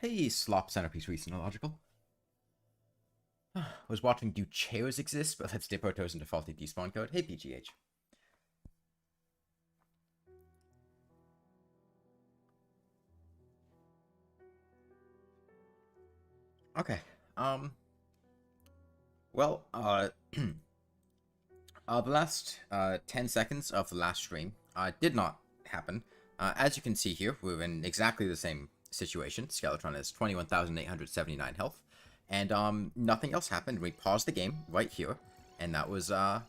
Hey, Slop Centerpiece Reasonological. Was watching Do Chairs Exist, but let's dip our toes into faulty despawn code. Hey, PGH. Okay. Um. Well, the last 10 seconds of the last stream did not happen. As you can see here, we're in exactly the same situation. Skeletron has 21,879 health, and nothing else happened. We paused the game right here, and that was the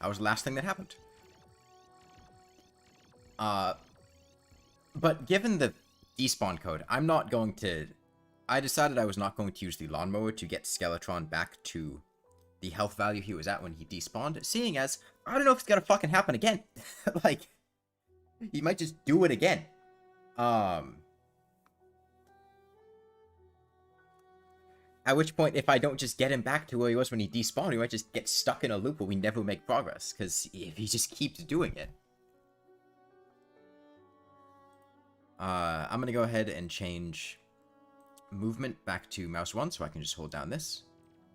last thing that happened. But given the despawn code, I'm not going to... I decided I was not going to use the Lawnmower to get Skeletron back to the health value he was at when he despawned, seeing as I don't know if it's gonna fucking happen again. Like, he might just do it again. At which point, if I don't just get him back to where he was when he despawned, he might just get stuck in a loop where we never make progress, because if he just keeps doing it. I'm gonna go ahead and change movement back to mouse 1 so I can just hold down this.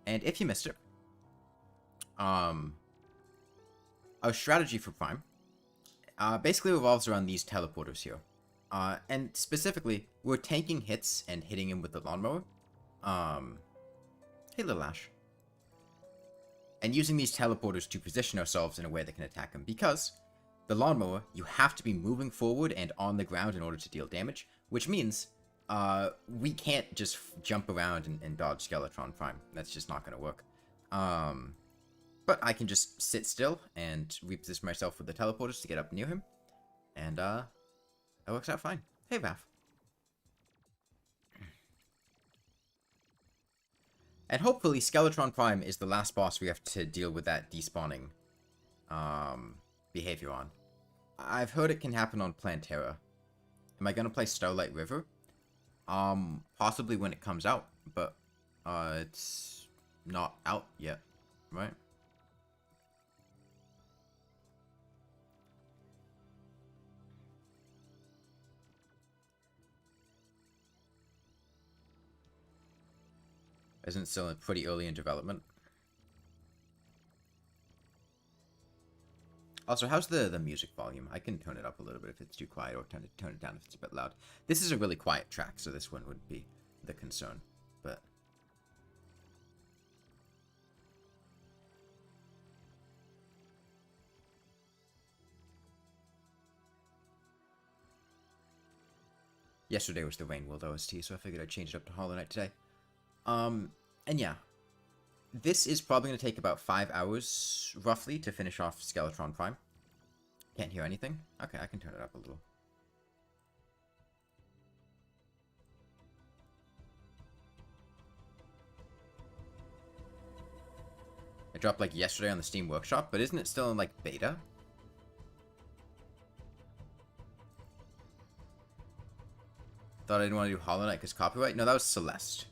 And if you missed it, our strategy for Prime basically revolves around these teleporters here. And specifically, we're tanking hits and hitting him with the Lawnmower. Hey, little Ash. And using these teleporters to position ourselves in a way that can attack him, because the Lawnmower, you have to be moving forward and on the ground in order to deal damage, which means we can't just jump around and dodge Skeletron Prime. That's just not going to work. But I can just sit still and reposition myself with the teleporters to get up near him. And that works out fine. Hey, Raph. And hopefully Skeletron Prime is the last boss we have to deal with that despawning behavior on. I've heard it can happen on Plantera. Am I going to play Starlight River? Possibly when it comes out, but it's not out yet, right? Isn't it still pretty early in development? Also, how's the music volume? I can turn it up a little bit if it's too quiet, or turn it down if it's a bit loud. This is a really quiet track, so this one wouldn't be the concern, but... Yesterday was the Rain World OST, so I figured I'd change it up to Hollow Knight today. And yeah. This is probably going to take about 5 hours, roughly, to finish off Skeletron Prime. Can't hear anything? Okay, I can turn it up a little. It dropped, like, yesterday on the Steam Workshop, but isn't it still in, like, beta? Thought I didn't want to do Hollow Knight because copyright? No, that was Celeste.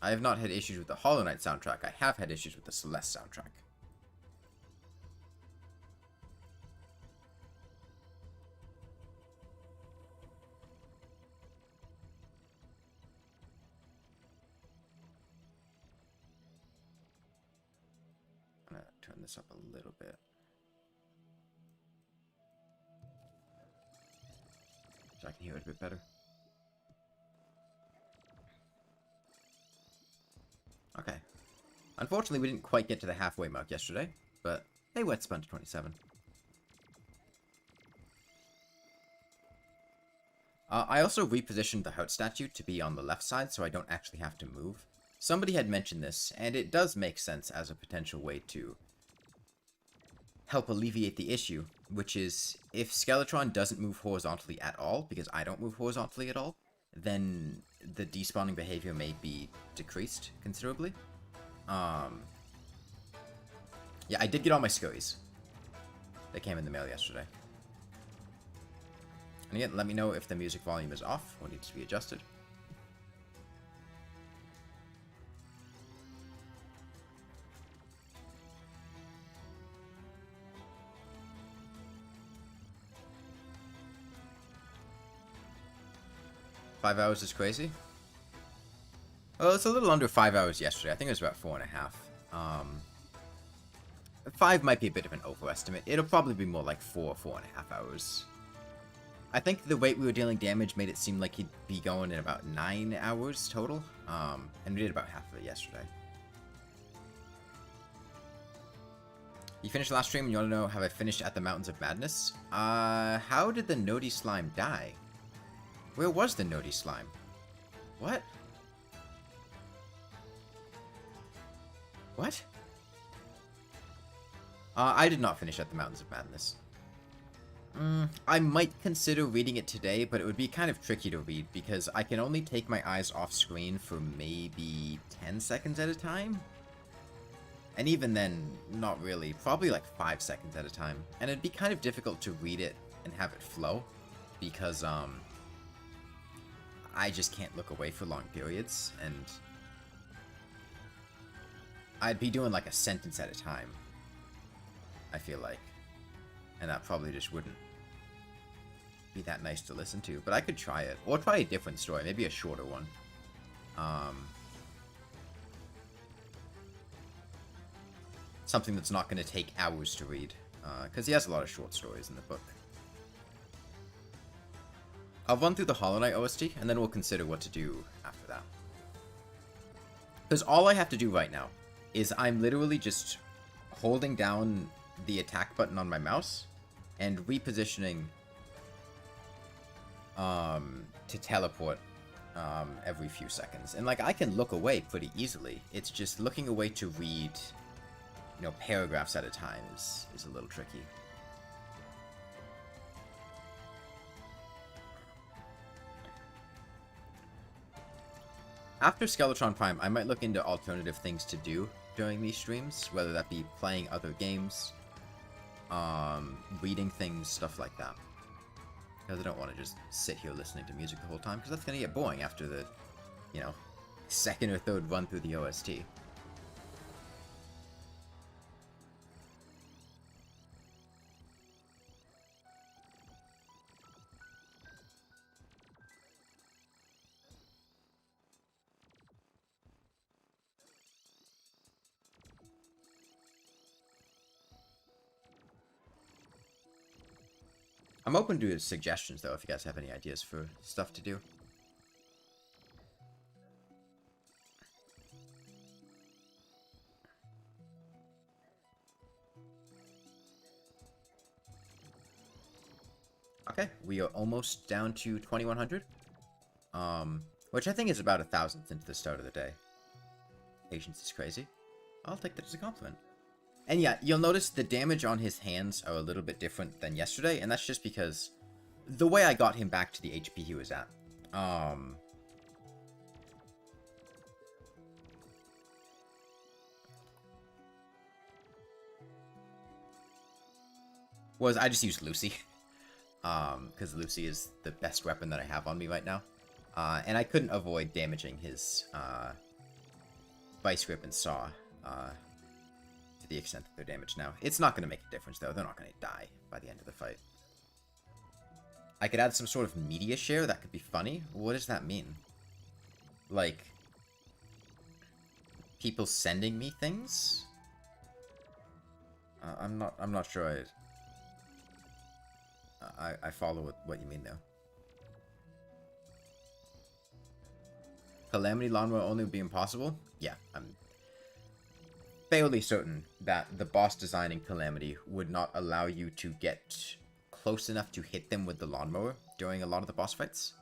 I have not had issues with the Hollow Knight soundtrack. I have had issues with the Celeste soundtrack. I'm gonna turn this up a little bit. So I can hear it a bit better. Okay. Unfortunately, we didn't quite get to the halfway mark yesterday, but hey, Wet Sponge 27. I also repositioned the heart statue to be on the left side, so I don't actually have to move. Somebody had mentioned this, and it does make sense as a potential way to help alleviate the issue, which is, if Skeletron doesn't move horizontally at all, because I don't move horizontally at all, then the despawning behavior may be decreased considerably. Yeah, I did get all my scurries. They came in the mail yesterday. And again, let me know if the music volume is off or needs to be adjusted. 5 hours is crazy? Well, it's a little under 5 hours yesterday. I think it was about 4.5. 5 might be a bit of an overestimate. It'll probably be more like 4.5 hours. I think the rate we were dealing damage made it seem like he'd be going in about 9 hours total. And we did about half of it yesterday. You finished last stream and you want to know how I finished at the Mountains of Madness? How did the Nody Slime die? Where was the Nody Slime? What? What? I did not finish at the Mountains of Madness. I might consider reading it today, but it would be kind of tricky to read because I can only take my eyes off screen for maybe 10 seconds at a time. And even then, not really. Probably like 5 seconds at a time. And it'd be kind of difficult to read it and have it flow because, I just can't look away for long periods, and I'd be doing like a sentence at a time, I feel like. And that probably just wouldn't be that nice to listen to. But I could try it. Or try a different story, maybe a shorter one. Something that's not going to take hours to read. Because he has a lot of short stories in the book. I'll run through the Hollow Knight OST, and then we'll consider what to do after that. Because all I have to do right now is I'm literally just holding down the attack button on my mouse and repositioning to teleport every few seconds. And like I can look away pretty easily. It's just looking away to read, you know, paragraphs at a time is a little tricky. After Skeletron Prime, I might look into alternative things to do during these streams, whether that be playing other games, reading things, stuff like that. Because I don't want to just sit here listening to music the whole time, because that's going to get boring after the, you know, second or third run through the OST. I'm open to suggestions, though, if you guys have any ideas for stuff to do. Okay, we are almost down to 2100. Which I think is about 1,000th into the start of the day. Patience is crazy. I'll take that as a compliment. And yeah, you'll notice the damage on his hands are a little bit different than yesterday, and that's just because the way I got him back to the HP he was at. Was I just used Lucy. Because Lucy is the best weapon that I have on me right now. And I couldn't avoid damaging his Vice Grip and Saw to the extent that they're damaged now. It's not going to make a difference, though. They're not going to die by the end of the fight. I could add some sort of media share. That could be funny. What does that mean? Like, people sending me things? I'm not sure I follow what you mean, though. Calamity Lawnmower only would be impossible? Yeah, I'm fairly certain that the boss design in Calamity would not allow you to get close enough to hit them with the Lawnmower during a lot of the boss fights.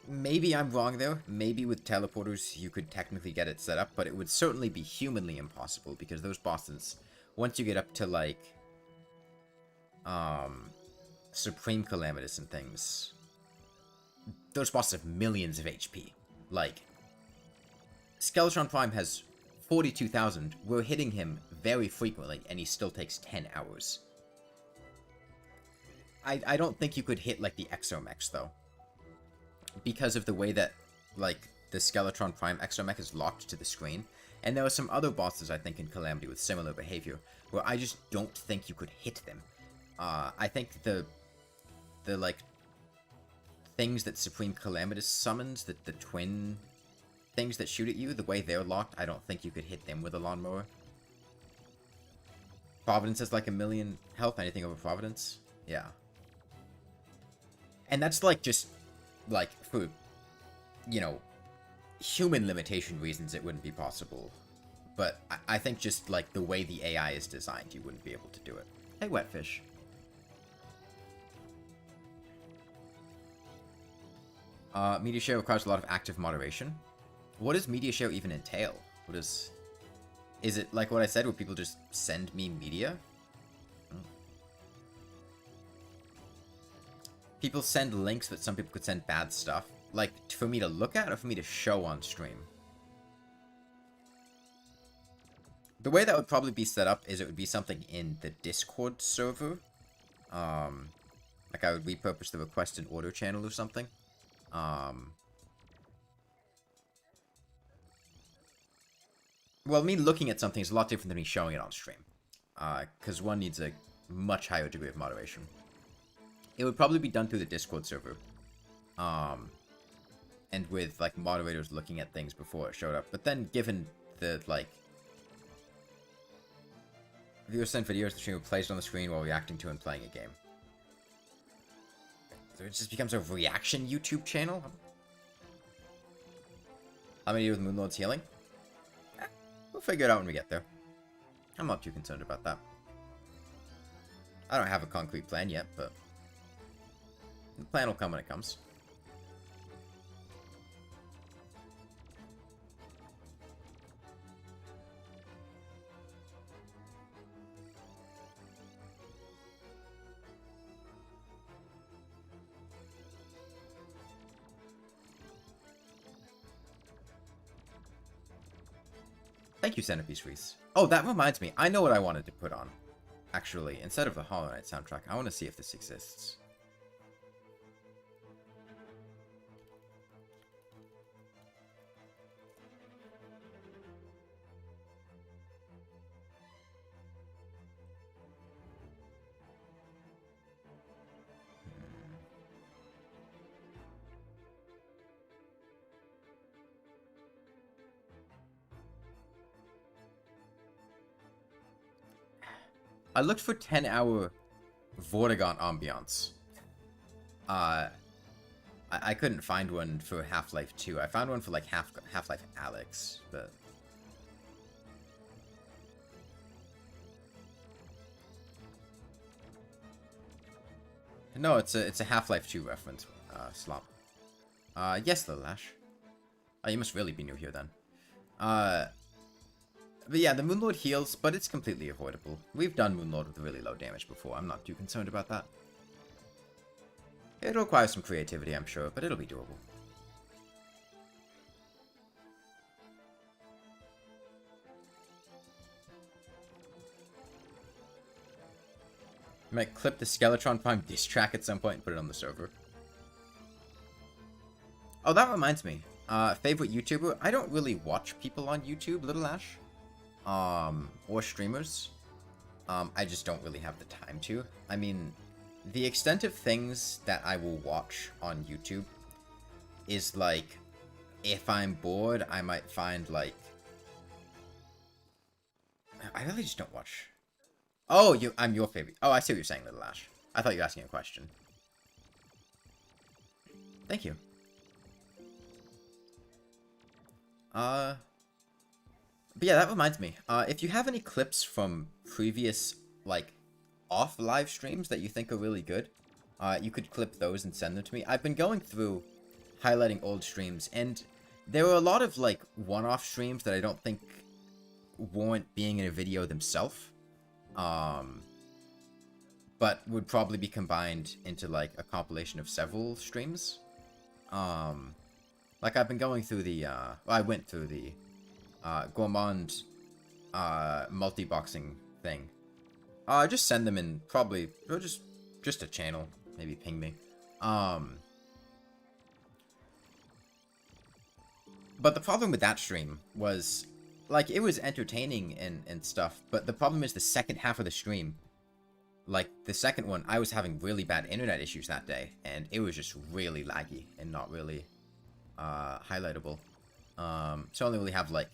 Maybe I'm wrong there. Maybe with teleporters you could technically get it set up, but it would certainly be humanly impossible because those bosses, once you get up to like Supreme Calamitous and things, those bosses have millions of HP. Like, Skeletron Prime has 42,000. We're hitting him very frequently, and he still takes 10 hours. I don't think you could hit, like, the Exomechs, though. Because of the way that, like, the Skeletron Prime Exomech is locked to the screen. And there are some other bosses, I think, in Calamity with similar behavior, where I just don't think you could hit them. I think the the like things that Supreme Calamitous summons, the twin things that shoot at you, the way they're locked, I don't think you could hit them with a lawnmower. Providence has like 1,000,000 health. Anything over Providence? Yeah. And that's like just like for, you know, human limitation reasons it wouldn't be possible. But I think just like the way the AI is designed, you wouldn't be able to do it. Hey, Wetfish. Media share requires a lot of active moderation. What does media share even entail? What is it like what I said, where people just send me media? People send links, but some people could send bad stuff. Like, for me to look at or for me to show on stream? The way that would probably be set up is it would be something in the Discord server. Like I would repurpose the request and order channel or something. Well, me looking at something is a lot different than me showing it on stream. Because one needs a much higher degree of moderation. It would probably be done through the Discord server. And with, like, moderators looking at things before it showed up. But then, given the, like... Viewers send videos, the streamer plays it on the screen while reacting to and playing a game. So it just becomes a reaction YouTube channel? How many with Moonlord's healing? We'll figure it out when we get there. I'm not too concerned about that. I don't have a concrete plan yet, but... the plan will come when it comes. Thank you, Centerpiece Reese. Oh, that reminds me. I know what I wanted to put on. Actually, instead of the Hollow Knight soundtrack, I want to see if this exists. I looked for 10-hour Vortigaunt ambiance. I couldn't find one for Half-Life 2. I found one for, like, Half-Life Alyx, but... No, it's a Half-Life 2 reference, Slop. Yes, Little Ash. Oh, you must really be new here, then. But yeah, the Moonlord heals, but it's completely avoidable. We've done Moonlord with really low damage before. I'm not too concerned about that. It'll require some creativity, I'm sure, but it'll be doable. I might clip the Skeletron Prime diss track at some point and put it on the server. Oh, that reminds me. Favorite YouTuber? I don't really watch people on YouTube, Little Ash. Or streamers. I just don't really have the time to. I mean, the extent of things that I will watch on YouTube is like, if I'm bored, I might find like... I really just don't watch. Oh, I'm your favorite. Oh, I see what you're saying, Little Ash. I thought you were asking a question. Thank you. But yeah, that reminds me. If you have any clips from previous, like, off live streams that you think are really good, you could clip those and send them to me. I've been going through highlighting old streams, and there were a lot of, like, one-off streams that I don't think warrant being in a video themselves. But would probably be combined into, like, a compilation of several streams. Like, I've been going through the, I went through the... Gourmand multi-boxing thing. Just send them in, probably, or just a channel, maybe ping me. But the problem with that stream was, like, it was entertaining and stuff, but the problem is the second half of the stream Like, the second one, I was having really bad internet issues that day, and it was just really laggy and not really highlightable. So I only really have, like,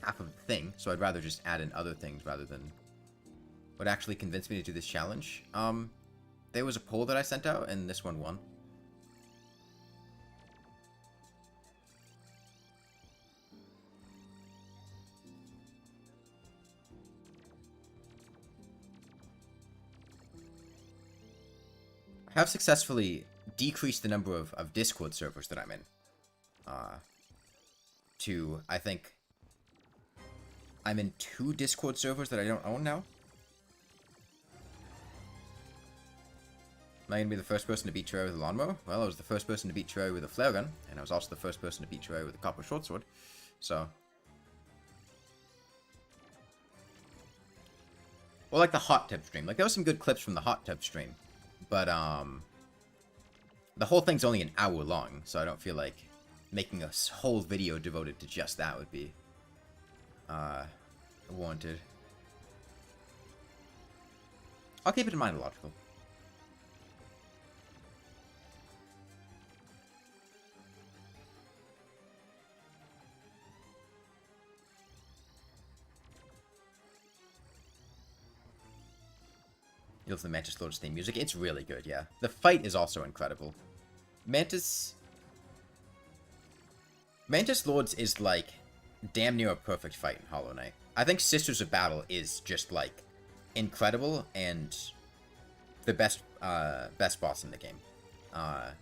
half of the thing, so I'd rather just add in other things rather than what actually convinced me to do this challenge. There was a poll that I sent out, and this one won. I have successfully decreased the number of Discord servers that I'm in. To, I think, I'm in 2 Discord servers that I don't own now. Am I going to be the first person to beat Terraria with a lawnmower? Well, I was the first person to beat Terraria with a flare gun, and I was also the first person to beat Terraria with a copper short sword. So. Well, like the hot tub stream. Like, there was some good clips from the hot tub stream. But, the whole thing's only an hour long, so I don't feel like making a whole video devoted to just that would be, warranted. I'll keep it in mind, logical. You love the Mantis Lord's theme music? It's really good, yeah. The fight is also incredible. Mantis Lords is, like, damn near a perfect fight in Hollow Knight. I think Sisters of Battle is just, like, incredible and the best boss in the game. I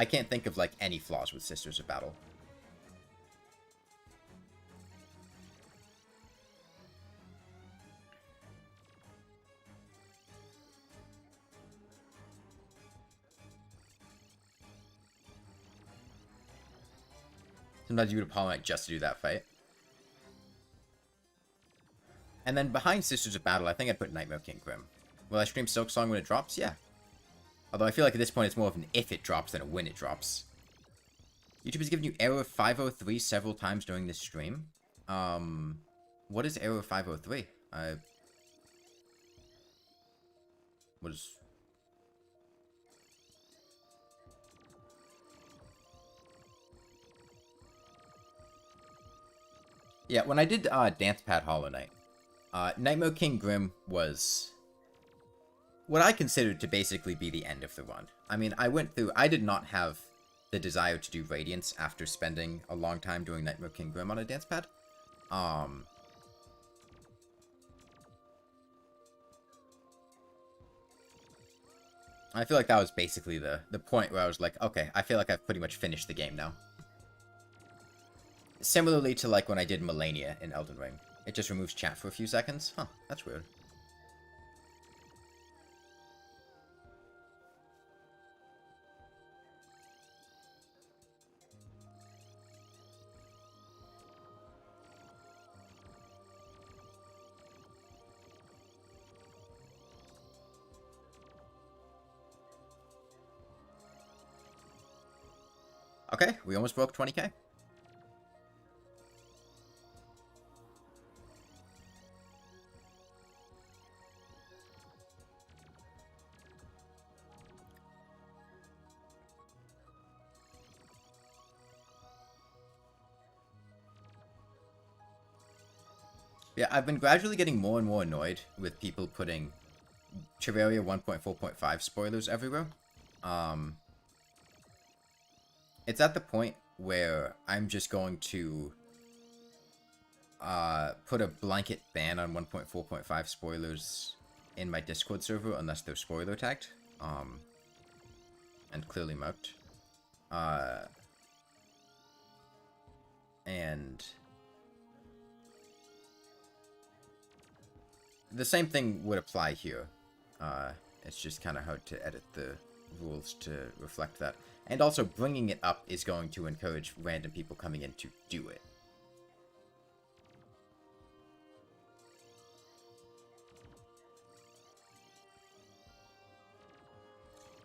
can't think of, like, any flaws with Sisters of Battle. Sometimes you would have Hollow Knight just to do that fight. And then behind Sisters of Battle, I think I'd put Nightmare King Grim. Will I stream Silk Song when it drops? Yeah. Although I feel like at this point it's more of an if it drops than a when it drops. YouTube has given you error 503 several times during this stream. What is error 503? What is... Yeah, when I did Dance Pad Hollow Knight, Nightmare King Grim was what I considered to basically be the end of the run. I mean, I did not have the desire to do Radiance after spending a long time doing Nightmare King Grim on a Dance Pad. I feel like that was basically the point where I was like, okay, I feel like I've pretty much finished the game now. Similarly to, like, when I did Melania in Elden Ring. It just removes chat for a few seconds. Huh, that's weird. Okay, we almost broke 20k. Yeah, I've been gradually getting more and more annoyed with people putting Terraria 1.4.5 spoilers everywhere. It's at the point where I'm just going to put a blanket ban on 1.4.5 spoilers in my Discord server unless they're spoiler tagged, and clearly marked. And the same thing would apply here. It's just kind of hard to edit the rules to reflect that. And also, bringing it up is going to encourage random people coming in to do it.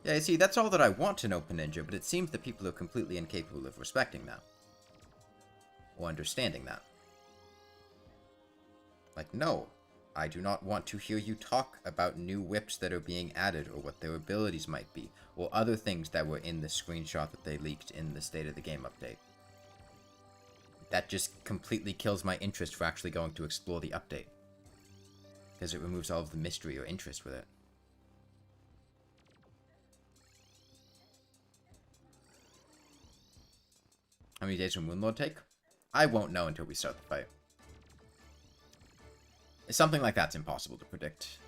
Yeah, you see, that's all that I want in Open Ninja, but it seems that people are completely incapable of respecting that. Or understanding that. Like, no. I do not want to hear you talk about new whips that are being added, or what their abilities might be, or other things that were in the screenshot that they leaked in the State of the Game update. That just completely kills my interest for actually going to explore the update. Because it removes all of the mystery or interest with it. How many days will Moonlord take? I won't know until we start the fight. Something like that's impossible to predict.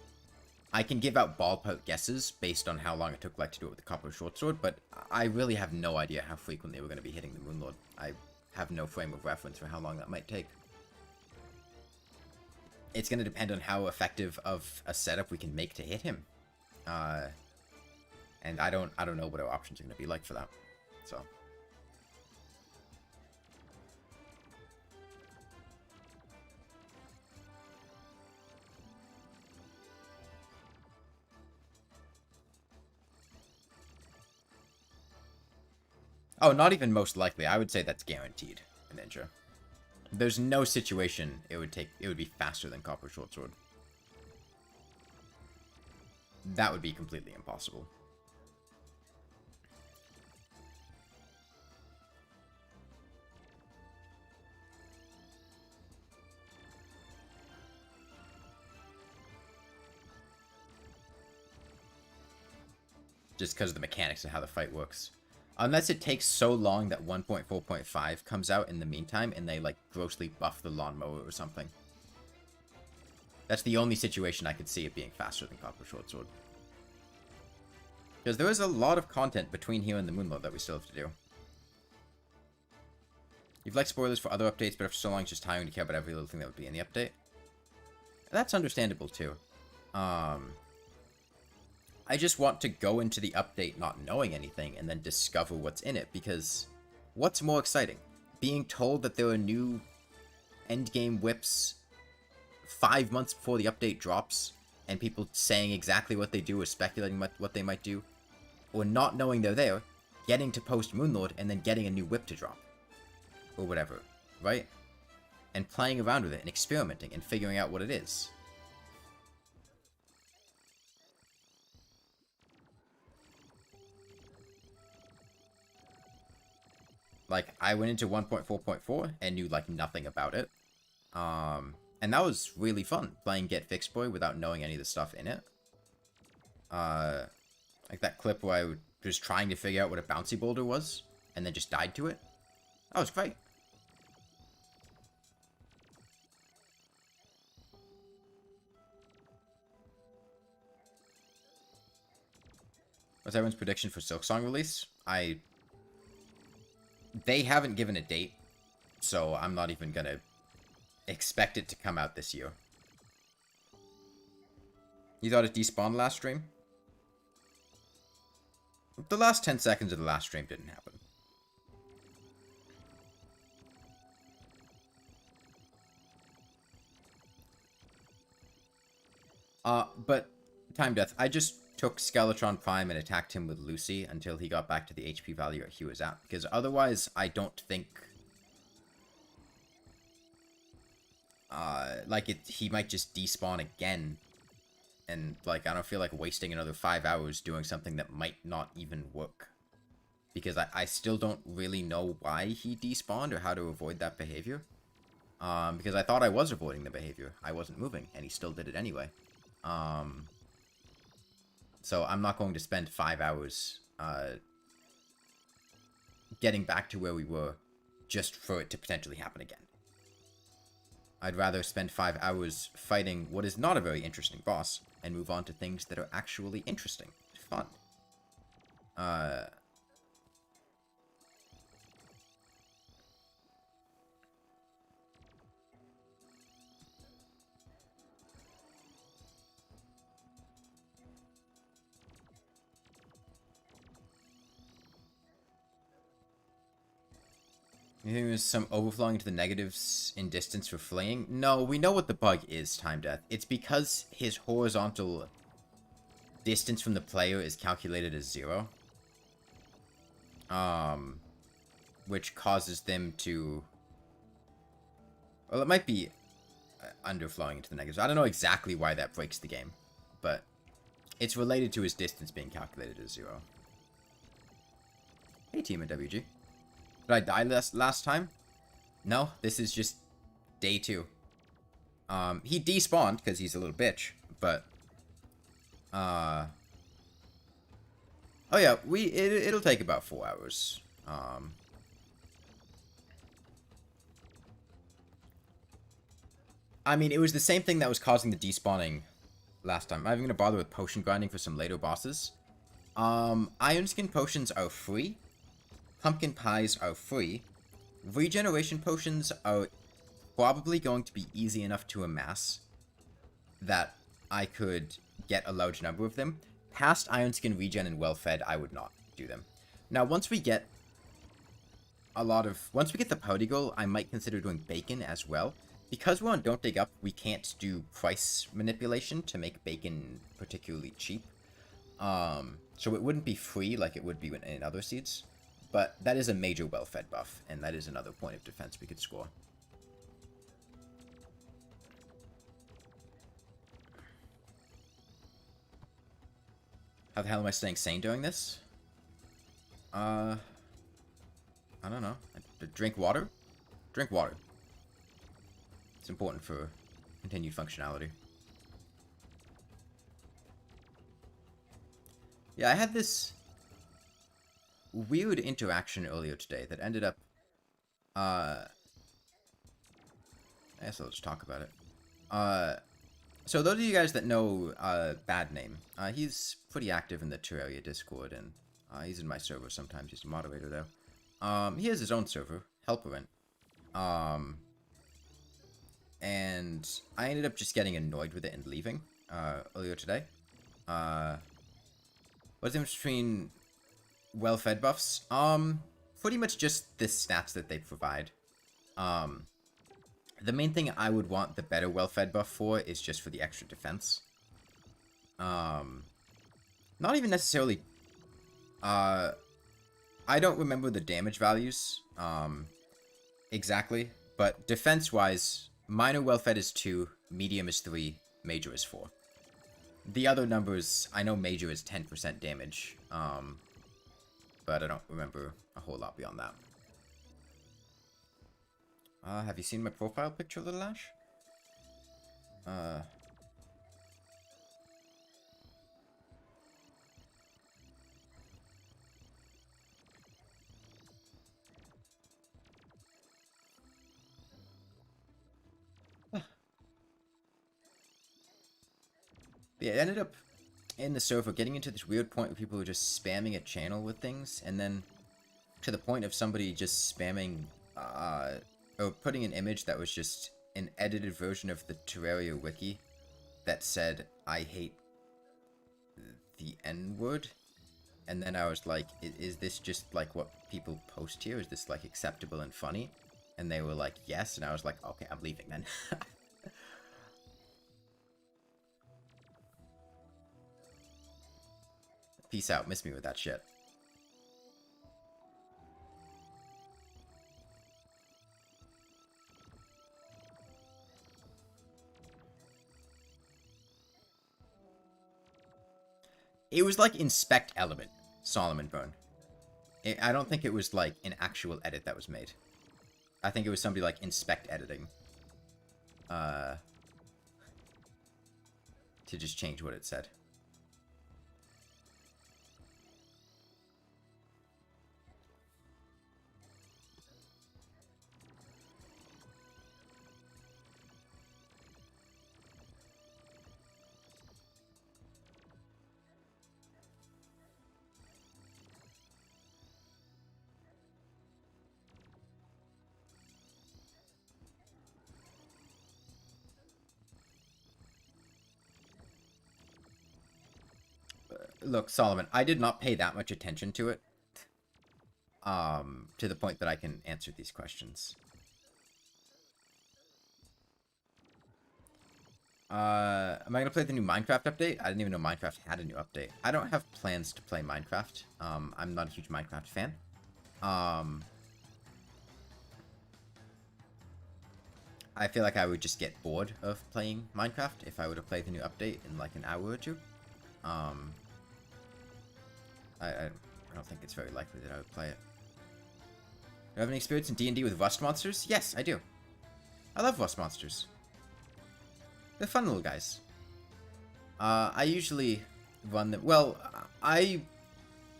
I can give out ballpark guesses based on how long it took like to do it with the Copper Shortsword, but I really have no idea how frequently we're going to be hitting the Moonlord. I have no frame of reference for how long that might take. It's going to depend on how effective of a setup we can make to hit him. And I don't know what our options are going to be like for that. So... Oh, not even most likely. I would say that's guaranteed, a ninja. There's no situation it would be faster than Copper Shortsword. That would be completely impossible. Just because of the mechanics of how the fight works. Unless it takes so long that 1.4.5 comes out in the meantime and they, like, grossly buff the Lawnmower or something. That's the only situation I could see it being faster than Copper Shortsword. Because there is a lot of content between here and the Moonlord that we still have to do. You've liked spoilers for other updates, but after so long it's just tiring to care about every little thing that would be in the update. That's understandable, too. I just want to go into the update not knowing anything and then discover what's in it, because what's more exciting? Being told that there are new endgame whips 5 months before the update drops, and people saying exactly what they do or speculating what they might do, or not knowing they're there, getting to post Moonlord and then getting a new whip to drop, or whatever, right? And playing around with it and experimenting and figuring out what it is. Like, I went into 1.4.4 and knew, like, nothing about it. And that was really fun, playing Get Fixed Boy without knowing any of the stuff in it. Like that clip where I was trying to figure out what a bouncy boulder was, and then just died to it. That was great. What's everyone's prediction for Silksong release? They haven't given a date, so I'm not even gonna expect it to come out this year. You thought it despawned last stream? The last 10 seconds of the last stream didn't happen. But Time Death, I just took Skeletron Prime and attacked him with Lucy until he got back to the HP value he was at, because otherwise I don't think he might just despawn again, and like I don't feel like wasting another 5 hours doing something that might not even work, because I still don't really know why he despawned or how to avoid that behavior, because I thought I was avoiding the behavior. I wasn't moving and he still did it anyway. So I'm not going to spend 5 hours getting back to where we were just for it to potentially happen again. I'd rather spend 5 hours fighting what is not a very interesting boss and move on to things that are actually interesting, fun. You think there's some overflowing to the negatives in distance for fleeing? No, we know what the bug is, Time Death. It's because his horizontal distance from the player is calculated as 0. Which causes them to... Well, it might be... underflowing into the negatives. I don't know exactly why that breaks the game, but it's related to his distance being calculated as 0. Hey, team at WG. Did I die last time? No, this is just day 2. He despawned because he's a little bitch, but oh yeah, it'll take about 4 hours. I mean, it was the same thing that was causing the despawning last time. I'm even gonna bother with potion grinding for some later bosses. Iron Skin potions are free. Pumpkin pies are free. Regeneration potions are probably going to be easy enough to amass that I could get a large number of them. Past Iron Skin regen and well-fed, I would not do them. Now, once we get the party goal, I might consider doing bacon as well. Because we're on Don't Dig Up, we can't do price manipulation to make bacon particularly cheap. So it wouldn't be free like it would be in other seeds. But that is a major well-fed buff, and that is another point of defense we could score. How the hell am I staying sane during this? I don't know. Drink water? Drink water. It's important for continued functionality. Yeah, I had this weird interaction earlier today that ended up, I guess I'll just talk about it. So those of you guys that know Bad Name, he's pretty active in the Terraria Discord, and he's in my server sometimes. He's a moderator, though. He has his own server, Helperent. And I ended up just getting annoyed with it and leaving earlier today. What's the difference between well-fed buffs? Pretty much just the stats that they provide. The main thing I would want the better well-fed buff for is just for the extra defense. Not even necessarily... I don't remember the damage values exactly, but defense-wise, minor well-fed is 2, medium is 3, major is 4. The other numbers, I know major is 10% damage, but I don't remember a whole lot beyond that. Have you seen my profile picture, Little Ash? Yeah, it ended up in the server getting into this weird point where people were just spamming a channel with things, and then to the point of somebody just spamming, or putting an image that was just an edited version of the Terraria wiki that said, "I hate the N-word," and then I was like, is this just like what people post here? Is this like acceptable and funny? And they were like, yes, and I was like, okay, I'm leaving then. Peace out, miss me with that shit. It was like inspect element, Solomon Bone. I don't think it was like an actual edit that was made. I think it was somebody like inspect editing. To just change what it said. Look, Solomon, I did not pay that much attention to it. To the point that I can answer these questions. Am I gonna play the new Minecraft update? I didn't even know Minecraft had a new update. I don't have plans to play Minecraft. I'm not a huge Minecraft fan. I I feel like I would just get bored of playing Minecraft if I were to play the new update in like an hour or two. I don't think it's very likely that I would play it. Do you have any experience in D&D with rust monsters? Yes, I do. I love rust monsters. They're fun little guys. I usually run them. Well, I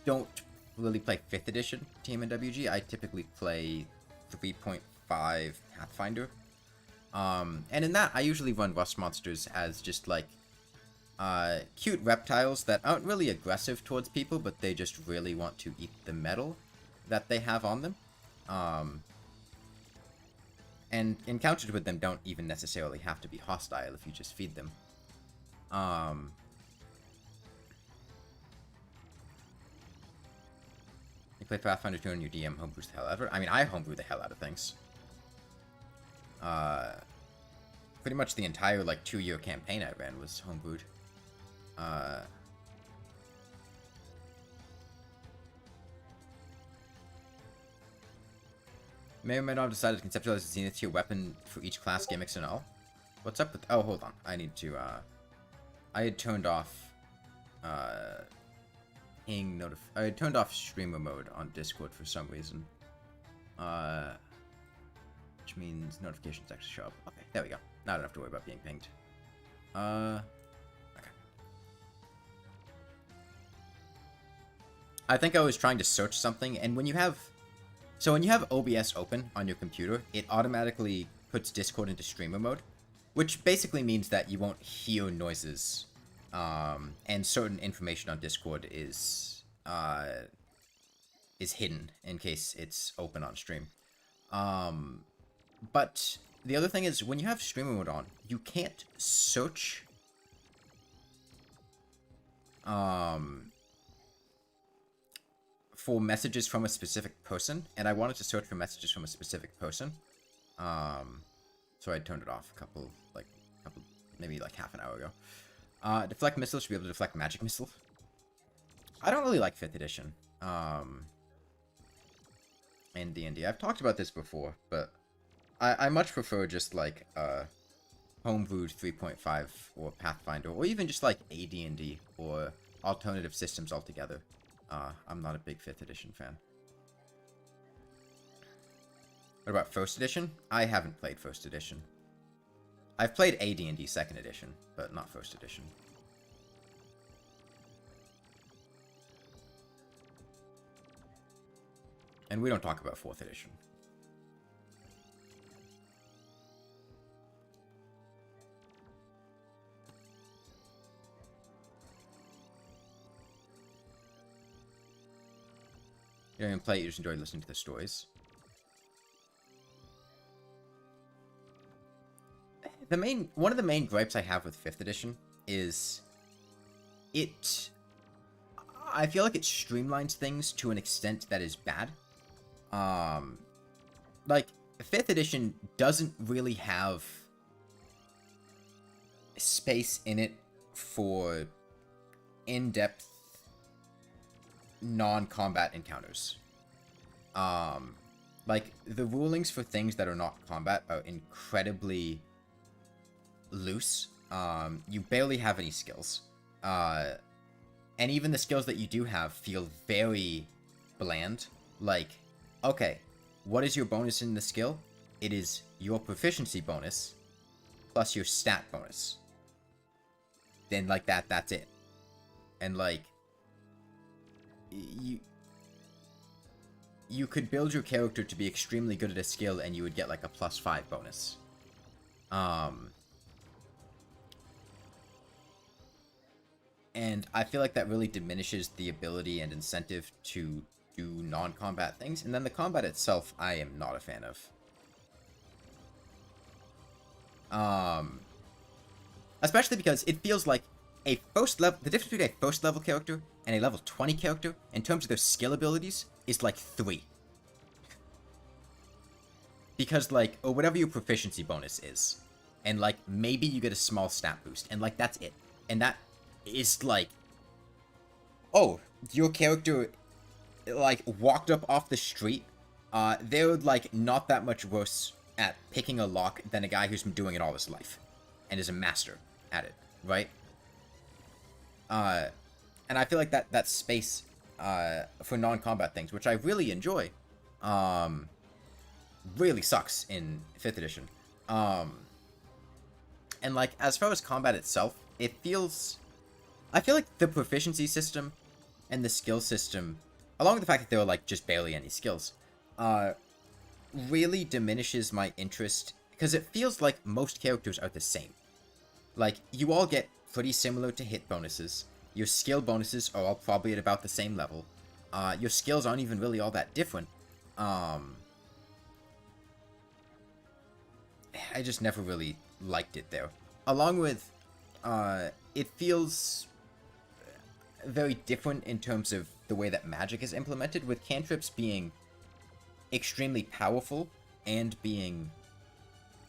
don't really play 5th edition TMNWG. I typically play 3.5 Pathfinder. And in that, I usually run rust monsters as just like cute reptiles that aren't really aggressive towards people, but they just really want to eat the metal that they have on them. And encounters with them don't even necessarily have to be hostile if you just feed them. You play Pathfinder 2 and your DM homebrews the hell out of it. I mean, I homebrew the hell out of things. Pretty much the entire, like, 2-year campaign I ran was homebrewed. May or may not have decided to conceptualize a Zenith tier weapon for each class, gimmicks, and all. What's up with... Oh, hold on. I need to, I had turned off, I had turned off streamer mode on Discord for some reason. Which means notifications actually show up. Okay, there we go. Now I don't have to worry about being pinged. Okay. I think I was trying to search something, and when you have... So when you have OBS open on your computer, it automatically puts Discord into streamer mode, which basically means that you won't hear noises, and certain information on Discord is hidden in case it's open on stream. But the other thing is, when you have streamer mode on, you can't search for messages from a specific person, and I wanted to search for messages from a specific person. So I turned it off maybe like half an hour ago. Deflect missiles should be able to deflect magic missiles. I don't really like 5th edition. In D&D. I've talked about this before, but I much prefer just like homebrewed 3.5 or Pathfinder, or even just like AD&D or alternative systems altogether. I'm not a big 5th edition fan. What about 1st edition? I haven't played 1st edition. I've played AD&D 2nd edition, but not 1st edition. And we don't talk about 4th edition. You don't even play it, you just enjoy listening to the stories. One of the main gripes I have with 5th edition is I feel like it streamlines things to an extent that is bad. Like, 5th edition doesn't really have space in it for in-depth non-combat encounters. Like, the rulings for things that are not combat are incredibly loose. You barely have any skills. And even the skills that you do have feel very bland. Like, okay, what is your bonus in the skill? It is your proficiency bonus plus your stat bonus. Then, like, that's it. And, like, you could build your character to be extremely good at a skill and you would get, like, a +5 bonus. And I feel like that really diminishes the ability and incentive to do non-combat things. And then the combat itself, I am not a fan of. Especially because it feels like the difference between a first level character and a level 20 character, in terms of their skill abilities, is like 3. Because, like, or whatever your proficiency bonus is. And, like, maybe you get a small stat boost. And, like, that's it. And that is, like, oh, your character, like, walked up off the street. They're, like, not that much worse at picking a lock than a guy who's been doing it all his life and is a master at it, right? And I feel like that space for non-combat things, which I really enjoy, really sucks in 5th edition. And like, as far as combat itself, it feels... I feel like the proficiency system and the skill system, along with the fact that there are like just barely any skills, really diminishes my interest, because it feels like most characters are the same. Like, you all get pretty similar to hit bonuses. Your skill bonuses are all probably at about the same level. Your skills aren't even really all that different. I just never really liked it there. Along with, it feels very different in terms of the way that magic is implemented, with cantrips being extremely powerful and being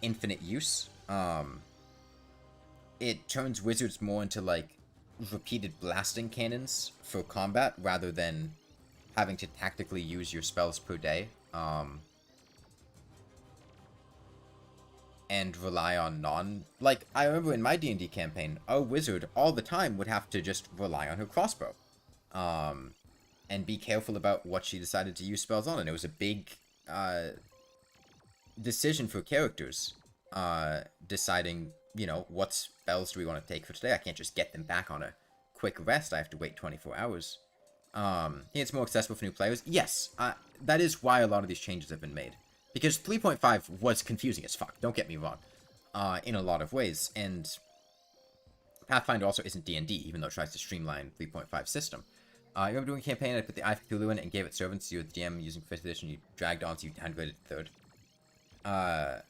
infinite use. It turns wizards more into, like, repeated blasting cannons for combat, rather than having to tactically use your spells per day, and rely on like, I remember in my D&D campaign, our wizard all the time would have to just rely on her crossbow, and be careful about what she decided to use spells on, and it was a big, decision for characters, deciding, you know, what spells do we want to take for today. I can't just get them back on a quick rest. I have to wait 24 hours. It's more accessible for new players. Yes, that is why a lot of these changes have been made. Because 3.5 was confusing as fuck, don't get me wrong, in a lot of ways. And Pathfinder also isn't D&D, even though it tries to streamline 3.5 system. I remember doing a campaign, I put the Eye of Cthulhu in it and gave it servants to you with DM using 5th edition. You dragged on, so you downgraded to 3rd.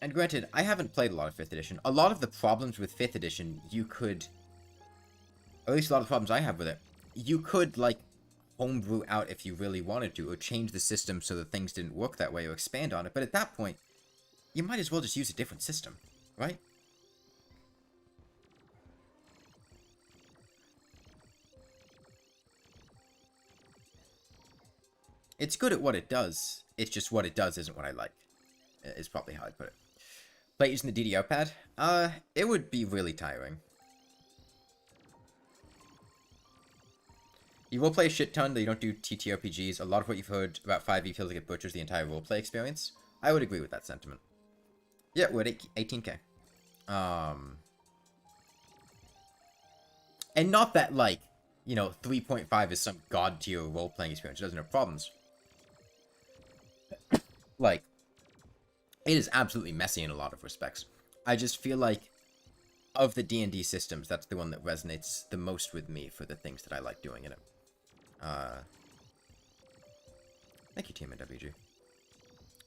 And granted, I haven't played a lot of 5th edition. A lot of the problems with 5th edition, you could... Or at least a lot of the problems I have with it, you could, like, homebrew out if you really wanted to, or change the system so that things didn't work that way, or expand on it. But at that point, you might as well just use a different system, right? It's good at what it does, it's just what it does isn't what I like, is probably how I'd put it. Play using the DDR pad? It would be really tiring. You roleplay a shit ton, though you don't do TTRPGs. A lot of what you've heard about 5e feels like it butchers the entire roleplay experience. I would agree with that sentiment. Yeah, we're at 18k. And not that, like, you know, 3.5 is some god-tier role-playing experience. It doesn't have problems. Like, it is absolutely messy in a lot of respects. I just feel like, of the D&D systems, that's the one that resonates the most with me for the things that I like doing in it. Thank you, TMNWG.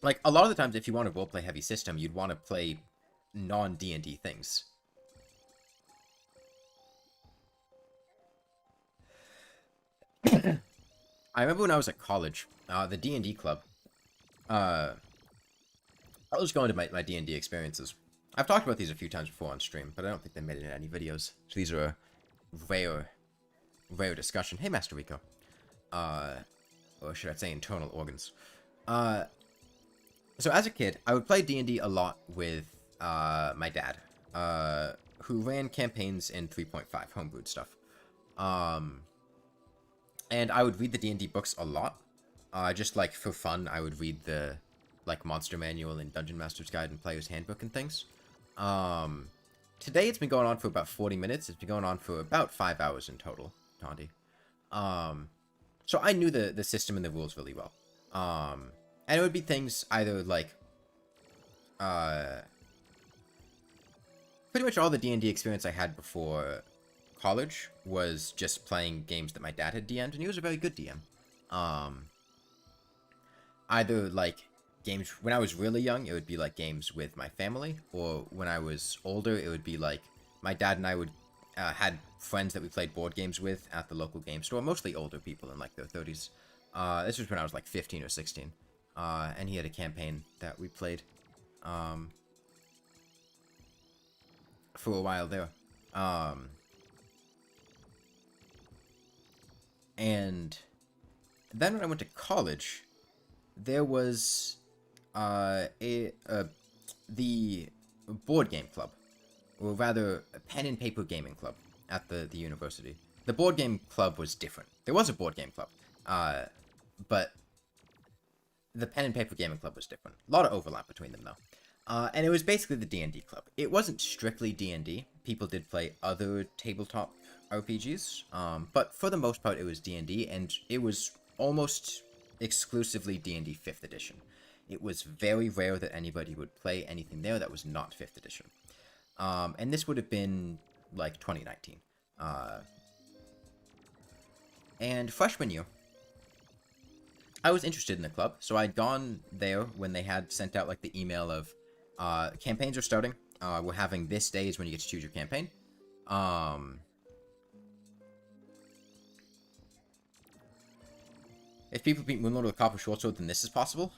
Like, a lot of the times, if you want a roleplay heavy system, you'd want to play non-D&D things. I remember when I was at college, the D&D club, I was going to my D&D experiences. I've talked about these a few times before on stream, but I don't think they made it in any videos. So these are a rare discussion. Hey, Master Rico. Or should I say internal organs. So as a kid, I would play D&D a lot with my dad, who ran campaigns in 3.5, homebrewed stuff. And I would read the D&D books a lot. Just like for fun, I would read the like Monster Manual and Dungeon Master's Guide and Player's Handbook and things. Today it's been going on for about 40 minutes. It's been going on for about 5 hours in total, Tandy. So I knew the system and the rules really well. And it would be things either like, pretty much all the D&D experience I had before college was just playing games that my dad had DM'd, and he was a very good DM. Either like games when I was really young, it would be like games with my family, or when I was older, it would be like my dad and I would had friends that we played board games with at the local game store, mostly older people in like their 30s. This was when I was like 15 or 16, and he had a campaign that we played for a while there. And then when I went to college, there was the board game club, or rather a pen and paper gaming club at the university. The board game club was different. There was a board game club, but the pen and paper gaming club was different. A lot of overlap between them, though. And it was basically the D&D club. It wasn't strictly D&D. People did play other tabletop RPGs, but for the most part, it was D&D, and it was almost exclusively D&D 5th edition. It was very rare that anybody would play anything there that was not 5th edition. And this would have been, like, 2019. And freshman year, I was interested in the club, so I'd gone there when they had sent out, like, the email of, campaigns are starting, we're having this day is when you get to choose your campaign. If people beat Moonlord with a copper short sword, then this is possible.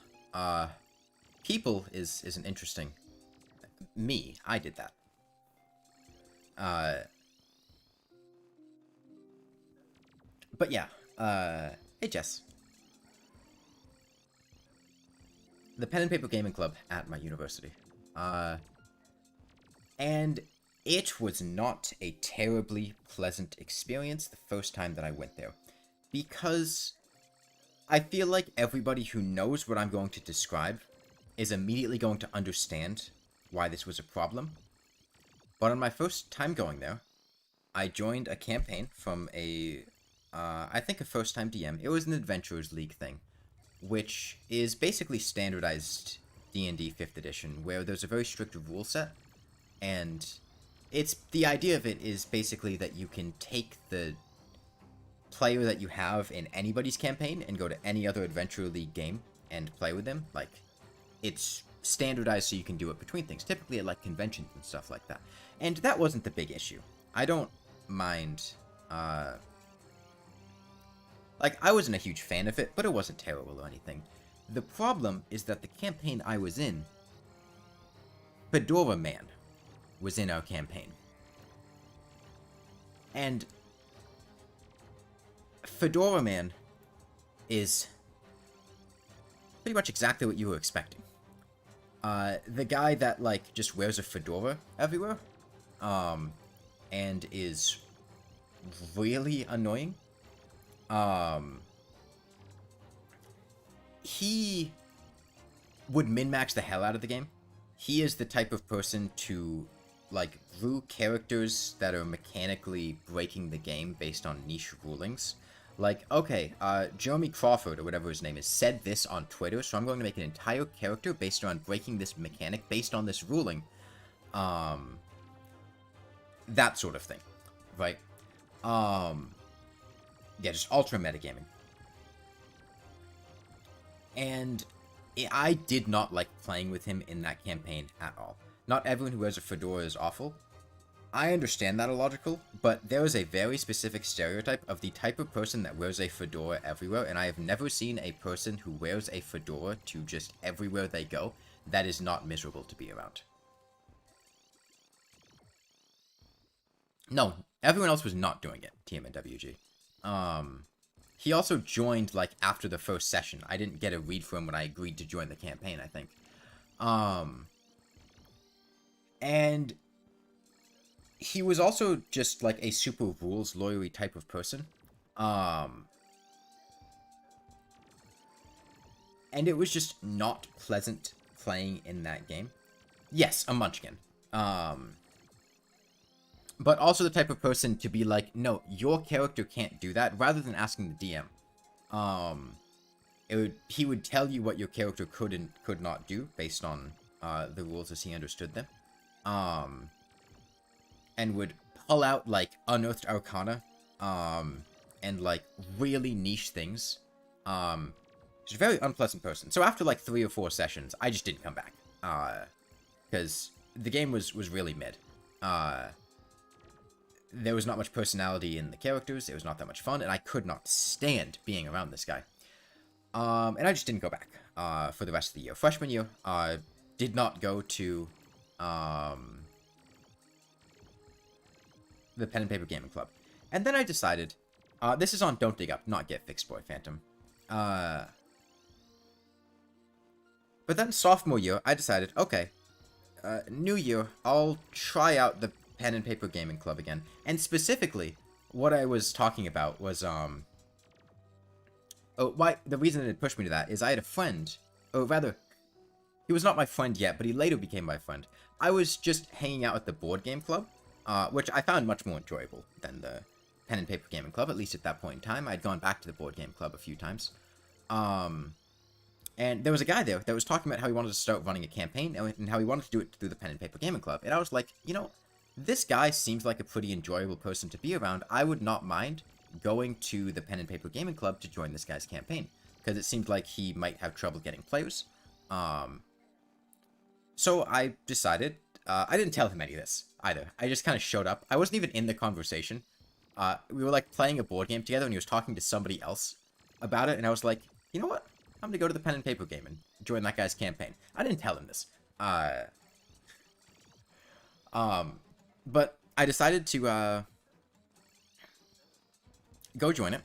People is an interesting... Me, I did that. But yeah, hey Jess. The Pen and Paper Gaming Club at my university. And it was not a terribly pleasant experience the first time that I went there. Because I feel like everybody who knows what I'm going to describe is immediately going to understand why this was a problem. But on my first time going there, I joined a campaign from I think a first-time DM. It was an Adventurers League thing, which is basically standardized D&D 5th edition, where there's a very strict rule set, and the idea of it is basically that you can take the player that you have in anybody's campaign and go to any other Adventure League game and play with them. Like, it's standardized so you can do it between things, typically at, like, conventions and stuff like that. And that wasn't the big issue. I don't mind, like, I wasn't a huge fan of it, but it wasn't terrible or anything. The problem is that the campaign I was in, Fedora Man was in our campaign. And Fedora Man is pretty much exactly what you were expecting. The guy that, like, just wears a fedora everywhere, and is really annoying. He would min-max the hell out of the game. He is the type of person to, like, brew characters that are mechanically breaking the game based on niche rulings. Like, okay, Jeremy Crawford, or whatever his name is, said this on Twitter, so I'm going to make an entire character based on breaking this mechanic based on this ruling. That sort of thing, right? Yeah, just ultra metagaming. And I did not like playing with him in that campaign at all. Not everyone who wears a fedora is awful. I understand that illogical, but there is a very specific stereotype of the type of person that wears a fedora everywhere, and I have never seen a person who wears a fedora to just everywhere they go that is not miserable to be around. No, everyone else was not doing it, TMNWG. He also joined, like, after the first session. I didn't get a read from him when I agreed to join the campaign, I think. And he was also just, like, a super rules lawyery type of person. And it was just not pleasant playing in that game. Yes, a munchkin. But also the type of person to be like, no, your character can't do that, rather than asking the DM. He would tell you what your character could and could not do, based on the rules as he understood them. And would pull out, like, Unearthed Arcana, and, like, really niche things. He's a very unpleasant person. So after, like, 3 or 4 sessions, I just didn't come back. Because the game was really mid. There was not much personality in the characters, it was not that much fun, and I could not stand being around this guy. And I just didn't go back, for the rest of the year. Freshman year, did not go to, the Pen and Paper Gaming Club. And then I decided, this is on Don't Dig Up, not Get Fixed, Boy Phantom. But then sophomore year, I decided, okay, new year, I'll try out the Pen and Paper Gaming Club again. And specifically, what I was talking about was, the reason that it pushed me to that is I had a friend, or rather, he was not my friend yet, but he later became my friend. I was just hanging out at the board game club, which I found much more enjoyable than the Pen and Paper Gaming Club, at least at that point in time. I'd gone back to the board game club a few times. And there was a guy there that was talking about how he wanted to start running a campaign and how he wanted to do it through the Pen and Paper Gaming Club. And I was like, you know, this guy seems like a pretty enjoyable person to be around. I would not mind going to the Pen and Paper Gaming Club to join this guy's campaign, because it seemed like he might have trouble getting players. So I decided, I didn't tell him any of this either. I just kind of showed up. I wasn't even in the conversation. We were like playing a board game together and he was talking to somebody else about it. And I was like, you know what? I'm gonna go to the Pen and Paper game and join that guy's campaign. I didn't tell him this. But I decided to, go join it.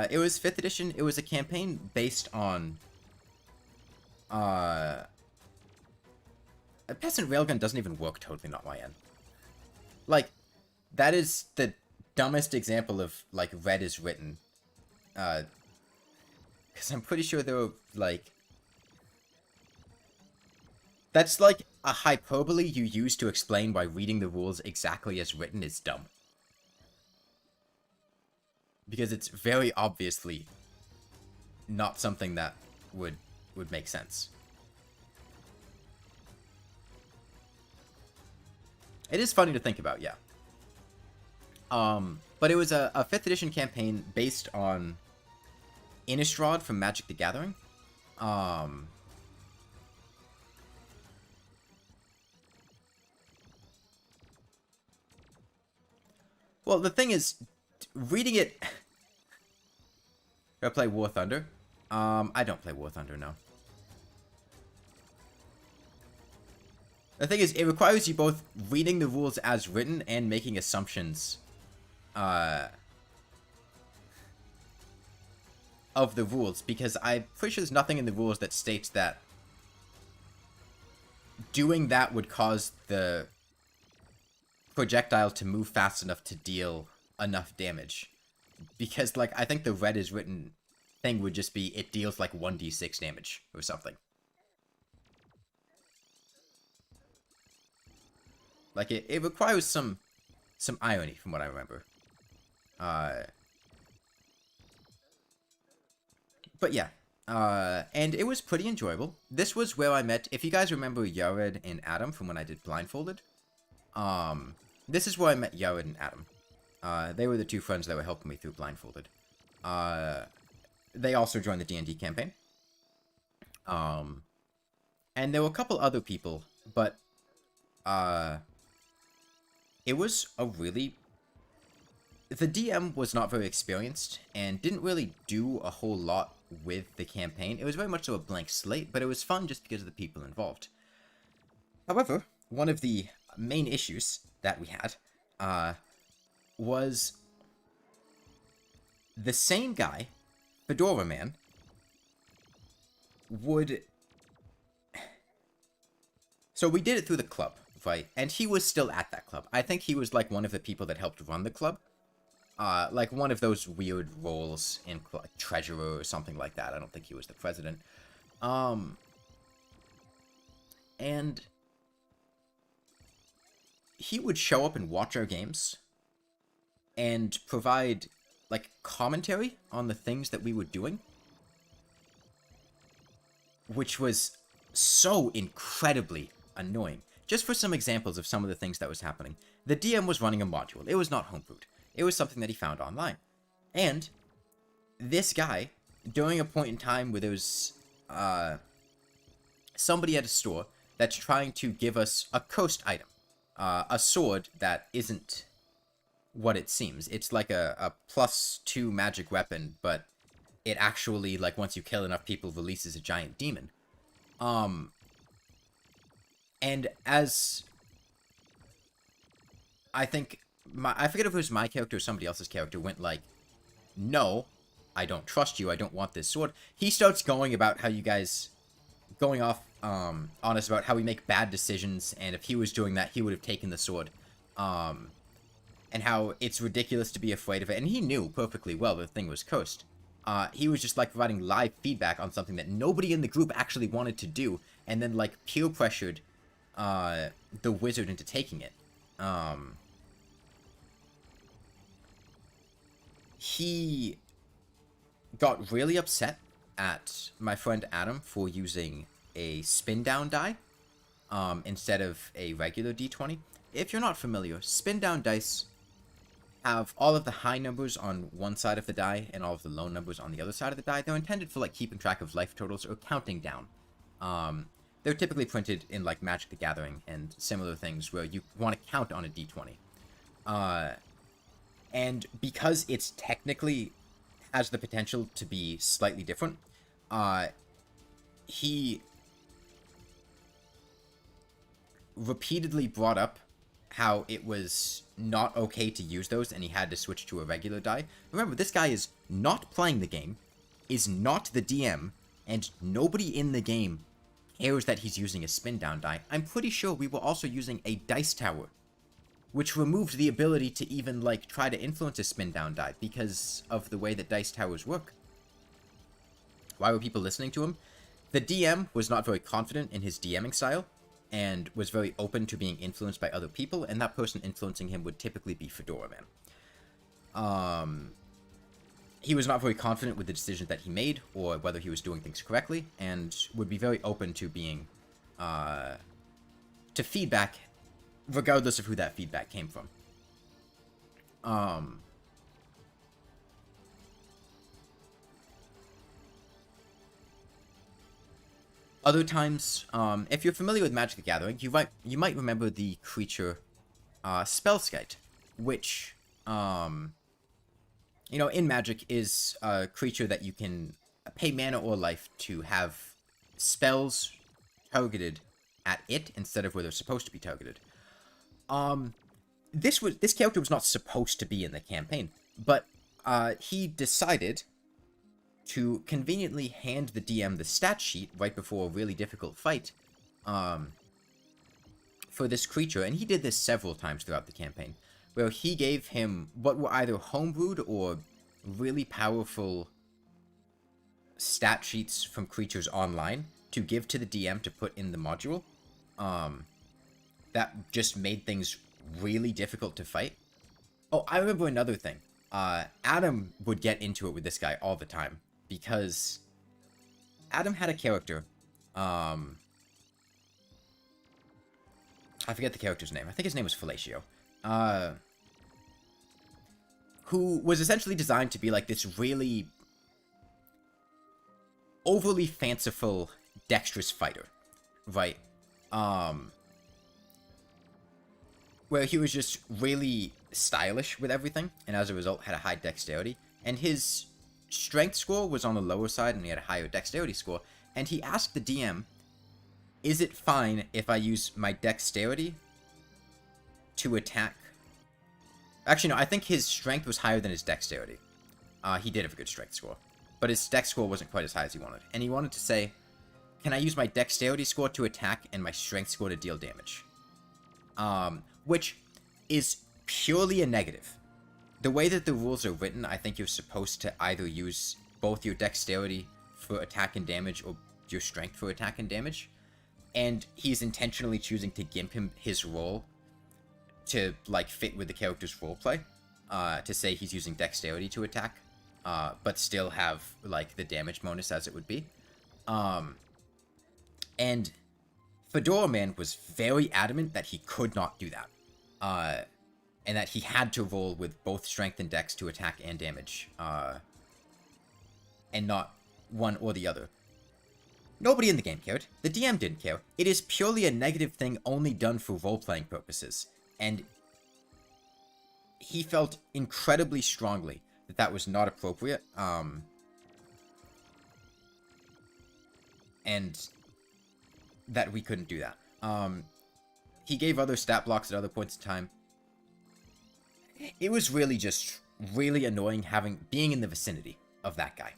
It was 5th edition. It was a campaign based on, a Peasant Railgun doesn't even work totally not my end. Like, that is the dumbest example of, like, red is written. Because I'm pretty sure there were, like... That's, like, a hyperbole you use to explain why reading the rules exactly as written is dumb. Because it's very obviously not something that would make sense. It is funny to think about, yeah. But it was a 5th edition campaign based on Innistrad from Magic the Gathering. Well, the thing is, reading it... Do I play War Thunder? I don't play War Thunder, no. The thing is, it requires you both reading the rules as written and making assumptions of the rules, because I'm pretty sure there's nothing in the rules that states that doing that would cause the projectile to move fast enough to deal enough damage. Because, like, I think the red is written thing would just be it deals, like, 1d6 damage or something. Like, it requires some irony, from what I remember. But yeah. And it was pretty enjoyable. This was where I met, if you guys remember Yared and Adam from when I did Blindfolded. This is where I met Yared and Adam. They were the two friends that were helping me through Blindfolded. They also joined the D&D campaign. And there were a couple other people, but, it was a really... The DM was not very experienced, and didn't really do a whole lot with the campaign. It was very much so a blank slate, but it was fun just because of the people involved. However, one of the main issues that we had, was the same guy, Fedora Man, would... So we did it through the club, right? And he was still at that club. I think he was, like, one of the people that helped run the club. Like, one of those weird roles in, like, treasurer or something like that. I don't think he was the president. And he would show up and watch our games and provide, like, commentary on the things that we were doing, which was so incredibly annoying. Just for some examples of some of the things that was happening. The DM was running a module. It was not homebrewed. It was something that he found online. And this guy, during a point in time where there was somebody at a store that's trying to give us a cursed item. A sword that isn't what it seems. It's like a +2 magic weapon, but it actually, like, once you kill enough people, releases a giant demon. And as I think I forget if it was my character or somebody else's character, went like, no, I don't trust you, I don't want this sword. He starts going about how you guys, going off on us about how we make bad decisions, and if he was doing that, he would have taken the sword. And how it's ridiculous to be afraid of it. And he knew perfectly well the thing was cursed. He was just, like, providing live feedback on something that nobody in the group actually wanted to do, and then, like, peer pressured the wizard into taking it. He got really upset at my friend Adam for using a spin down die instead of a regular d20. If you're not familiar, spin down dice have all of the high numbers on one side of the die and all of the low numbers on the other side of the die. They're intended for, like, keeping track of life totals or counting down. They're typically printed in, like, Magic the Gathering and similar things where you want to count on a d20. And because it's technically has the potential to be slightly different, he repeatedly brought up how it was not okay to use those and he had to switch to a regular die. Remember, this guy is not playing the game, is not the DM, and nobody in the game cares that he's using a spin down die. I'm pretty sure we were also using a dice tower, which removed the ability to even, like, try to influence a spin down die because of the way that dice towers work. Why were people listening to him? The DM was not very confident in his DMing style, and was very open to being influenced by other people, and that person influencing him would typically be Fedora Man. He was not very confident with the decisions that he made, or whether he was doing things correctly, and would be very open to being, to feedback, regardless of who that feedback came from. Other times, if you're familiar with Magic the Gathering, you might remember the creature Spellskite, which, in Magic is a creature that you can pay mana or life to have spells targeted at it instead of where they're supposed to be targeted. This character was not supposed to be in the campaign, but he decided to conveniently hand the DM the stat sheet right before a really difficult fight for this creature, and he did this several times throughout the campaign, where he gave him what were either homebrewed or really powerful stat sheets from creatures online to give to the DM to put in the module. That just made things really difficult to fight. Oh, I remember another thing. Adam would get into it with this guy all the time, because Adam had a character, I forget the character's name, I think his name was Fellatio, who was essentially designed to be like this really overly fanciful, dexterous fighter, right? Where he was just really stylish with everything, and as a result had a high dexterity, and his strength score was on the lower side and he had a higher dexterity score, and he asked the DM, is it fine if I use my dexterity to attack? Actually, no, I think his strength was higher than his dexterity. He did have a good strength score, but his dex score wasn't quite as high as he wanted, and he wanted to say, can I use my dexterity score to attack and my strength score to deal damage? Which is purely a negative. The way that the rules are written, I think you're supposed to either use both your dexterity for attack and damage or your strength for attack and damage. And he's intentionally choosing to gimp him his role to, like, fit with the character's roleplay. To say he's using dexterity to attack, but still have, like, the damage bonus as it would be. And Fedora Man was very adamant that he could not do that. And that he had to roll with both strength and dex to attack and damage, and not one or the other. Nobody in the game cared. The DM didn't care. It is purely a negative thing only done for role-playing purposes, and he felt incredibly strongly that that was not appropriate, and that we couldn't do that. He gave other stat blocks at other points in time, it was really just really annoying being in the vicinity of that guy.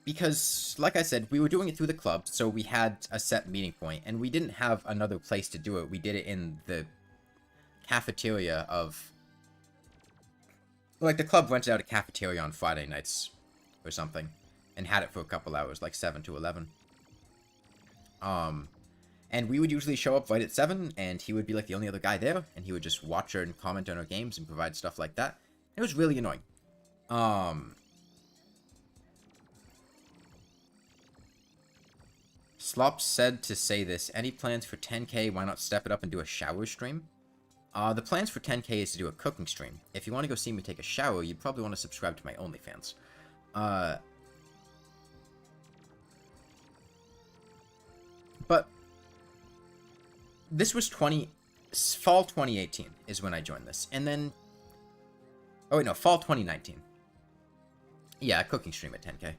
Because, like I said, we were doing it through the club, so we had a set meeting point, and we didn't have another place to do it. We did it in the cafeteria of... Like, the club rented out a cafeteria on Friday nights or something, and had it for a couple hours, like 7 to 11. And we would usually show up right at 7, and he would be, like, the only other guy there, and he would just watch her and comment on our games and provide stuff like that. It was really annoying. Slop said to say this. Any plans for 10k? Why not step it up and do a shower stream? The plans for 10k is to do a cooking stream. If you want to go see me take a shower, you probably want to subscribe to my OnlyFans. But this was fall 2018 is when I joined this. And then... Oh, wait, no, fall 2019. Yeah, a cooking stream at 10k.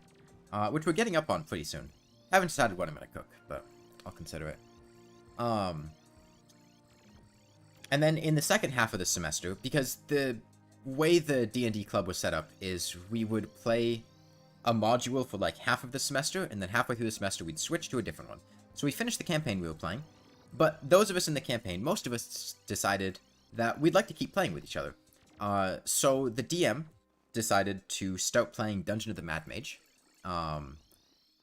Which we're getting up on pretty soon. Haven't decided what I'm going to cook, but I'll consider it. And then in the second half of the semester, because the way the D&D club was set up is we would play a module for like half of the semester, and then halfway through the semester we'd switch to a different one. So we finished the campaign we were playing, but those of us in the campaign, most of us decided that we'd like to keep playing with each other. So the DM decided to start playing Dungeon of the Mad Mage.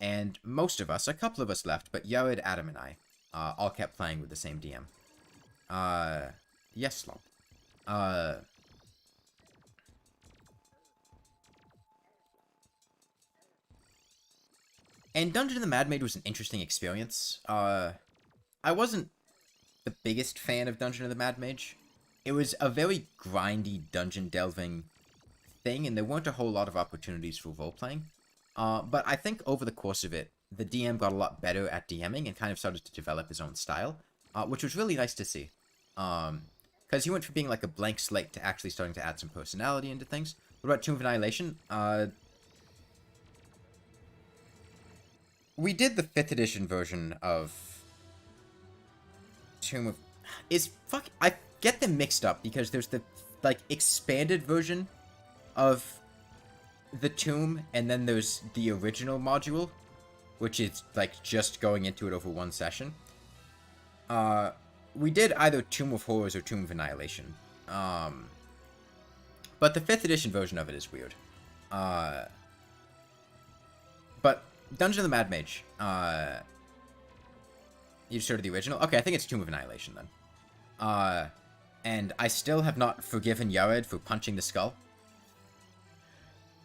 And most of us, a couple of us left, but Yared, Adam, and I, all kept playing with the same DM. Yes, Slump. And Dungeon of the Mad Mage was an interesting experience. I wasn't the biggest fan of Dungeon of the Mad Mage. It was a very grindy dungeon delving thing, and there weren't a whole lot of opportunities for role-playing. But I think over the course of it, the DM got a lot better at DMing and kind of started to develop his own style, which was really nice to see. Because he went from being like a blank slate to actually starting to add some personality into things. What about Tomb of Annihilation? We did the 5th edition version of Tomb of... I get them mixed up because there's the, like, expanded version of the Tomb, and then there's the original module, which is, like, just going into it over one session. We did either Tomb of Horrors or Tomb of Annihilation. But the 5th edition version of it is weird. But Dungeon of the Mad Mage. You started the original? Okay, I think it's Tomb of Annihilation then. And I still have not forgiven Yared for punching the skull.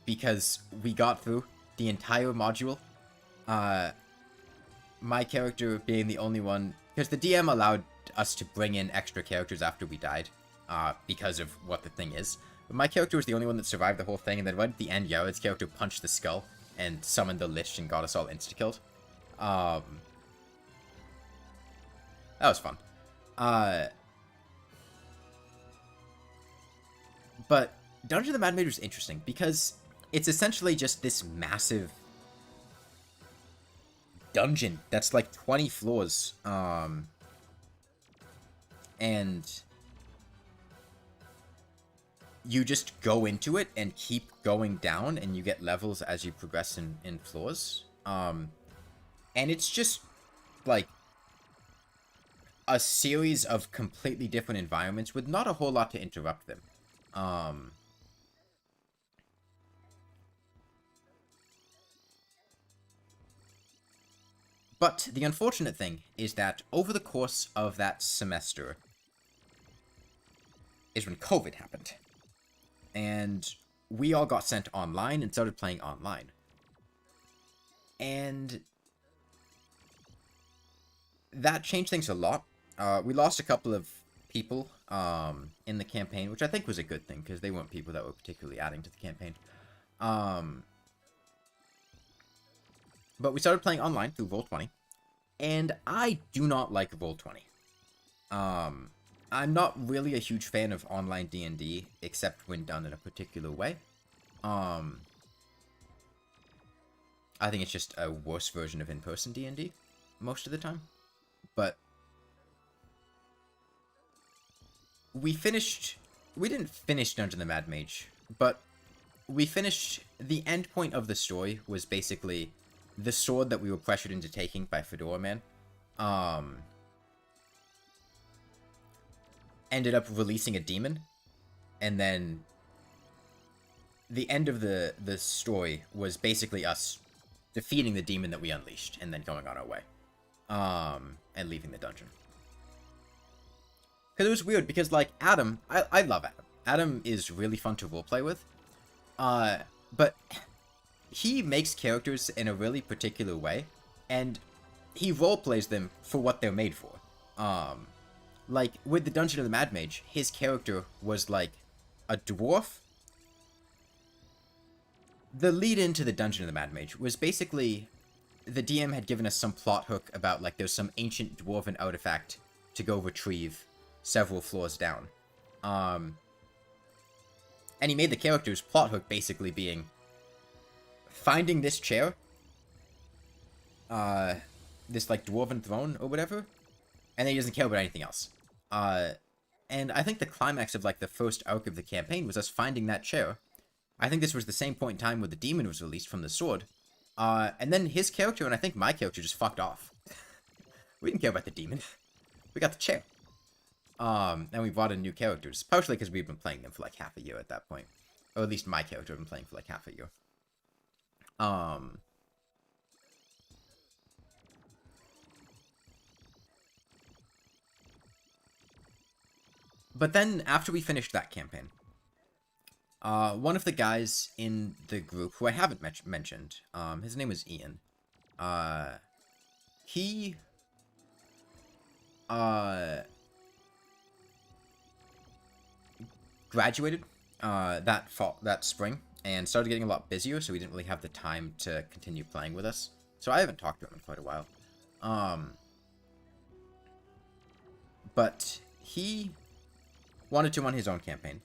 Because we got through the entire module. My character being the only one... Because the DM allowed us to bring in extra characters after we died. Because of what the thing is. But my character was the only one that survived the whole thing. And then right at the end, Yared's character punched the skull. And summoned the Lich and got us all insta-killed. That was fun. But Dungeon of the Mad Mage was interesting because it's essentially just this massive dungeon that's like 20 floors. And you just go into it and keep going down, and you get levels as you progress in floors. And it's just like a series of completely different environments with not a whole lot to interrupt them. But the unfortunate thing is that over the course of that semester is when COVID happened. And we all got sent online and started playing online. And that changed things a lot. We lost a couple of people in the campaign, which I think was a good thing, because they weren't people that were particularly adding to the campaign. But we started playing online through Roll20, and I do not like Roll20. I'm not really a huge fan of online D&D, except when done in a particular way. I think it's just a worse version of in-person D&D most of the time. But we didn't finish Dungeon of the Mad Mage, but we finished, the end point of the story was basically the sword that we were pressured into taking by Fedora Man. Ended up releasing a demon, and then the end of the story was basically us defeating the demon that we unleashed, and then going on our way. And leaving the dungeon. Because it was weird, because, like, Adam, I love Adam. Adam is really fun to roleplay with. But he makes characters in a really particular way, and he roleplays them for what they're made for. Like, with the Dungeon of the Mad Mage, his character was, like, a dwarf. The lead into the Dungeon of the Mad Mage was basically, the DM had given us some plot hook about, like, there's some ancient dwarven artifact to go retrieve several floors down. And he made the character's plot hook basically being finding this chair, this, like, dwarven throne or whatever, and then he doesn't care about anything else. And I think the climax of, like, the first arc of the campaign was us finding that chair. I think this was the same point in time where the demon was released from the sword. And then his character, and I think my character, just fucked off. We didn't care about the demon. We got the chair. And we brought in new characters. Partially because we've been playing them for like half a year at that point. Or at least my character had been playing for like half a year. But then, after we finished that campaign, one of the guys in the group, who I haven't mentioned, his name was Ian, he graduated that spring, and started getting a lot busier, so he didn't really have the time to continue playing with us. So I haven't talked to him in quite a while. But he wanted to run his own campaign.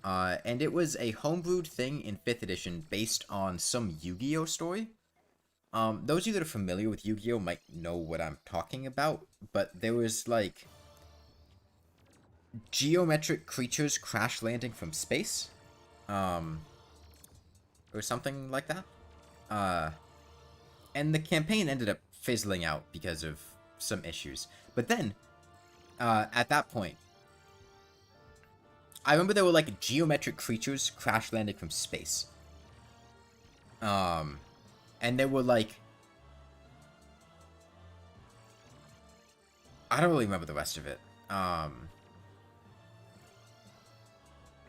And it was a homebrewed thing in 5th edition based on some Yu-Gi-Oh story. Those of you that are familiar with Yu-Gi-Oh might know what I'm talking about, but there was, like, geometric creatures crash landing from space. Or something like that. And the campaign ended up fizzling out because of some issues. But then, at that point, I remember there were, like, geometric creatures crash landing from space. And there were, like, I don't really remember the rest of it.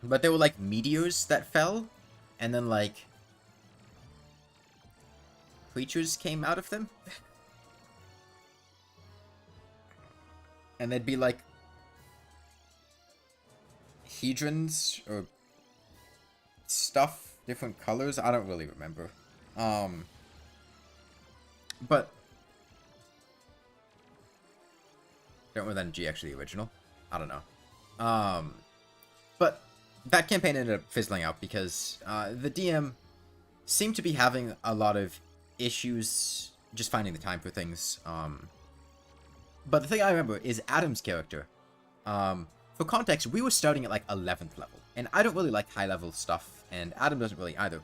But there were, like, meteors that fell, and then, like, creatures came out of them. And they'd be, like, hedrons or stuff, different colors. I don't really remember. But don't know that G actually the original. I don't know. But that campaign ended up fizzling out because the DM seemed to be having a lot of issues just finding the time for things. But the thing I remember is Adam's character. For context, we were starting at, like, 11th level. And I don't really like high-level stuff, and Adam doesn't really either.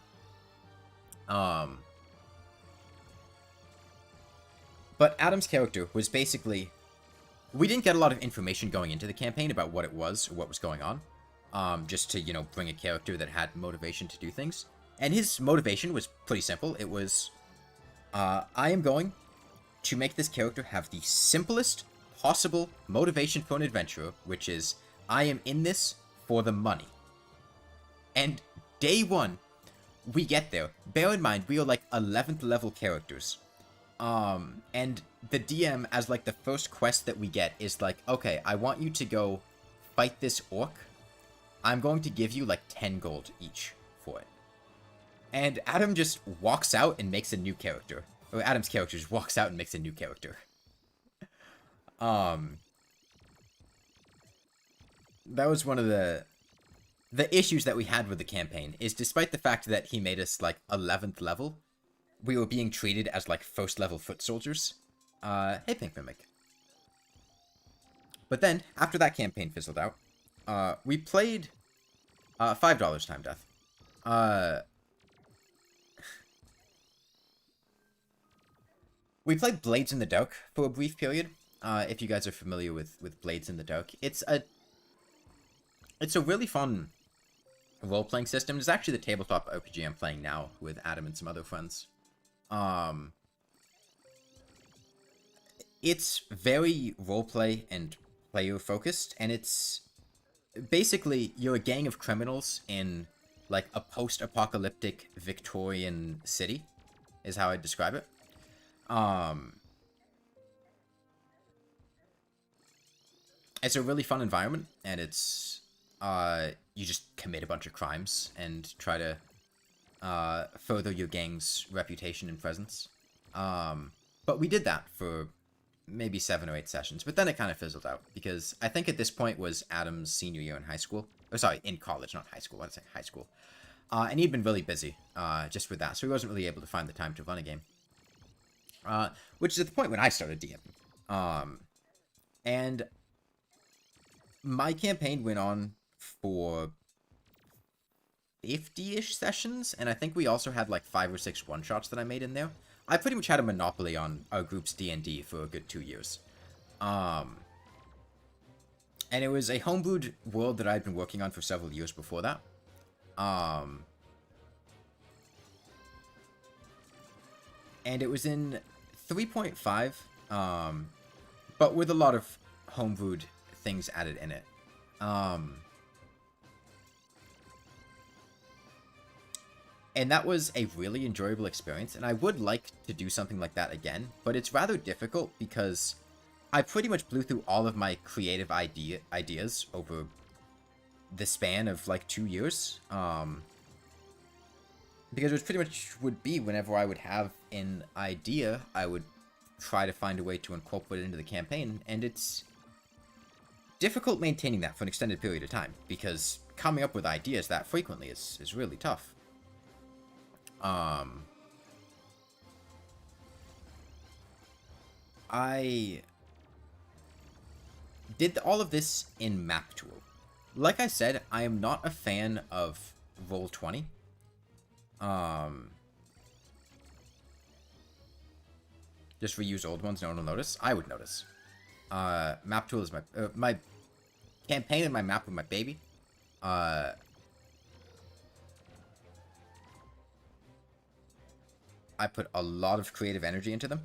But Adam's character was basically... We didn't get a lot of information going into the campaign about what it was, or what was going on. Just to, you know, bring a character that had motivation to do things. And his motivation was pretty simple. It was, I am going to make this character have the simplest possible motivation for an adventurer, which is, I am in this for the money. And day one, we get there. Bear in mind, we are, like, 11th level characters. And the DM, as, like, the first quest that we get is, like, okay, I want you to go fight this orc. I'm going to give you, like, 10 gold each for it. And Adam just walks out and makes a new character. Or Adam's character just walks out and makes a new character. That was one of the issues that we had with the campaign, is despite the fact that he made us, like, 11th level, we were being treated as, like, first level foot soldiers. Hey, Pink Mimic. But then, after that campaign fizzled out, We played $5 Time Death. We played Blades in the Dark for a brief period. If you guys are familiar with Blades in the Dark, it's a really fun role-playing system. It's actually the tabletop RPG I'm playing now with Adam and some other friends. It's very roleplay and player-focused, and it's basically you're a gang of criminals in like a post-apocalyptic Victorian city, is how I'd describe it. It's a really fun environment, and it's you just commit a bunch of crimes and try to further your gang's reputation and presence. But we did that for maybe 7 or 8 sessions, but then it kind of fizzled out, because I think at this point was Adam's senior year in high school. Or sorry, in college, not high school. I'd say high school. And he'd been really busy just with that, so he wasn't really able to find the time to run a game. Which is at the point when I started DMing. And my campaign went on for 50-ish sessions, and I think we also had like 5 or 6 one-shots that I made in there. I pretty much had a monopoly on our group's D&D for a good 2 years. And it was a homebrewed world that I'd been working on for several years before that. And it was in 3.5, but with a lot of homebrewed things added in it. And that was a really enjoyable experience, and I would like to do something like that again, but it's rather difficult because I pretty much blew through all of my creative ideas over the span of like 2 years. Because it pretty much would be whenever I would have an idea, I would try to find a way to incorporate it into the campaign, and it's difficult maintaining that for an extended period of time, because coming up with ideas that frequently is really tough. I did all of this in Map Tool. Like I said, I am not a fan of Roll20. Just reuse old ones, no one will notice. I would notice. Map Tool is my campaign and my map with my baby. I put a lot of creative energy into them.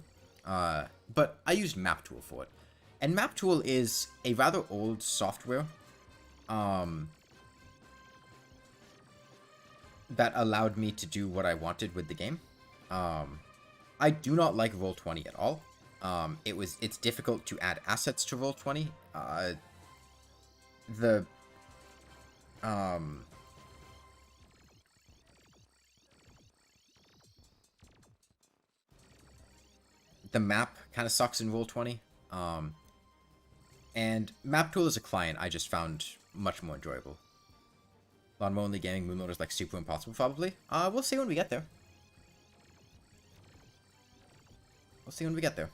But I used Map Tool for it. And Map Tool is a rather old software that allowed me to do what I wanted with the game. I do not like Roll20 at all. It's difficult to add assets to Roll20. The map kind of sucks in Roll20. And Map Tool as a client I just found much more enjoyable. Lawnmower only gaming Moonlord is like super impossible, probably. We'll see when we get there. We'll see when we get there.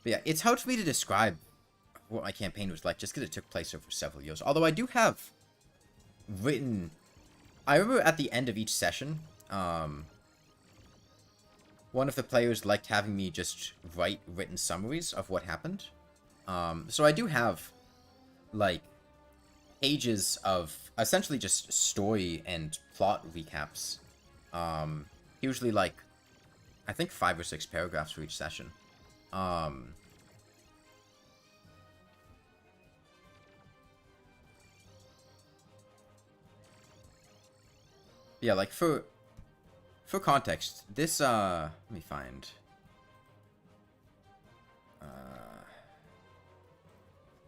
But yeah, it's hard for me to describe what my campaign was like, just because it took place over several years. Although I do have written... I remember at the end of each session, one of the players liked having me just write written summaries of what happened. So I do have, like, pages of essentially just story and plot recaps. Usually, like, I think 5 or 6 paragraphs for each session. Yeah, like, for context, this, let me find,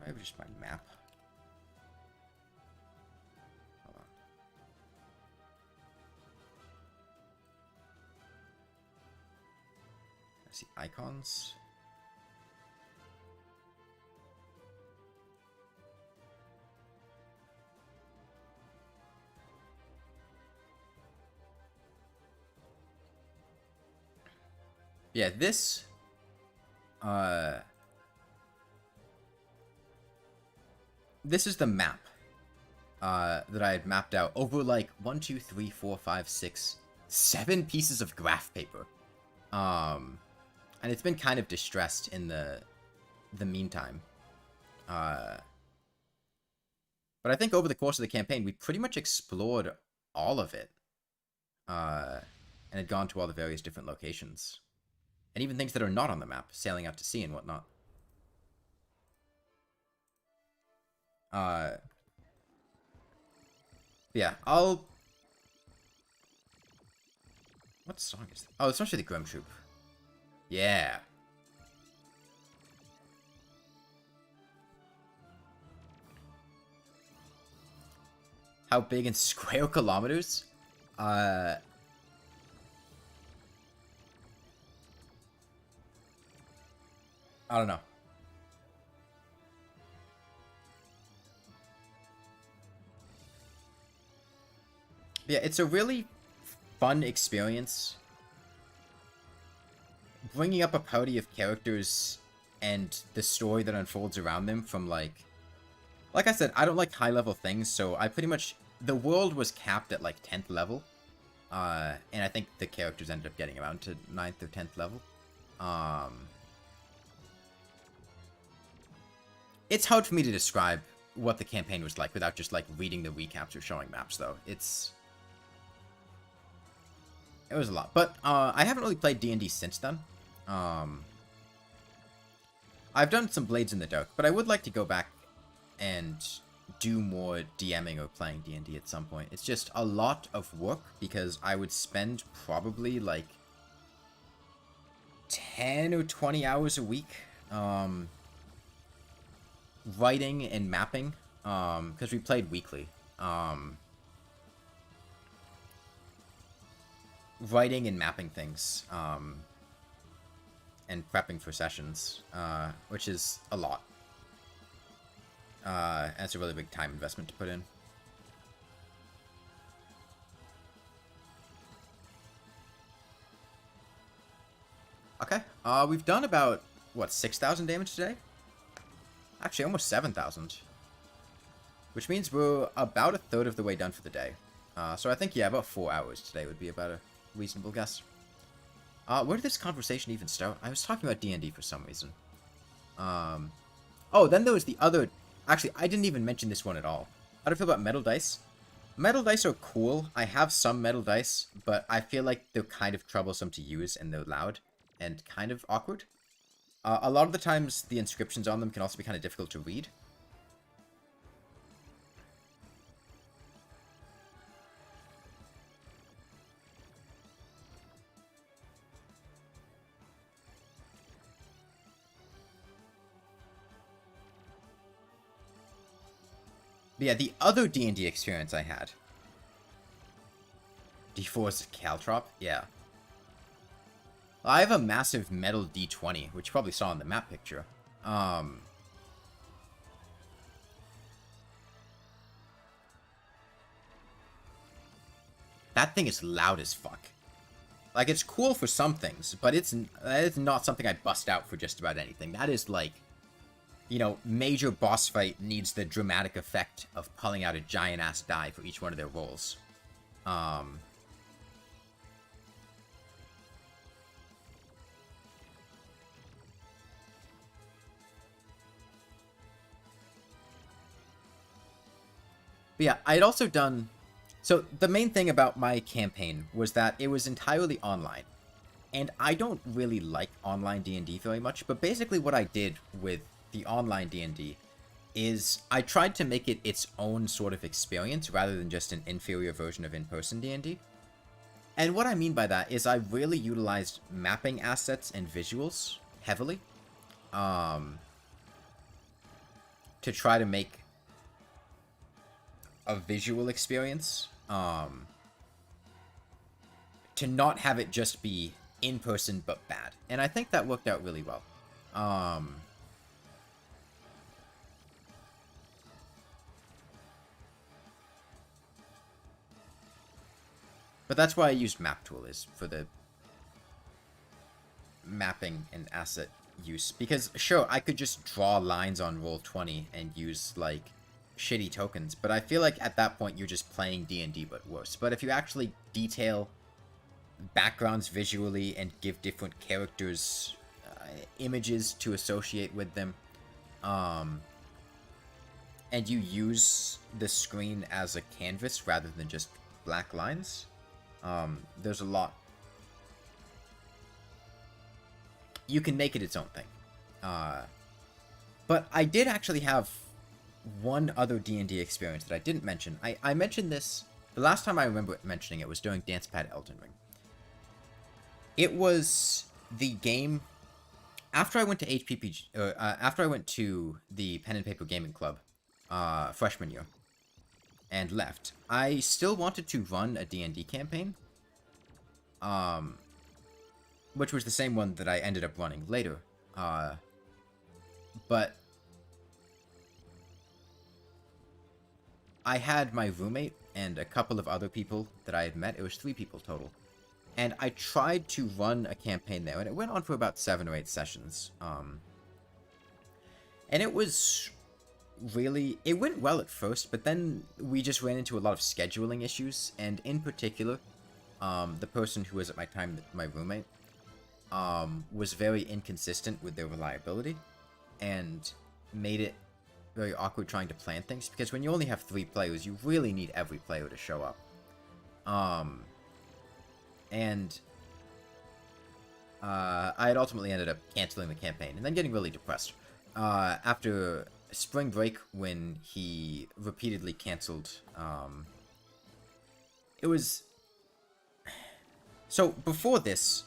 maybe just my map. Hold on. I see icons. Yeah, this, this is the map that I had mapped out over like 1, 2, 3, 4, 5, 6, 7 pieces of graph paper. And it's been kind of distressed in the meantime. But I think over the course of the campaign, we pretty much explored all of it. And had gone to all the various different locations. And even things that are not on the map, sailing out to sea and whatnot. Yeah, I'll... What song is that? Oh, it's actually the Grim Troop. Yeah. How big in square kilometers? I don't know. Yeah, it's a really fun experience. Bringing up a party of characters and the story that unfolds around them from, like I said, I don't like high-level things, so I pretty much... The world was capped at, like, 10th level. And I think the characters ended up getting around to 9th or 10th level. It's hard for me to describe what the campaign was like without just, like, reading the recaps or showing maps, though. It was a lot. But, I haven't really played D&D since then. I've done some Blades in the Dark, but I would like to go back and do more DMing or playing D&D at some point. It's just a lot of work, because I would spend probably, like, 10 or 20 hours a week, writing and mapping, because we played weekly. Writing and mapping things, and prepping for sessions, which is a lot. And it's a really big time investment to put in. Okay, we've done about, what, 6,000 damage today? Actually, almost 7,000. Which means we're about a third of the way done for the day. So I think, yeah, about 4 hours today would be about a reasonable guess. Where did this conversation even start? I was talking about D&D for some reason. Oh, then there was the other... Actually, I didn't even mention this one at all. How do you feel about metal dice? Metal dice are cool. I have some metal dice, but I feel like they're kind of troublesome to use, and they're loud and kind of awkward. A lot of the times, the inscriptions on them can also be kind of difficult to read. But yeah, the other D&D experience I had. D4's Caltrop? Yeah. I have a massive metal D20, which you probably saw in the map picture. That thing is loud as fuck. Like, it's cool for some things, but it's not something I bust out for just about anything. That is, like, you know, major boss fight needs the dramatic effect of pulling out a giant-ass die for each one of their rolls. But yeah, I had also done... So, the main thing about my campaign was that it was entirely online. And I don't really like online D&D very much, but basically what I did with the online D&D is I tried to make it its own sort of experience rather than just an inferior version of in-person D&D. And what I mean by that is I really utilized mapping assets and visuals heavily to try to make a visual experience, to not have it just be in-person but bad. And I think that worked out really well. But that's why I used Map Tool, is for the mapping and asset use. Because, sure, I could just draw lines on Roll20 and use, like, shitty tokens, but I feel like at that point you're just playing D&D but worse. But if you actually detail backgrounds visually and give different characters images to associate with them, and you use the screen as a canvas rather than just black lines, there's a lot. You can make it its own thing. But I did actually have one other D&D experience that I didn't mention. I mentioned this, the last time I remember mentioning it was during Dancepad Elden Ring. It was the game, after I went to HPPG, after I went to the Pen and Paper Gaming Club, freshman year, and left, I still wanted to run a D&D campaign, which was the same one that I ended up running later, but I had my roommate and a couple of other people that I had met. It was 3 people total. And I tried to run a campaign there, and it went on for about 7 or 8 sessions. And it was really... It went well at first, but then we just ran into a lot of scheduling issues, and in particular, the person who was at my time my roommate was very inconsistent with their reliability, and made it very awkward trying to plan things, because when you only have 3 players, you really need every player to show up. I had ultimately ended up canceling the campaign, and then getting really depressed. After spring break, when he repeatedly canceled, it was... So, before this,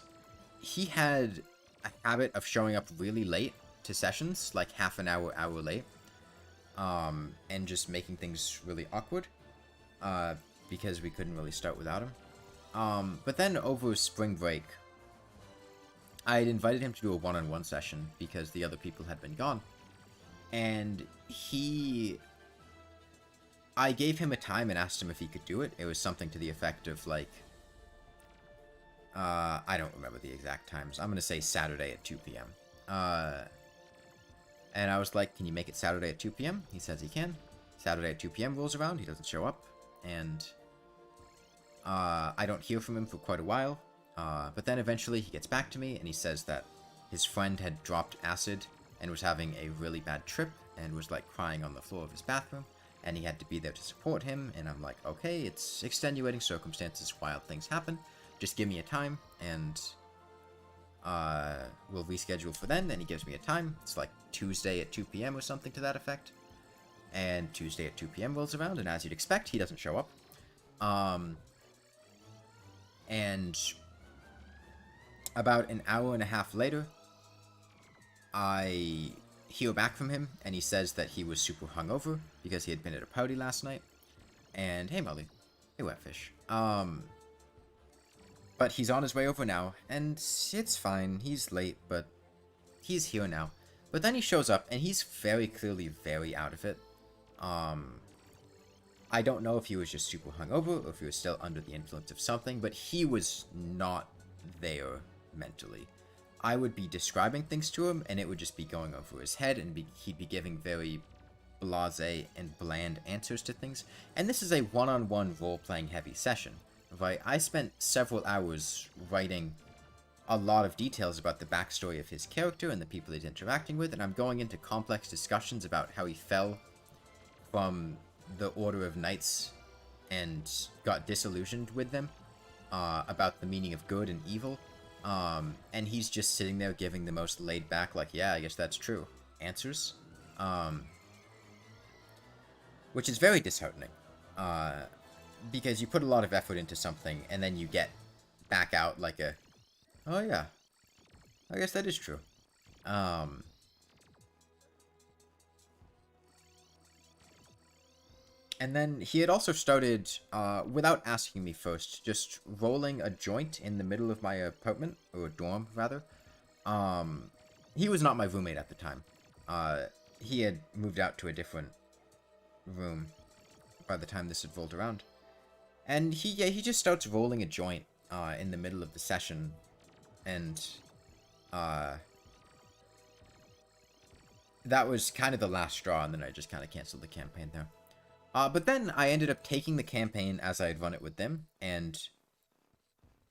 he had a habit of showing up really late to sessions, like half an hour, hour late, and just making things really awkward, because we couldn't really start without him. But then over spring break, I had invited him to do a one-on-one session because the other people had been gone. And I gave him a time and asked him if he could do it. It was something to the effect of, like, I don't remember the exact times. I'm going to say Saturday at 2 p.m. And I was like, can you make it Saturday at 2 p.m.? He says he can. Saturday at 2 p.m. rolls around, he doesn't show up, and I don't hear from him for quite a while, but then eventually he gets back to me, and he says that his friend had dropped acid and was having a really bad trip, and was, like, crying on the floor of his bathroom, and he had to be there to support him, and I'm like, okay, it's extenuating circumstances, wild things happen, just give me a time, and we'll reschedule for then. And he gives me a time. It's like Tuesday at 2 p.m. or something to that effect. And Tuesday at 2 p.m. rolls around, and as you'd expect, he doesn't show up. And about an hour and a half later, I hear back from him, and he says that he was super hungover because he had been at a party last night. And, hey Molly. Hey Wetfish. But he's on his way over now, and it's fine. He's late, but he's here now. But then he shows up, and he's very clearly very out of it. I don't know if he was just super hungover, or if he was still under the influence of something, but he was not there mentally. I would be describing things to him, and it would just be going over his head, and he'd be giving very blasé and bland answers to things. And this is a one-on-one role-playing heavy session. Right? I spent several hours writing a lot of details about the backstory of his character and the people he's interacting with, and I'm going into complex discussions about how he fell from the Order of Knights and got disillusioned with them, about the meaning of good and evil, and he's just sitting there giving the most laid-back, like, yeah, I guess that's true, answers, which is very disheartening, because you put a lot of effort into something, and then you get back out like a, oh yeah, I guess that is true. And then he had also started, without asking me first, just rolling a joint in the middle of my apartment, or dorm, rather. He was not my roommate at the time. He had moved out to a different room by the time this had rolled around. And he just starts rolling a joint in the middle of the session, and that was kind of the last straw, and then I just kind of canceled the campaign there. But then I ended up taking the campaign as I had run it with them and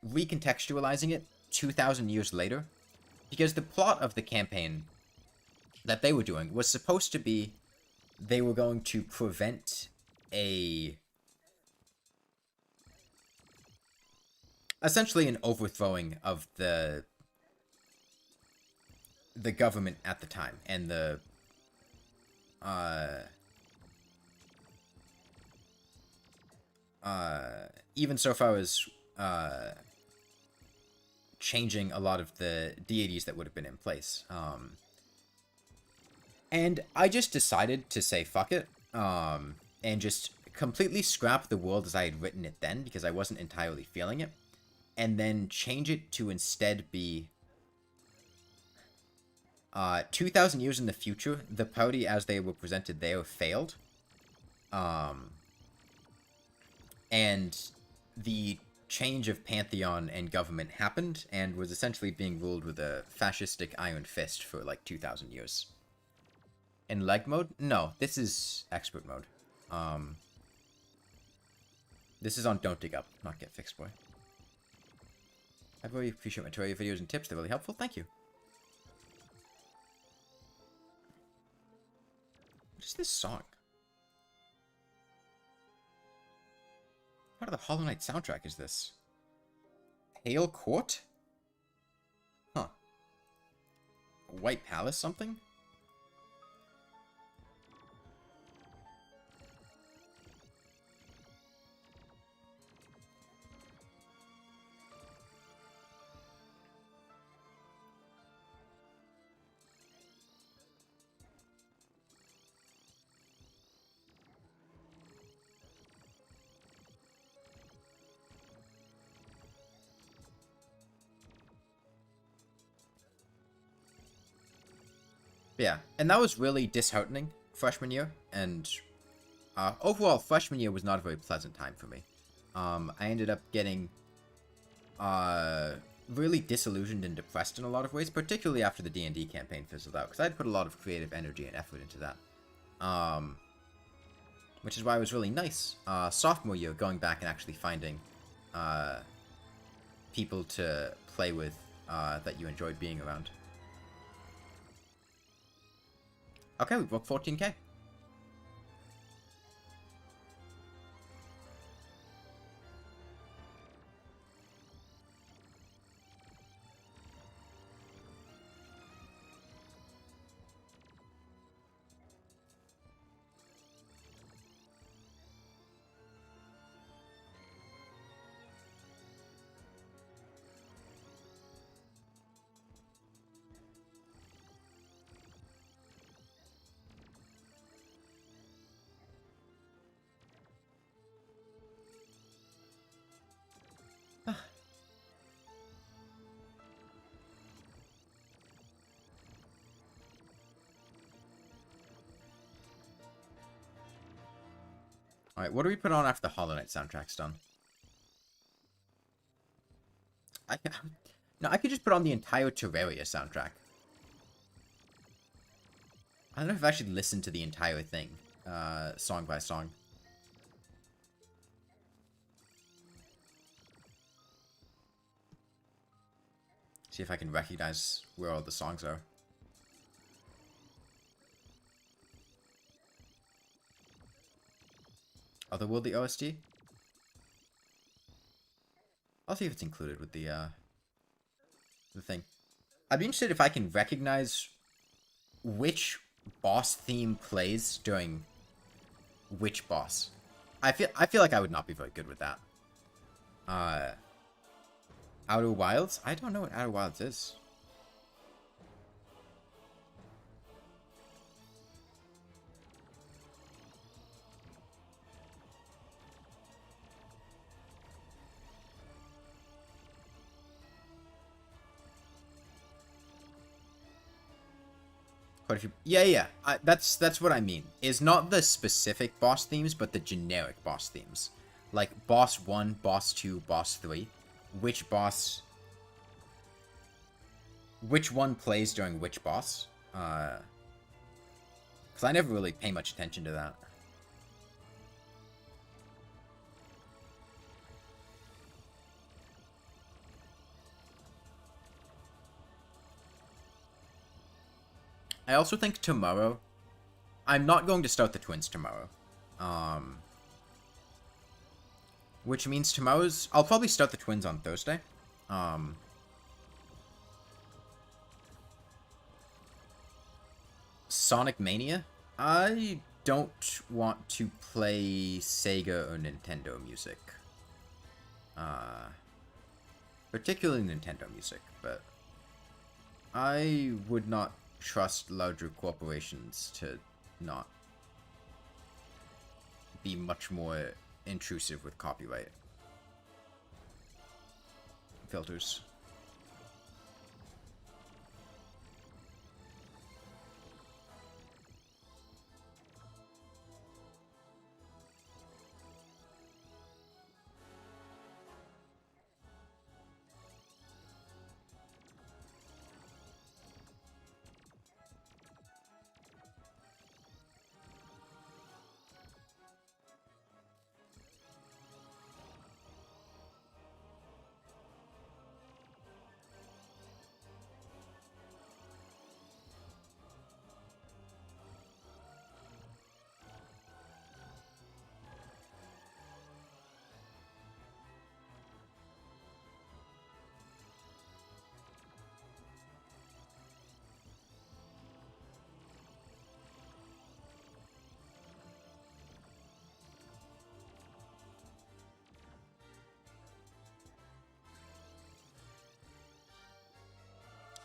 recontextualizing it 2,000 years later, because the plot of the campaign that they were doing was supposed to be they were going to prevent essentially an overthrowing of the government at the time, and the even so far as changing a lot of the deities that would have been in place. And I just decided to say fuck it, and just completely scrap the world as I had written it then, because I wasn't entirely feeling it, and then change it to instead be 2,000 years in the future. The party as they were presented there failed. And the change of pantheon and government happened, and was essentially being ruled with a fascistic iron fist for like 2,000 years. In leg mode? No, this is expert mode. This is on Don't Dig Up, not Get Fixed Boy. I really appreciate my Terraria videos and tips, they're really helpful, thank you. What is this song? Part of the Hollow Knight soundtrack is this? Pale Court? Huh. White Palace something? Yeah, and that was really disheartening freshman year, and overall, freshman year was not a very pleasant time for me. I ended up getting really disillusioned and depressed in a lot of ways, particularly after the D&D campaign fizzled out, because I'd put a lot of creative energy and effort into that. Which is why it was really nice, sophomore year, going back and actually finding people to play with that you enjoyed being around. Okay, we broke 14k. Alright, what do we put on after the Hollow Knight soundtrack's done? No, I could just put on the entire Terraria soundtrack. I don't know if I've actually listened to the entire thing, song by song. See if I can recognize where all the songs are. Otherworldly OST? I'll see if it's included with the thing. I'd be interested if I can recognize which boss theme plays during which boss. I feel like I would not be very good with that. Outer Wilds? I don't know what Outer Wilds is. Quite a few. Yeah. That's what I mean. Is not the specific boss themes, but the generic boss themes. Like boss 1, boss 2, boss 3. Which one plays during which boss? Because I never really pay much attention to that. I also think tomorrow, I'm not going to start the twins tomorrow. Which means I'll probably start the twins on Thursday. Sonic Mania? I don't want to play Sega or Nintendo music. Particularly Nintendo music, but I would not trust larger corporations to not be much more intrusive with copyright filters.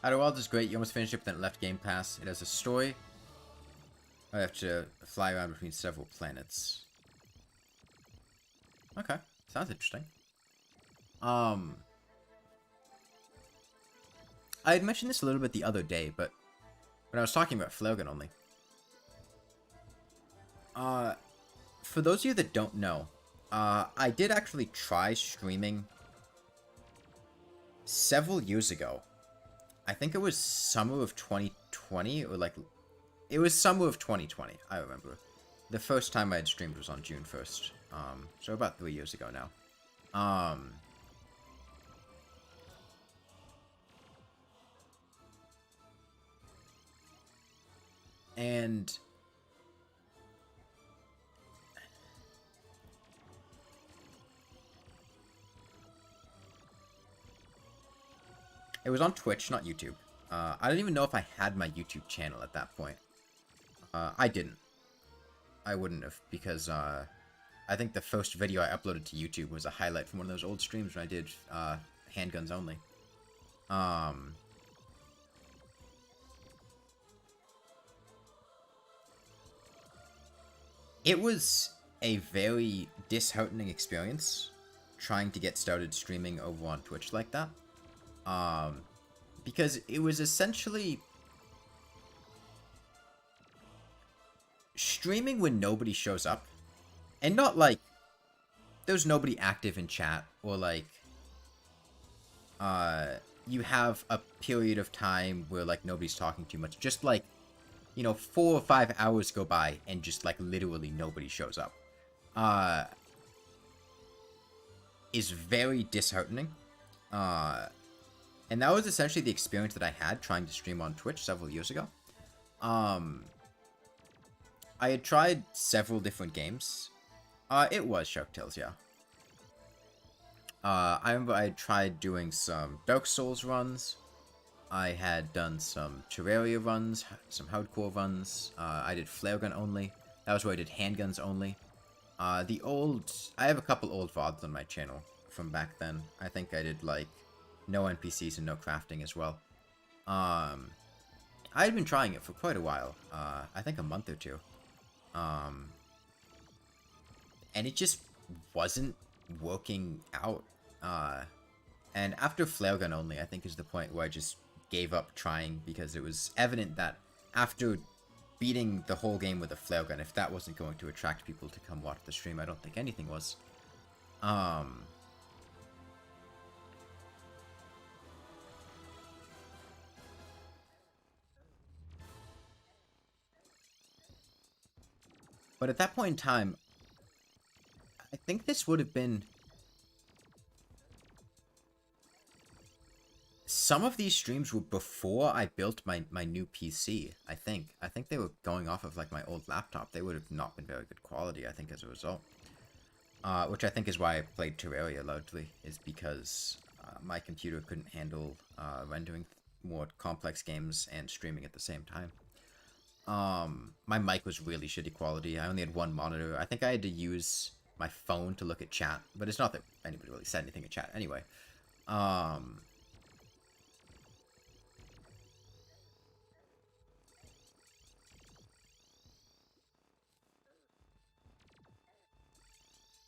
Outer Worlds is great. You almost finished it, but then it left Game Pass. It has a story. I have to fly around between several planets. Okay, sounds interesting. I had mentioned this a little bit the other day, but when I was talking about Flare-Gun only. For those of you that don't know, I did actually try streaming several years ago. I think it was summer of 2020, or like, it was summer of 2020, I remember. The first time I had streamed was on June 1st, so about 3 years ago now. And it was on Twitch, not YouTube. I don't even know if I had my YouTube channel at that point. I didn't. I wouldn't have, because I think the first video I uploaded to YouTube was a highlight from one of those old streams when I did handguns only. It was a very disheartening experience trying to get started streaming over on Twitch like that. Because it was essentially streaming when nobody shows up. And not like there's nobody active in chat, or like you have a period of time where like nobody's talking too much. Just like, you know, 4 or 5 hours go by and just like literally nobody shows up. Is very disheartening. And that was essentially the experience that I had trying to stream on Twitch several years ago. I had tried several different games. It was Shark Tales, yeah. I remember I had tried doing some Dark Souls runs. I had done some Terraria runs, some hardcore runs. I did flare gun only. That was where I did handguns only. I have a couple old VODs on my channel from back then. I think I did like no NPCs and no crafting as well. I had been trying it for quite a while. I think a month or two. And it just wasn't working out. And after flare gun only, I think is the point where I just gave up trying, because it was evident that after beating the whole game with a flare gun, if that wasn't going to attract people to come watch the stream, I don't think anything was. But at that point in time, I think this would have been Some of these streams were before I built my new PC, I think. I think they were going off of, like, my old laptop. They would have not been very good quality, I think, as a result. Which I think is why I played Terraria largely, is because my computer couldn't handle rendering more complex games and streaming at the same time. My mic was really shitty quality. I only had one monitor. I think I had to use my phone to look at chat, but it's not that anybody really said anything in chat anyway.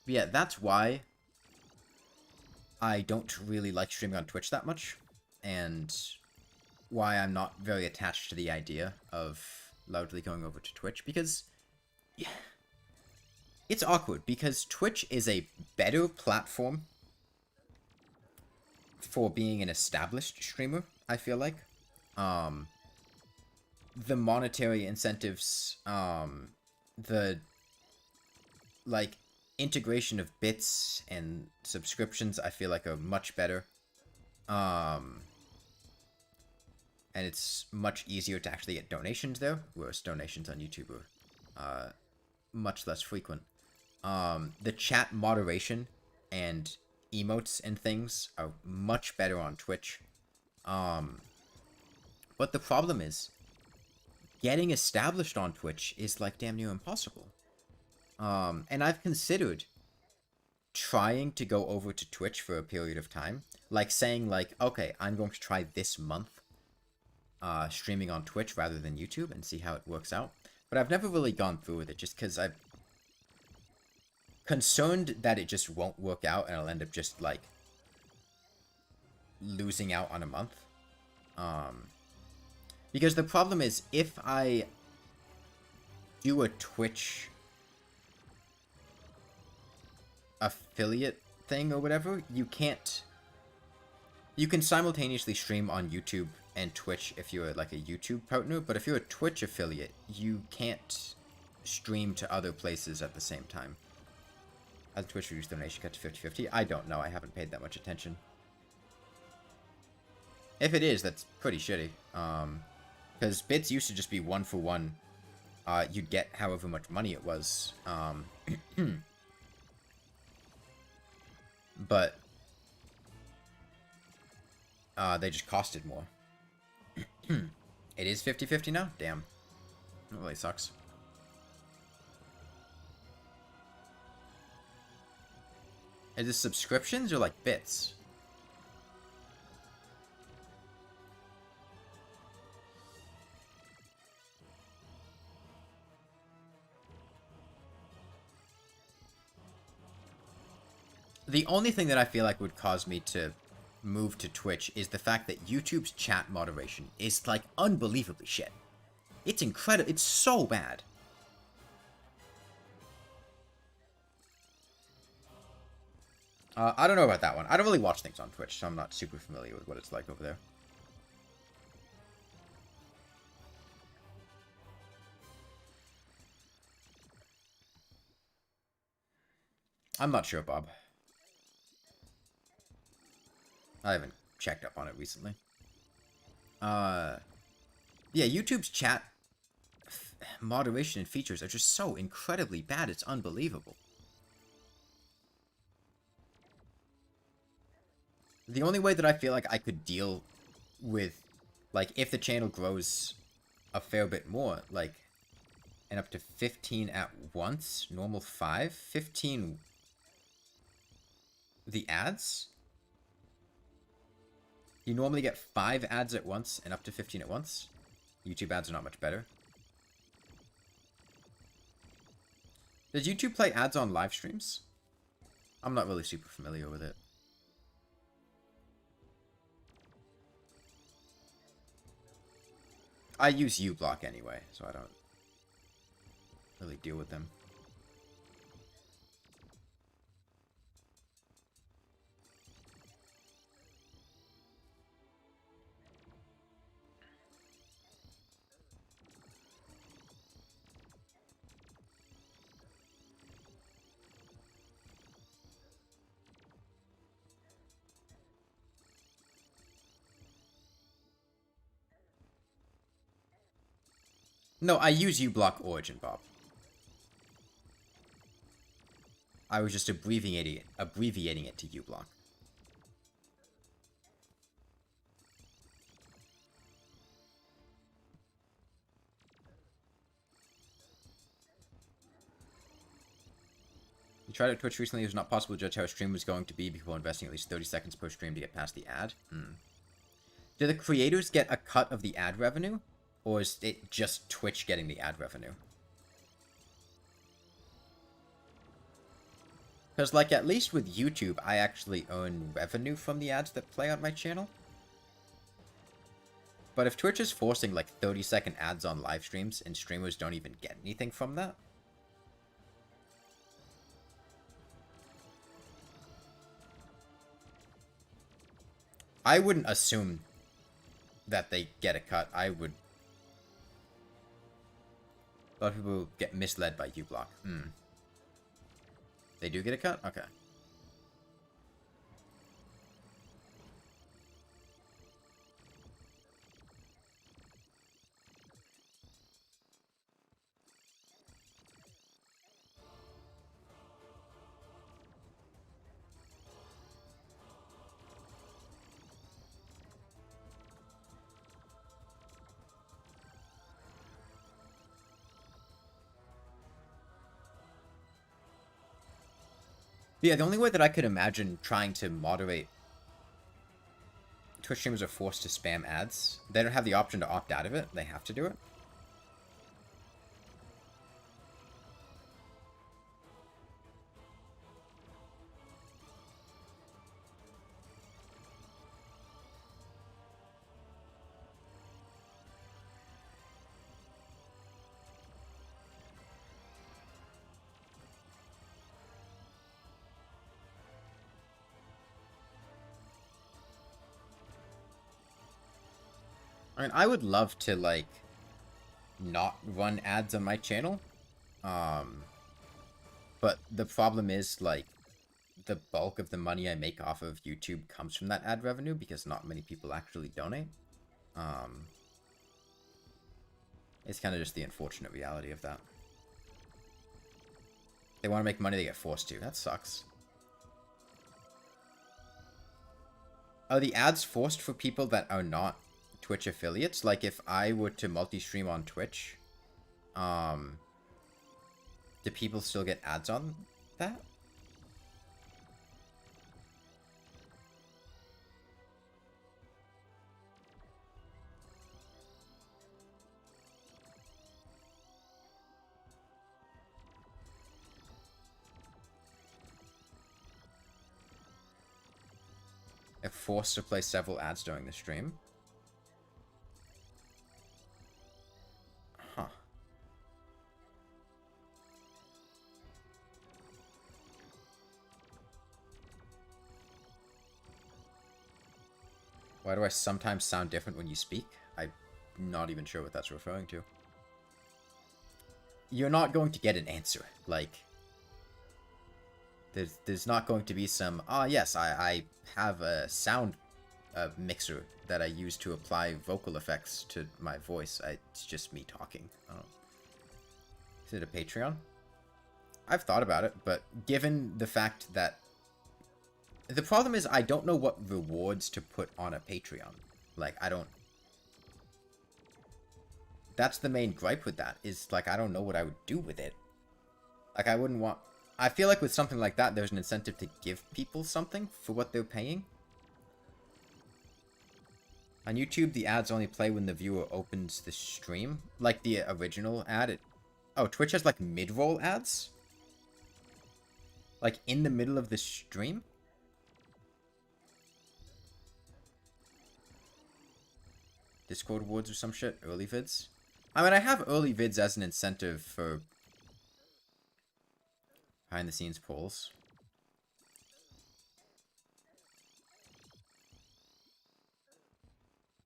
But yeah, that's why I don't really like streaming on Twitch that much, and why I'm not very attached to the idea of loudly going over to Twitch, because yeah, it's awkward, because Twitch is a better platform for being an established streamer, I feel like. The monetary incentives, the, like, integration of bits and subscriptions, I feel like, are much better. And it's much easier to actually get donations there, whereas donations on YouTube are much less frequent. The chat moderation and emotes and things are much better on Twitch. But the problem is, getting established on Twitch is, like, damn near impossible. And I've considered trying to go over to Twitch for a period of time. Like, saying, like, okay, I'm going to try this month streaming on Twitch rather than YouTube and see how it works out. But I've never really gone through with it, just because I'm concerned that it just won't work out and I'll end up just, like, losing out on a month. Because the problem is, if I do a Twitch affiliate thing or whatever, you can simultaneously stream on YouTube and Twitch if you're, like, a YouTube partner, but if you're a Twitch affiliate, you can't stream to other places at the same time. Has Twitch reduced donation cut to 50/50? I don't know, I haven't paid that much attention. If it is, that's pretty shitty. Because bits used to just be 1 for 1. You'd get however much money it was. But they just costed more. It is 50/50 now? Damn. That really sucks. Is this subscriptions or, like, bits? The only thing that I feel like would cause me to move to Twitch is the fact that YouTube's chat moderation is, like, unbelievably shit. It's incredible. It's so bad. I don't know about that one. I don't really watch things on Twitch, so I'm not super familiar with what it's like over there. I'm not sure, Bob. I haven't checked up on it recently. Yeah, YouTube's chat moderation and features are just so incredibly bad, it's unbelievable. The only way that I feel like I could deal with, like, if the channel grows a fair bit more, like, and up to 15 at once, normal 5, 15 the ads? You normally get 5 ads at once and up to 15 at once. YouTube ads are not much better. Does YouTube play ads on live streams? I'm not really super familiar with it. I use uBlock anyway, so I don't really deal with them. No, I use uBlock Origin, Bob. I was just abbreviating it to uBlock. You tried it Twitch recently. It was not possible to judge how a stream was going to be before investing at least 30 seconds per stream to get past the ad. Do the creators get a cut of the ad revenue? Or is it just Twitch getting the ad revenue? Because, like, at least with YouTube, I actually earn revenue from the ads that play on my channel. But if Twitch is forcing, like, 30-second ads on live streams and streamers don't even get anything from that... I wouldn't assume that they get a cut. I would... A lot of people get misled by uBlock. They do get a cut? Okay. Yeah, the only way that I could imagine trying to moderate Twitch streamers are forced to spam ads. They don't have the option to opt out of it. They have to do it. I mean, I would love to, like, not run ads on my channel. But the problem is, like, the bulk of the money I make off of YouTube comes from that ad revenue because not many people actually donate. It's kind of just the unfortunate reality of that. They want to make money, they get forced to. That sucks. Are the ads forced for people that are not Twitch affiliates? Like, if I were to multi-stream on Twitch, do people still get ads on that? If forced to play several ads during the stream? Huh. Why do I sometimes sound different when you speak? I'm not even sure what that's referring to. You're not going to get an answer. Like, there's not going to be some, yes, I have a sound mixer that I use to apply vocal effects to my voice. It's just me talking. Is it a Patreon? I've thought about it, but given the fact that... The problem is I don't know what rewards to put on a Patreon. Like, I don't... That's the main gripe with that, is, like, I don't know what I would do with it. Like, I wouldn't want... I feel like with something like that, there's an incentive to give people something for what they're paying. On YouTube, the ads only play when the viewer opens the stream. Like the original ad. Oh, Twitch has, like, mid-roll ads? Like, in the middle of the stream? Discord awards or some shit? Early vids? I mean, I have early vids as an incentive for behind-the-scenes polls.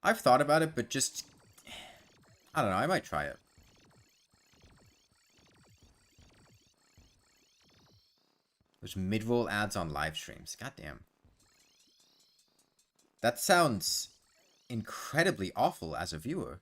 I've thought about it, but just... I don't know, I might try it. There's mid-roll ads on live streams. Goddamn. That sounds incredibly awful as a viewer.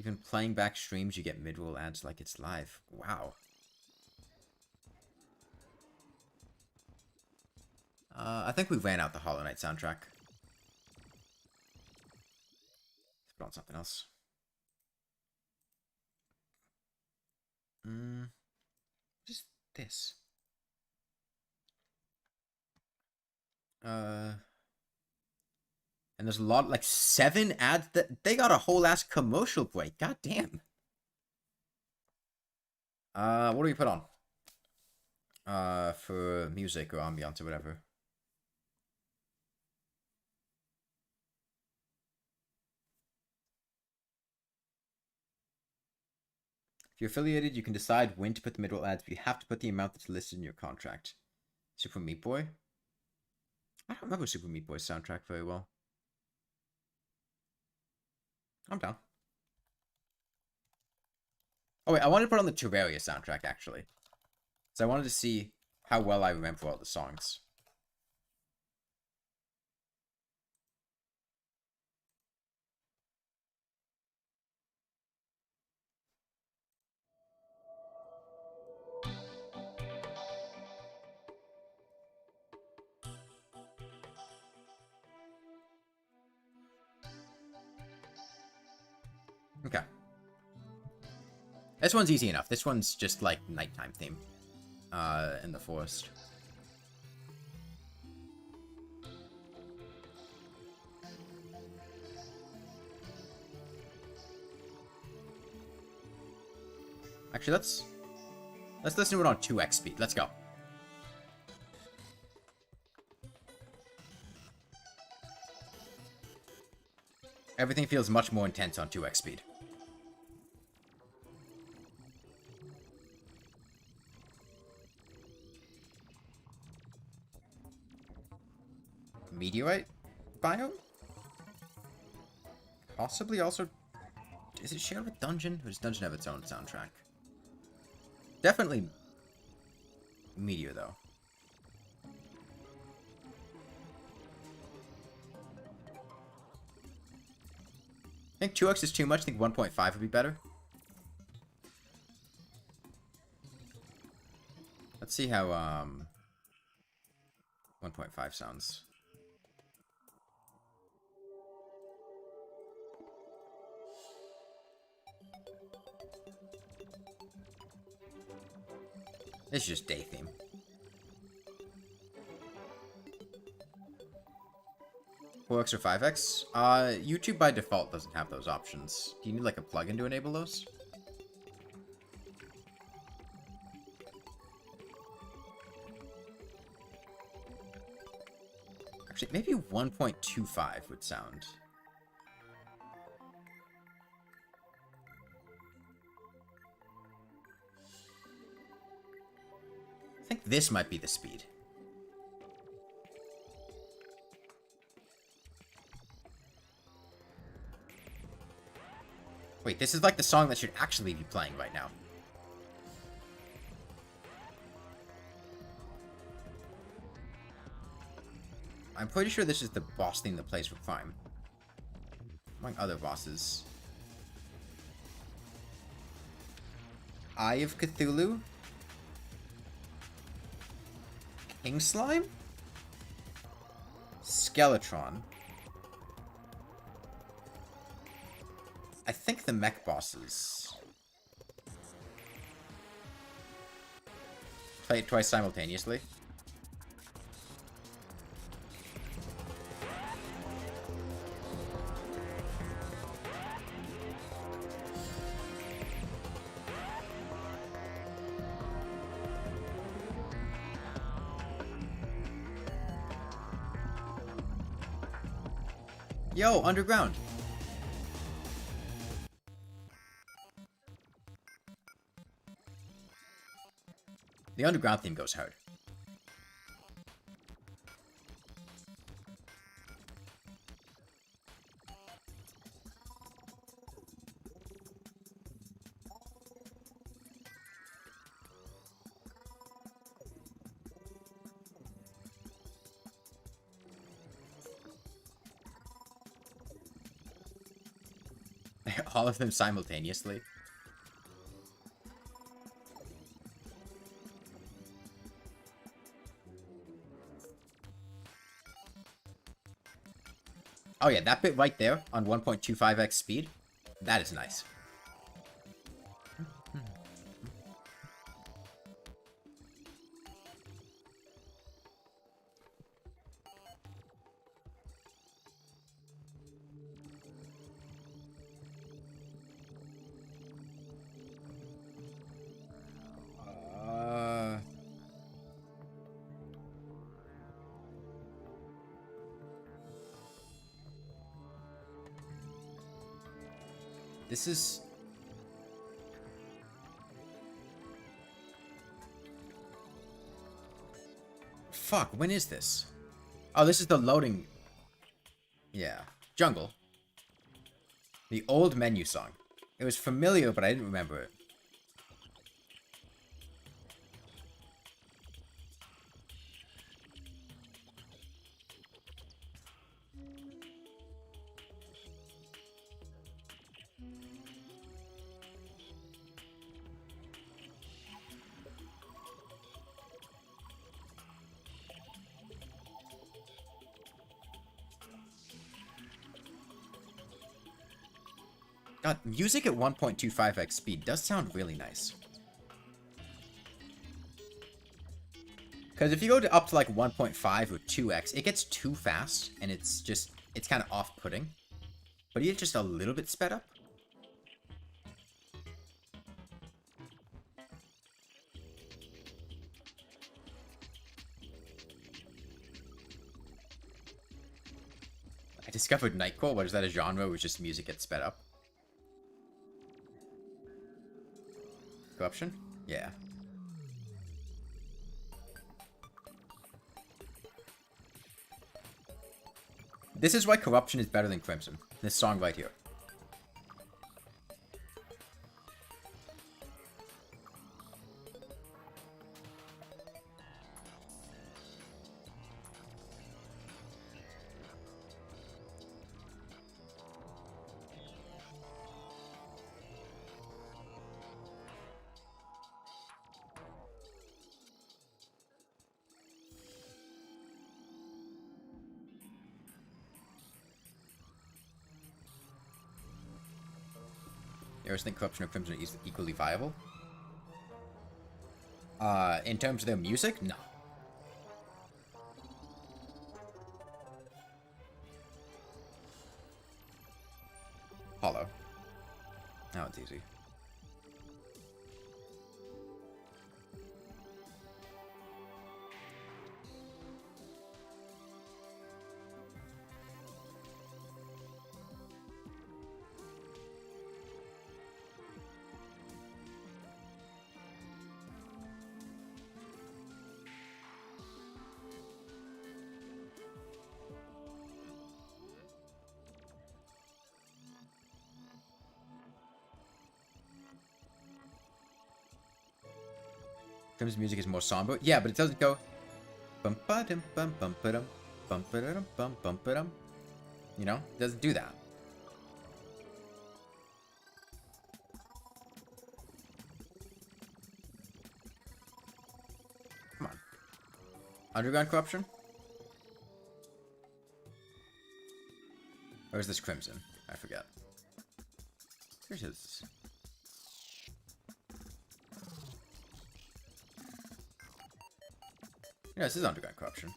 Even playing back streams, you get mid-roll ads like it's live. Wow. I think we ran out the Hollow Knight soundtrack. Let's put on something else. What is this? And there's a lot, like 7 ads that they got a whole ass commercial break. God damn. What do we put on? For music or ambiance or whatever. If you're affiliated, you can decide when to put the mid-roll ads, but you have to put the amount that's listed in your contract. Super Meat Boy? I don't remember Super Meat Boy's soundtrack very well. I'm down. Oh wait, I wanted to put on the Terraria soundtrack, actually. So I wanted to see how well I remember all the songs. Okay. This one's easy enough. This one's just like nighttime theme. In the forest. Actually, let's listen to it on 2x speed. Let's go. Everything feels much more intense on 2x speed. Meteorite biome? Possibly also... Is it shared with Dungeon? Or does Dungeon have its own soundtrack? Definitely Meteor, though. I think 2x is too much. I think 1.5 would be better. Let's see how 1.5 sounds. It's just day theme. 4x or 5x? YouTube by default doesn't have those options. Do you need like a plugin to enable those? Actually, maybe 1.25 would sound. I think this might be the speed. Wait, this is like the song that should actually be playing right now. I'm pretty sure this is the boss theme that plays for Prime. Among other bosses. Eye of Cthulhu? King Slime? Skeletron. I think the mech bosses. Play it twice simultaneously. Yo, underground. The underground theme goes hard. All of them simultaneously. Oh yeah, that bit right there on 1.25x speed, that is nice. This is... Fuck, when is this? Oh, this is the loading... Yeah. Jungle. The old menu song. It was familiar, but I didn't remember it. God, music at 1.25x speed does sound really nice. Because if you go to up to like 1.5 or 2x, it gets too fast, and it's kind of off-putting. But you get just a little bit sped up. I discovered Nightcore. What is that, a genre where just music gets sped up? Corruption? Yeah. This is why Corruption is better than Crimson. This song right here. You always think Corruption or Crimson are equally viable? In terms of their music? No. Hollow. Now it's easy. Crimson music is more somber. Yeah, but it doesn't go bum ba dum bum bum ba dum bum ba dum bum bum ba dum. You know, it doesn't do that. Come on. Underground Corruption? Or is this Crimson? I forget. Here's his. Yeah, this is Underground Corruption.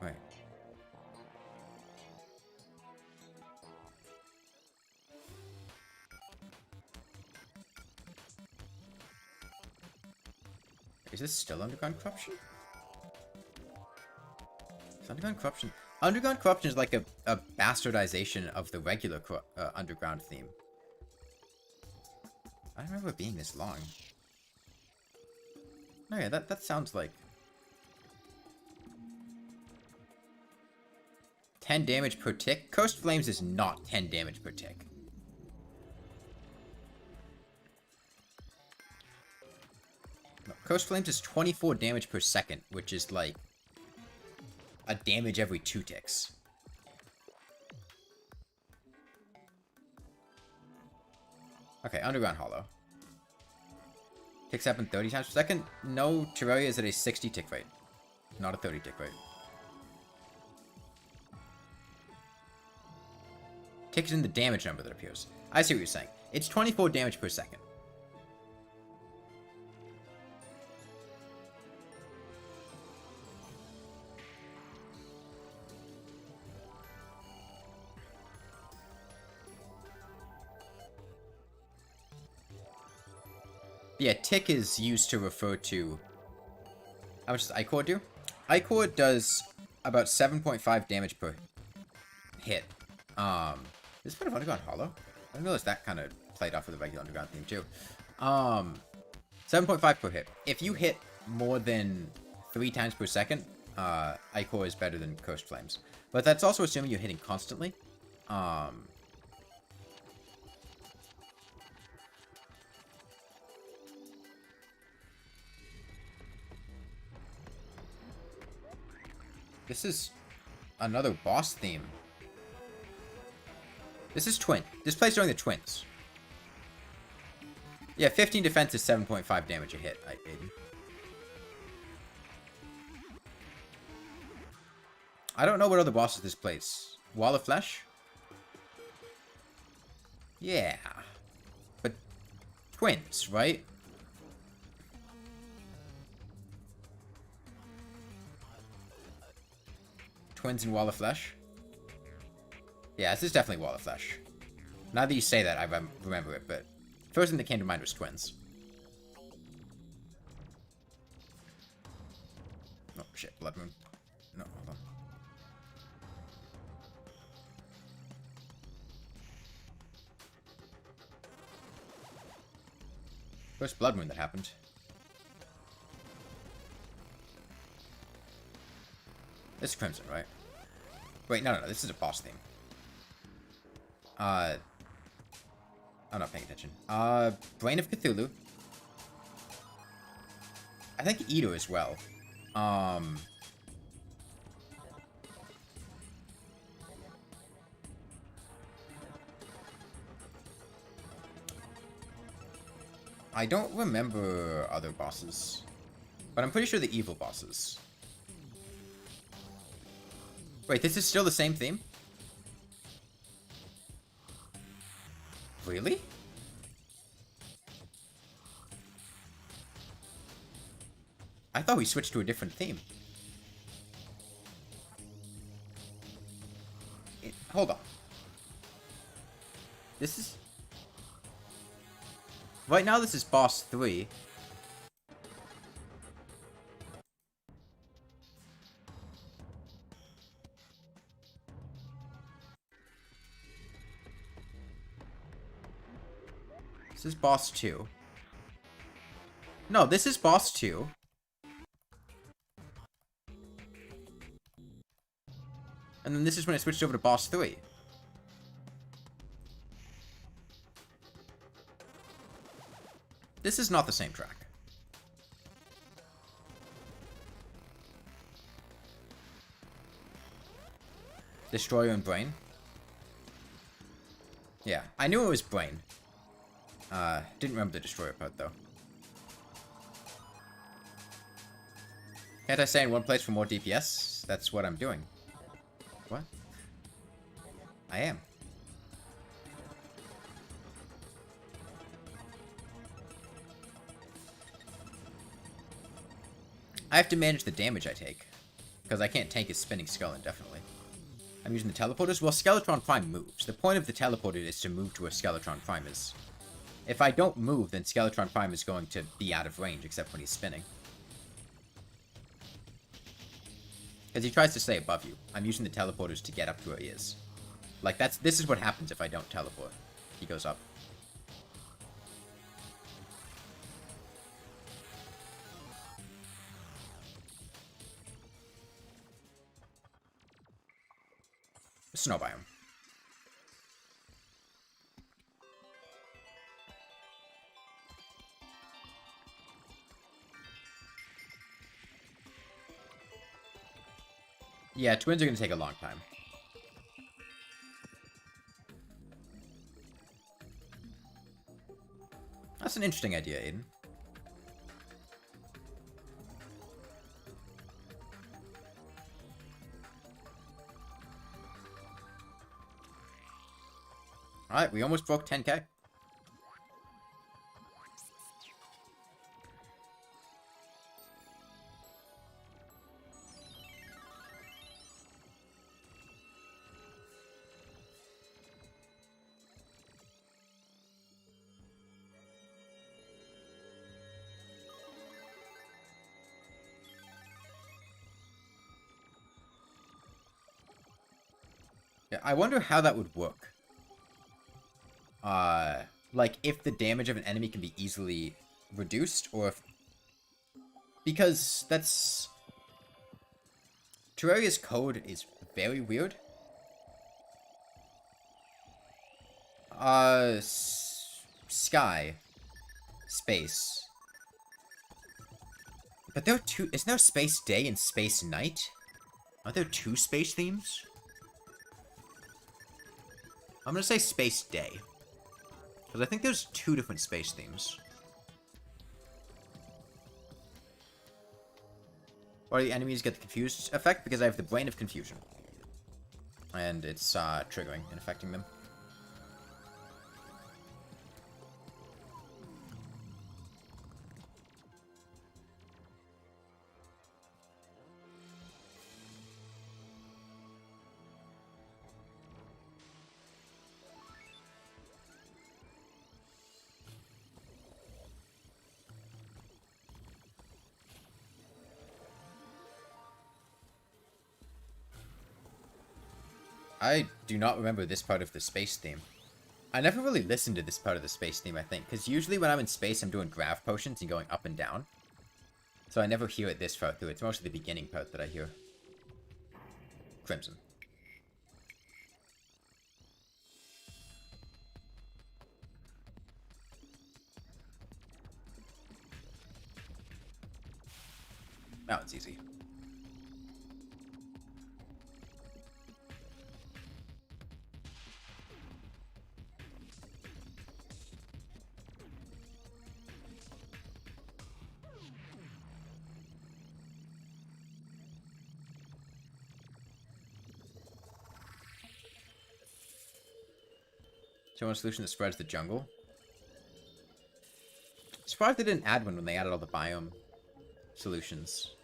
Wait. Is this still Underground Corruption? Underground Corruption. Underground Corruption is like a bastardization of the regular underground theme. I don't remember it being this long. Oh yeah, that sounds like 10 damage per tick. Cursed Flames is not 10 damage per tick. No, Cursed Flames is 24 damage per second, which is like a damage every 2 ticks. Okay, Underground Hollow. Ticks happen 30 times per second? No, Terraria is at a 60 tick rate. Not a 30 tick rate. Tick is in the damage number that appears. I see what you're saying. It's 24 damage per second. Yeah, tick is used to refer to... How much does Ichor do? Ichor does about 7.5 damage per hit. This is part of Underground Hollow? I didn't realize that kind of played off of the regular Underground theme too. 7.5 per hit. If you hit more than 3 times per second, Ichor is better than Cursed Flames. But that's also assuming you're hitting constantly. This is another boss theme. This is Twin. This plays during the Twins. Yeah, 15 defense is 7.5 damage a hit, Aiden. I don't know what other bosses this plays. Wall of Flesh? Yeah. But Twins, right? Twins and Wall of Flesh? Yeah, this is definitely Wall of Flesh. Now that you say that, I remember it, but first thing that came to mind was Twins. Oh, shit, Blood Moon. No, hold on. First Blood Moon that happened. This is Crimson, right? Wait, no, this is a boss theme. I'm not paying attention. Brain of Cthulhu. I think Edo as well. I don't remember other bosses. But I'm pretty sure the evil bosses. Wait, this is still the same theme? Really? I thought we switched to a different theme. Hold on. This is... Right now this is boss 3. This is boss 2. No, this is boss 2. And then this is when it switched over to boss 3. This is not the same track. Destroyer and Brain. Yeah, I knew it was Brain. Didn't remember the Destroyer part, though. Can't I stay in one place for more DPS? That's what I'm doing. What? I am. I have to manage the damage I take. Because I can't tank his spinning skull indefinitely. I'm using the teleporters. Well, Skeletron Prime moves. The point of the teleporter is to move to where Skeletron Prime is. If I don't move, then Skeletron Prime is going to be out of range, except when he's spinning. Because he tries to stay above you. I'm using the teleporters to get up to where he is. Like, this is what happens if I don't teleport. He goes up. Snow biome. Yeah, twins are going to take a long time. That's an interesting idea, Aiden. Alright, we almost broke 10k. Yeah, I wonder how that would work. Like, if the damage of an enemy can be easily reduced, or if... Because that's... Terraria's code is very weird. Sky. Space. But there are two... Isn't there Space Day and Space Night? Aren't there two space themes? I'm gonna say Space Day. Because I think there's two different space themes. Or the enemies get the confused effect because I have the Brain of Confusion. And it's triggering and affecting them. I do not remember this part of the space theme. I never really listened to this part of the space theme, I think, because usually when I'm in space, I'm doing grav potions and going up and down. So I never hear it this far through. It's mostly the beginning part that I hear. Crimson. Now it's easy. Do you want a solution that spreads the jungle? Surprised they didn't add one when they added all the biome solutions.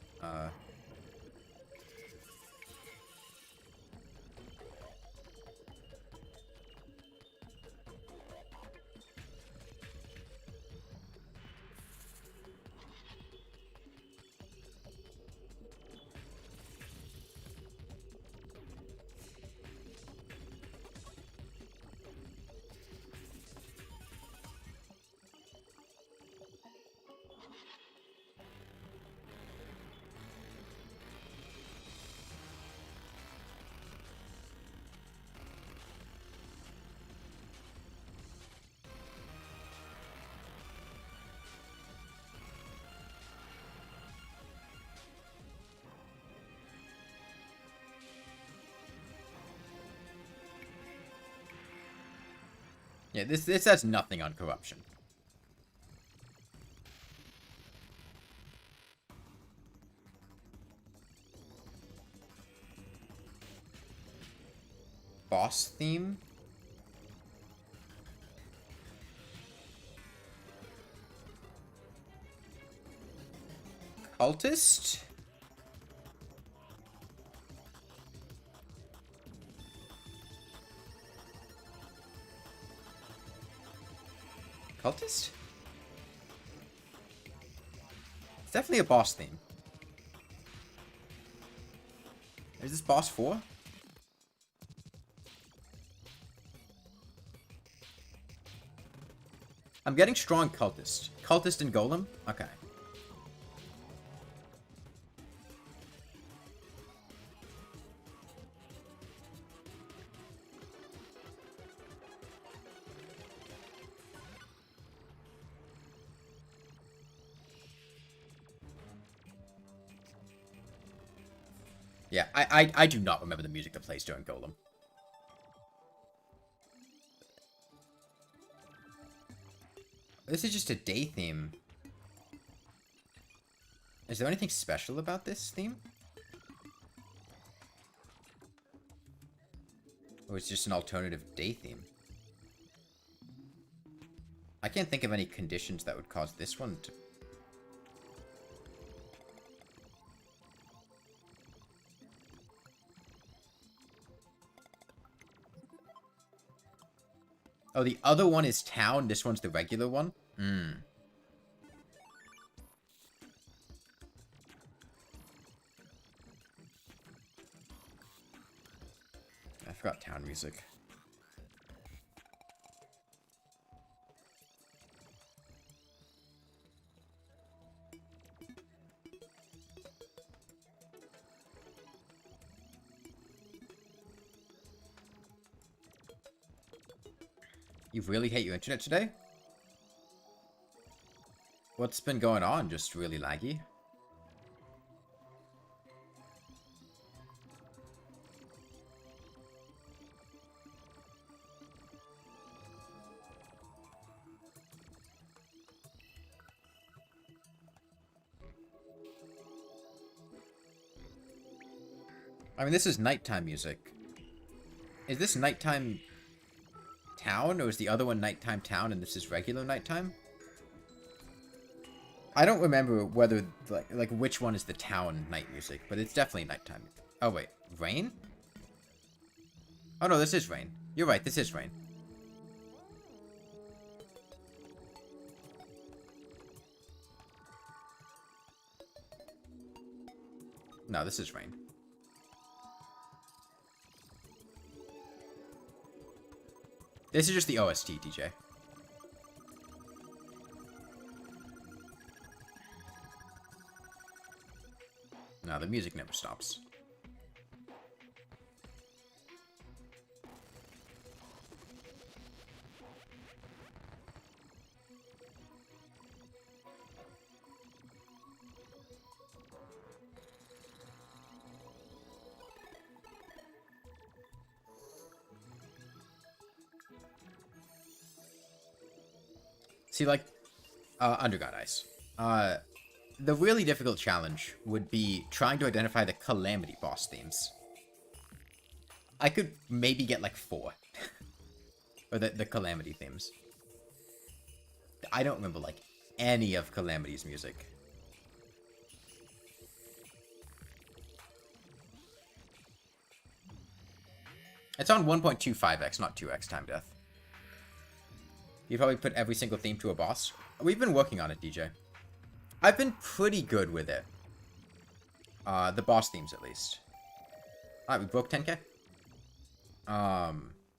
Yeah, this has nothing on corruption. Boss theme? Cultist? Cultist? It's definitely a boss theme. Is this boss 4? I'm getting strong cultist. Cultist and golem? Okay. Yeah, I do not remember the music that plays during Golem. This is just a day theme. Is there anything special about this theme? Or is it just an alternative day theme? I can't think of any conditions that would cause this one to... Oh, the other one is town. This one's the regular one? Hmm. I forgot town music. You really hate your internet today? What's been going on? Just really laggy? I mean, this is nighttime music. Is this nighttime town, or is the other one nighttime town and this is regular nighttime? I don't remember whether, like which one is the town night music, but it's definitely nighttime. Oh, wait. Rain? Oh, no, this is rain. You're right, this is rain. No, this is rain. This is just the OST, DJ. No, the music never stops. See, like, Underground Ice. The really difficult challenge would be trying to identify the Calamity boss themes. I could maybe get, like, 4. Or the Calamity themes. I don't remember, like, any of Calamity's music. It's on 1.25x, not 2x time death. You probably put every single theme to a boss. We've been working on it, DJ. I've been pretty good with it. The boss themes, at least. Alright, we broke 10k?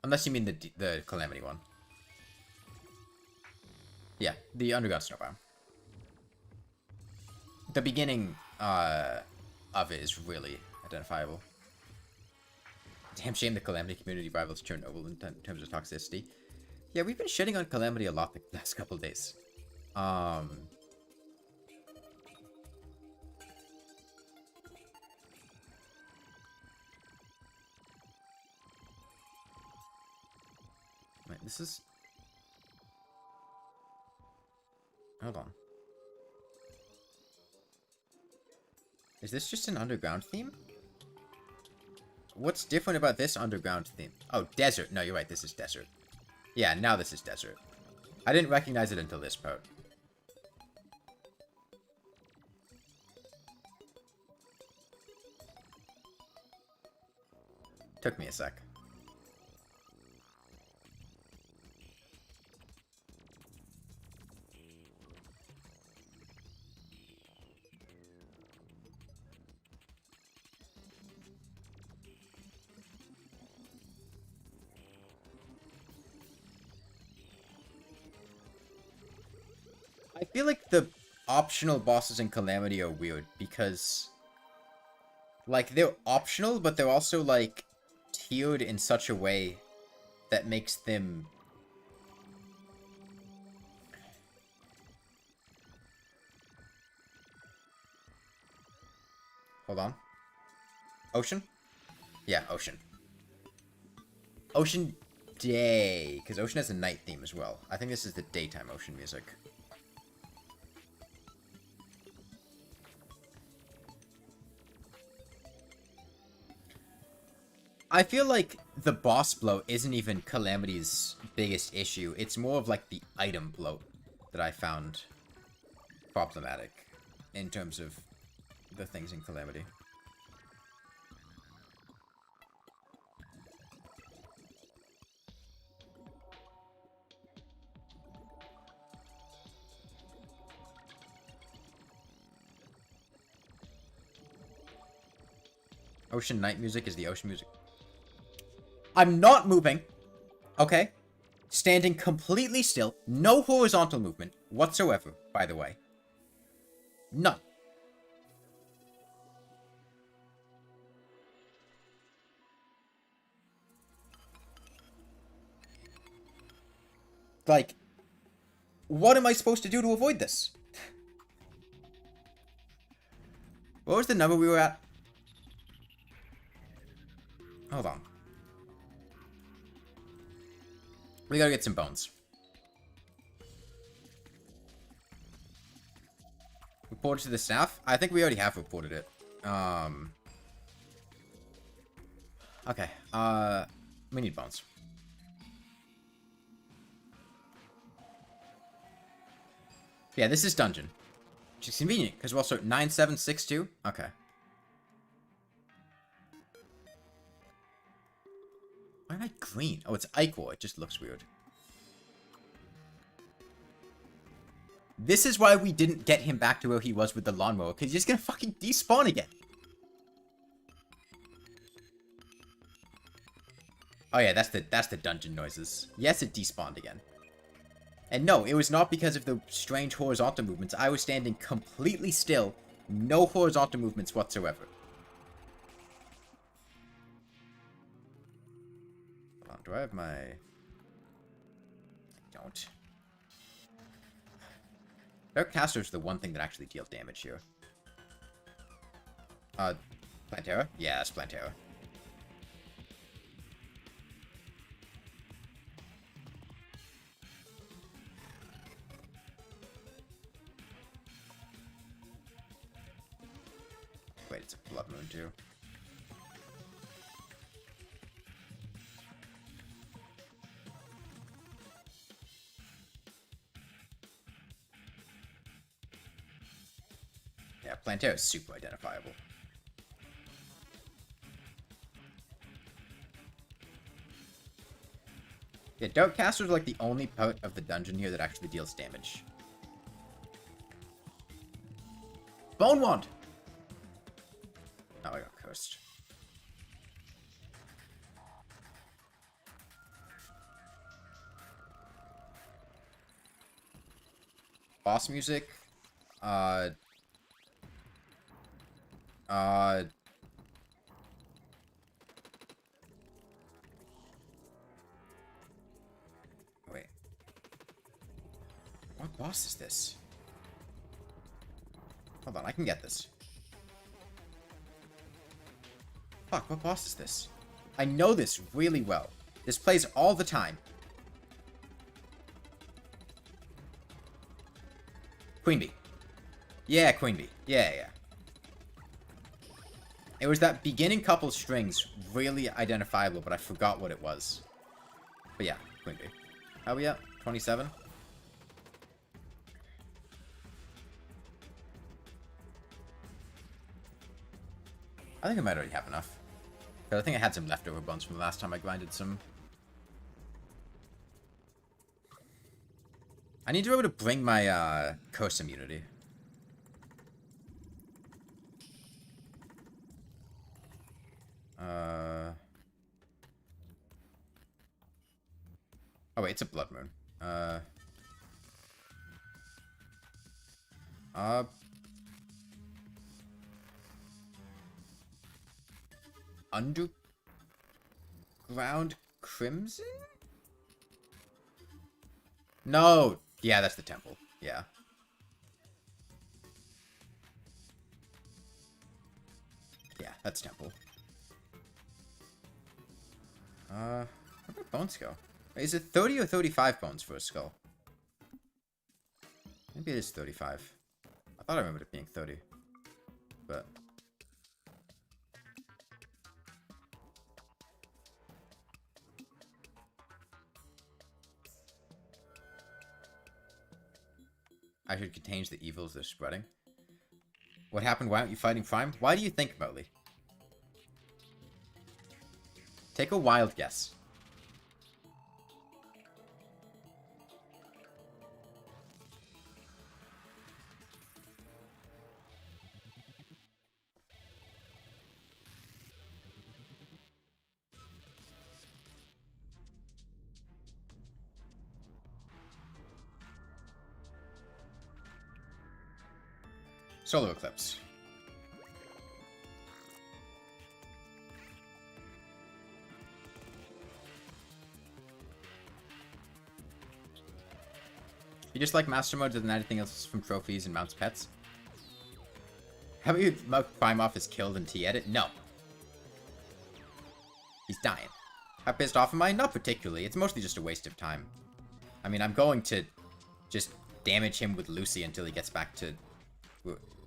Unless you mean the Calamity one. Yeah, the Underground Snowbound. The beginning, of it is really identifiable. Damn shame the Calamity community rivals Chernobyl in terms of toxicity. Yeah, we've been shitting on Calamity a lot the last couple days. Wait, this is... Hold on. Is this just an underground theme? What's different about this underground theme? Oh, desert. No, you're right. This is desert. Yeah, now this is desert. I didn't recognize it until this part. Took me a sec. I feel like the optional bosses in Calamity are weird because, like, they're optional, but they're also, like, tiered in such a way that makes them... Hold on. Ocean? Yeah, Ocean. Ocean Day, because Ocean has a night theme as well. I think this is the daytime Ocean music. I feel like the boss bloat isn't even Calamity's biggest issue. It's more of like the item bloat that I found problematic in terms of the things in Calamity. Ocean night music is the ocean music. I'm not moving. Okay. Standing completely still. No horizontal movement whatsoever, by the way. None. Like, what am I supposed to do to avoid this? What was the number we were at? Hold on. We gotta get some bones. Report to the staff? I think we already have reported it. Okay. We need bones. Yeah, this is dungeon. Which is convenient, because we're also 9762? Okay. Why am I green? Oh, it's Ichor. It just looks weird. This is why we didn't get him back to where he was with the lawnmower, because he's just gonna fucking despawn again. Oh yeah, that's the dungeon noises. Yes, it despawned again. And no, it was not because of the strange horizontal movements. I was standing completely still. No horizontal movements whatsoever. Hold on, do I have my... I don't. Dark Caster's the one thing that actually deals damage here. Plantera? Yeah, that's Plantera. Wait, it's a blood moon too. Yeah, Plantera is super identifiable. Yeah, Darkcaster's like the only part of the dungeon here that actually deals damage. Bone Wand! Oh, I got cursed. Boss music. Wait. What boss is this? Hold on, I can get this. Fuck, what boss is this? I know this really well. This plays all the time. Queen Bee. Yeah, Queen Bee. Yeah, yeah. It was that beginning couple strings, really identifiable, but I forgot what it was. But yeah, Queen Bee. How are we at? 27? I think I might already have enough. But I think I had some leftover bones from the last time I grinded some. I need to be able to bring my curse immunity. Oh wait, it's a blood moon. Underground Crimson? No! Yeah, that's the temple. Yeah. Yeah, that's temple. Where did bones go? Is it 30 or 35 bones for a skull? Maybe it is 35. I thought I remembered it being 30. But... I should contain the evils they're spreading. What happened? Why aren't you fighting Prime? Why do you think, Motley? Take a wild guess. Solar eclipse. You just like master mode than anything else from trophies and mounts pets? Have you Prime off is killed in T-edit? No. He's dying. How pissed off am I? Not particularly. It's mostly just a waste of time. I mean, I'm going to just damage him with Lucy until he gets back to...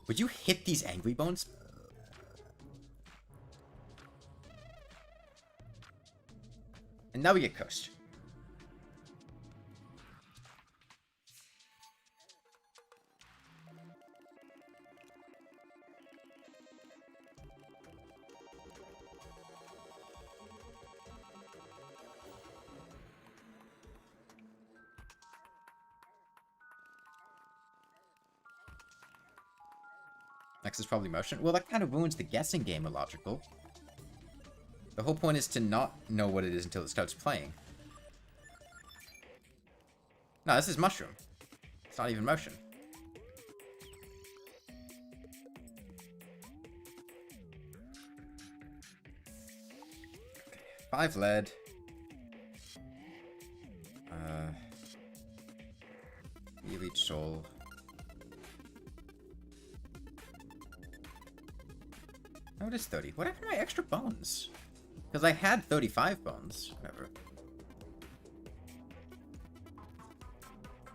Would you hit these angry bones? And now we get cursed. Next is probably motion. Well, that kind of ruins the guessing game, illogical. The whole point is to not know what it is until it starts playing. No, this is mushroom. It's not even motion. Okay, 5 lead. You each soul. Oh, it is 30. What happened to my extra bones? Because I had 35 bones. Whatever.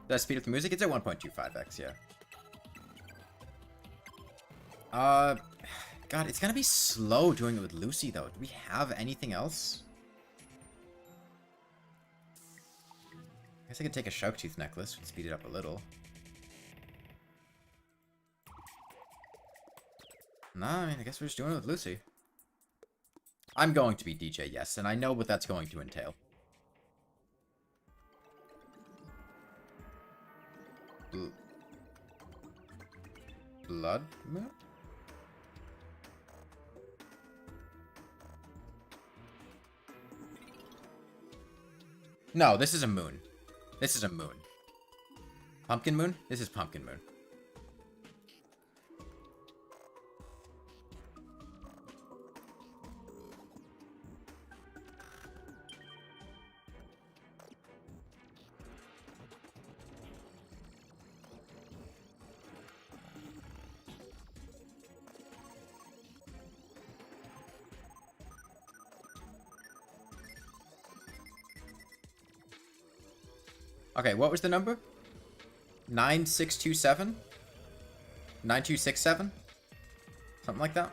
Did I speed up the music? It's at 1.25x, yeah. God, it's gonna be slow doing it with Lucy, though. Do we have anything else? I guess I could take a shark tooth necklace and speed it up a little. Nah, I mean, I guess we're just doing it with Lucy. I'm going to be DJ, yes, and I know what that's going to entail. Blood moon? No, this is a moon. This is a moon. Pumpkin moon? This is pumpkin moon. Okay, what was the number? 9627? 9267? Something like that?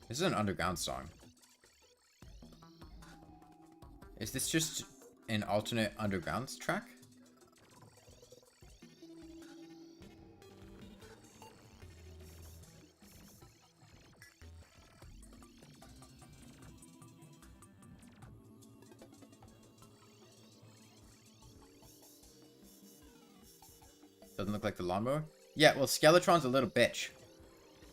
This is an underground song. Is this just an alternate underground track? Doesn't look like the lawnmower. Yeah, well, Skeletron's a little bitch.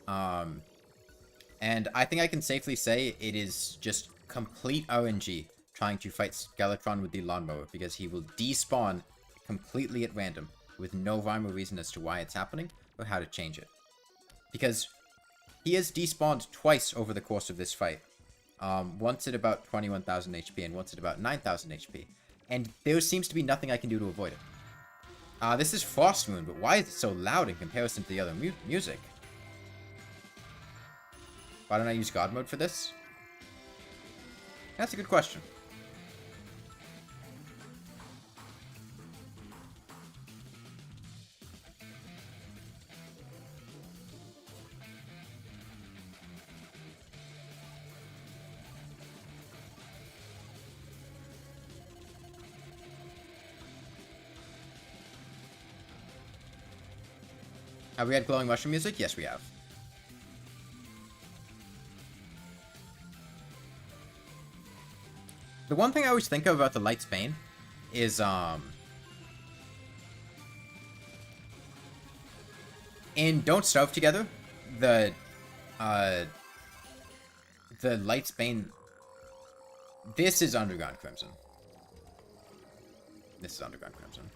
And I think I can safely say it is just complete RNG trying to fight Skeletron with the Lawnmower, because he will despawn completely at random with no rhyme or reason as to why it's happening or how to change it. Because he has despawned twice over the course of this fight. Once at about 21,000 HP and once at about 9,000 HP. And there seems to be nothing I can do to avoid it. This is Frost Moon, but why is it so loud in comparison to the other music? Why don't I use God mode for this? That's a good question. Have we had glowing mushroom music? Yes, we have. The one thing I always think of about the Light's Bane is, in Don't Starve Together, the Light's Bane... This is Underground Crimson. This is Underground Crimson.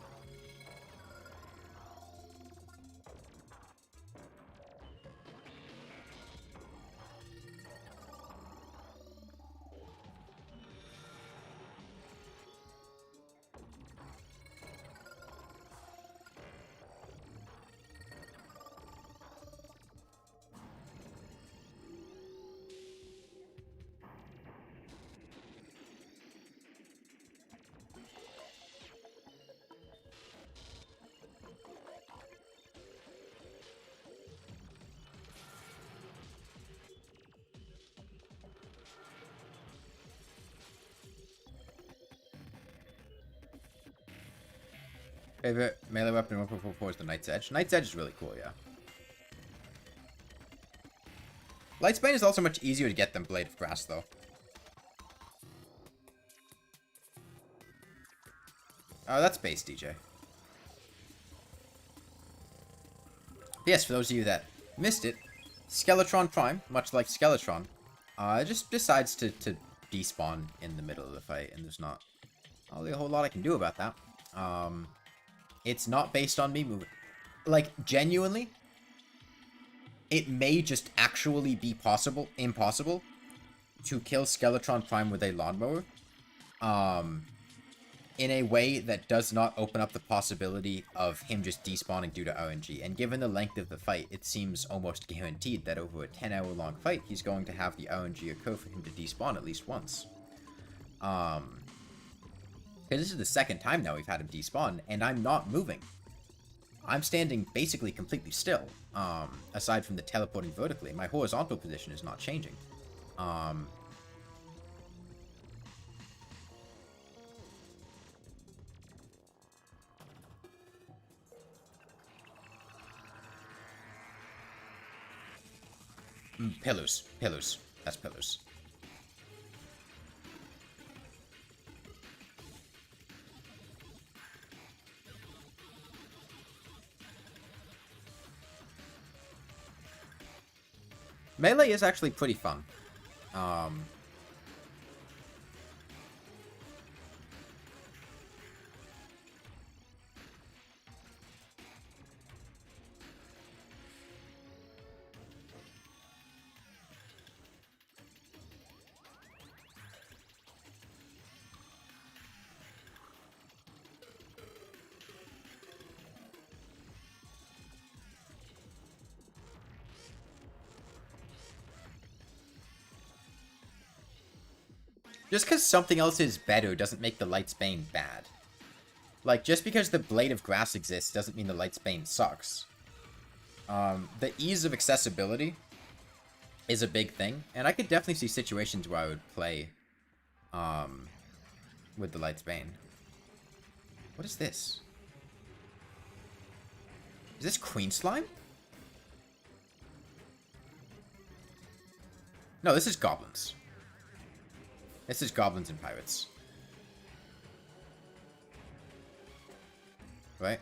Favorite melee weapon in 1.44 is the Knight's Edge. Knight's Edge is really cool, yeah. Light's Bane is also much easier to get than Blade of Grass, though. Oh, that's base, DJ. Yes, for those of you that missed it, Skeletron Prime, much like Skeletron, just decides to despawn in the middle of the fight, and there's not really a whole lot I can do about that. It's not based on me moving. Like, genuinely, it may just actually be impossible, to kill Skeletron Prime with a Lawnmower, in a way that does not open up the possibility of him just despawning due to RNG. And given the length of the fight, it seems almost guaranteed that over a 10-hour-long fight, he's going to have the RNG occur for him to despawn at least once. Because this is the second time now we've had him despawn, and I'm not moving. I'm standing basically completely still, aside from the teleporting vertically. My horizontal position is not changing. Pillars. Pillars. That's pillars. Melee is actually pretty fun. Just because something else is better doesn't make the Light's Bane bad. Like, just because the Blade of Grass exists doesn't mean the Light's Bane sucks. The ease of accessibility is a big thing, and I could definitely see situations where I would play with the Light's Bane. What is this? Is this Queen Slime? No, this is Goblins. This is Goblins and Pirates. Right?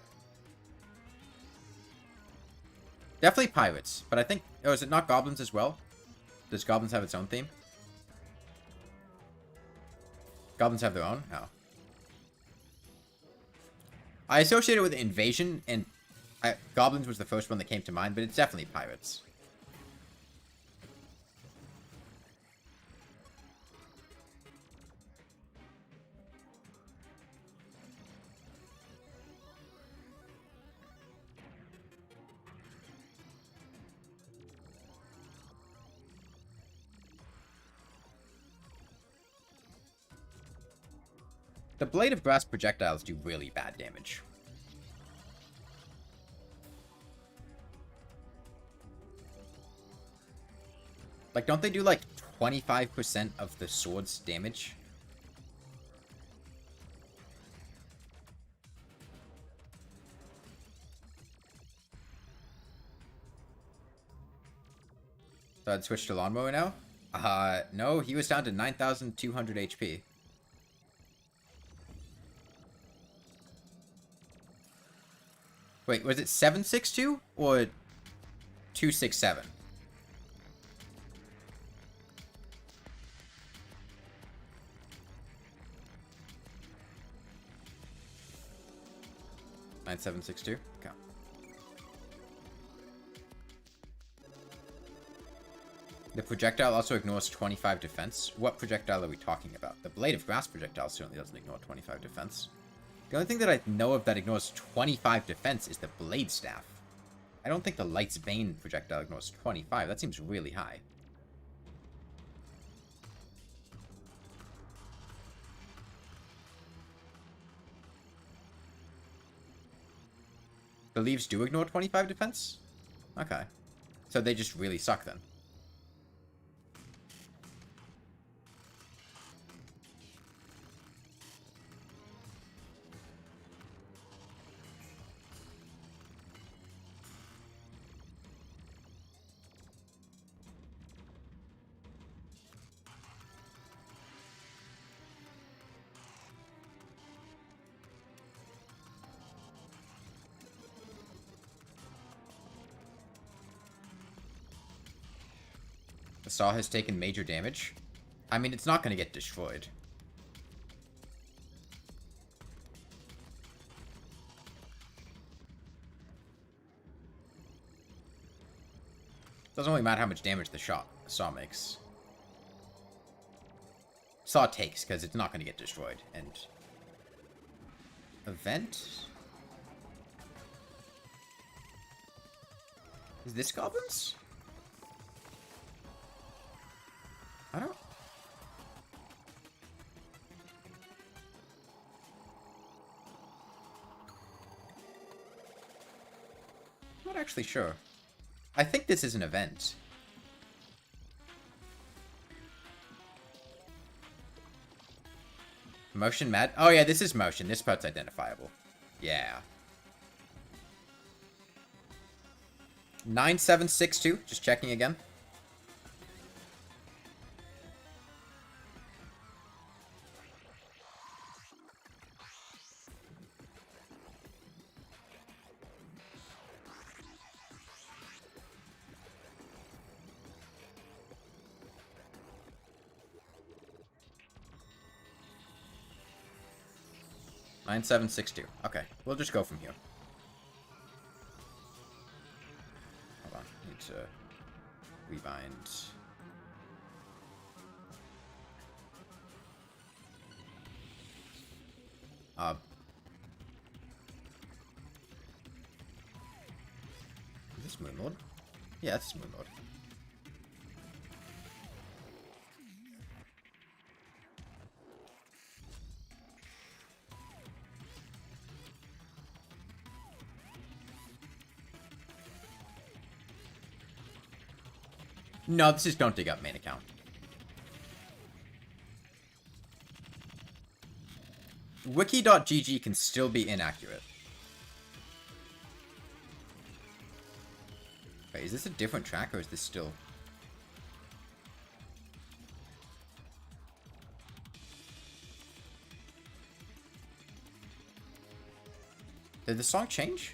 Definitely pirates, but I think... Oh, is it not goblins as well? Does goblins have its own theme? Goblins have their own? Oh. I associate it with invasion, and goblins was the first one that came to mind, but it's definitely pirates. The blade of grass projectiles do really bad damage. Like, don't they do, like, 25% of the sword's damage? So I'd switch to Lawnmower now? No, he was down to 9,200 HP. Wait, was it 762 or 267? Nine seven six two. Okay. The projectile also ignores 25 defense. What projectile are we talking about? The blade of grass projectile certainly doesn't ignore 25 defense. The only thing that I know of that ignores 25 defense is the blade staff. I don't think the Light's Bane projectile ignores 25. That seems really high. The leaves do ignore 25 defense? Okay. So they just really suck then. The saw has taken major damage. I mean, it's not going to get destroyed. Doesn't really matter how much damage the saw makes. Saw takes, because it's not going to get destroyed. And... Event? Is this goblins? I don't... I'm not actually sure. I think this is an event. Motion mad? Oh yeah, this is motion. This part's identifiable. Yeah. 9762. Just checking again. Nine seven six two. Okay, we'll just go from here. Hold on, need to rebind. Is this Moonlord? Yeah, this is Moonlord. No, this is don't dig up main account. Wiki.gg can still be inaccurate. Wait, is this a different track or is this still... Did the song change?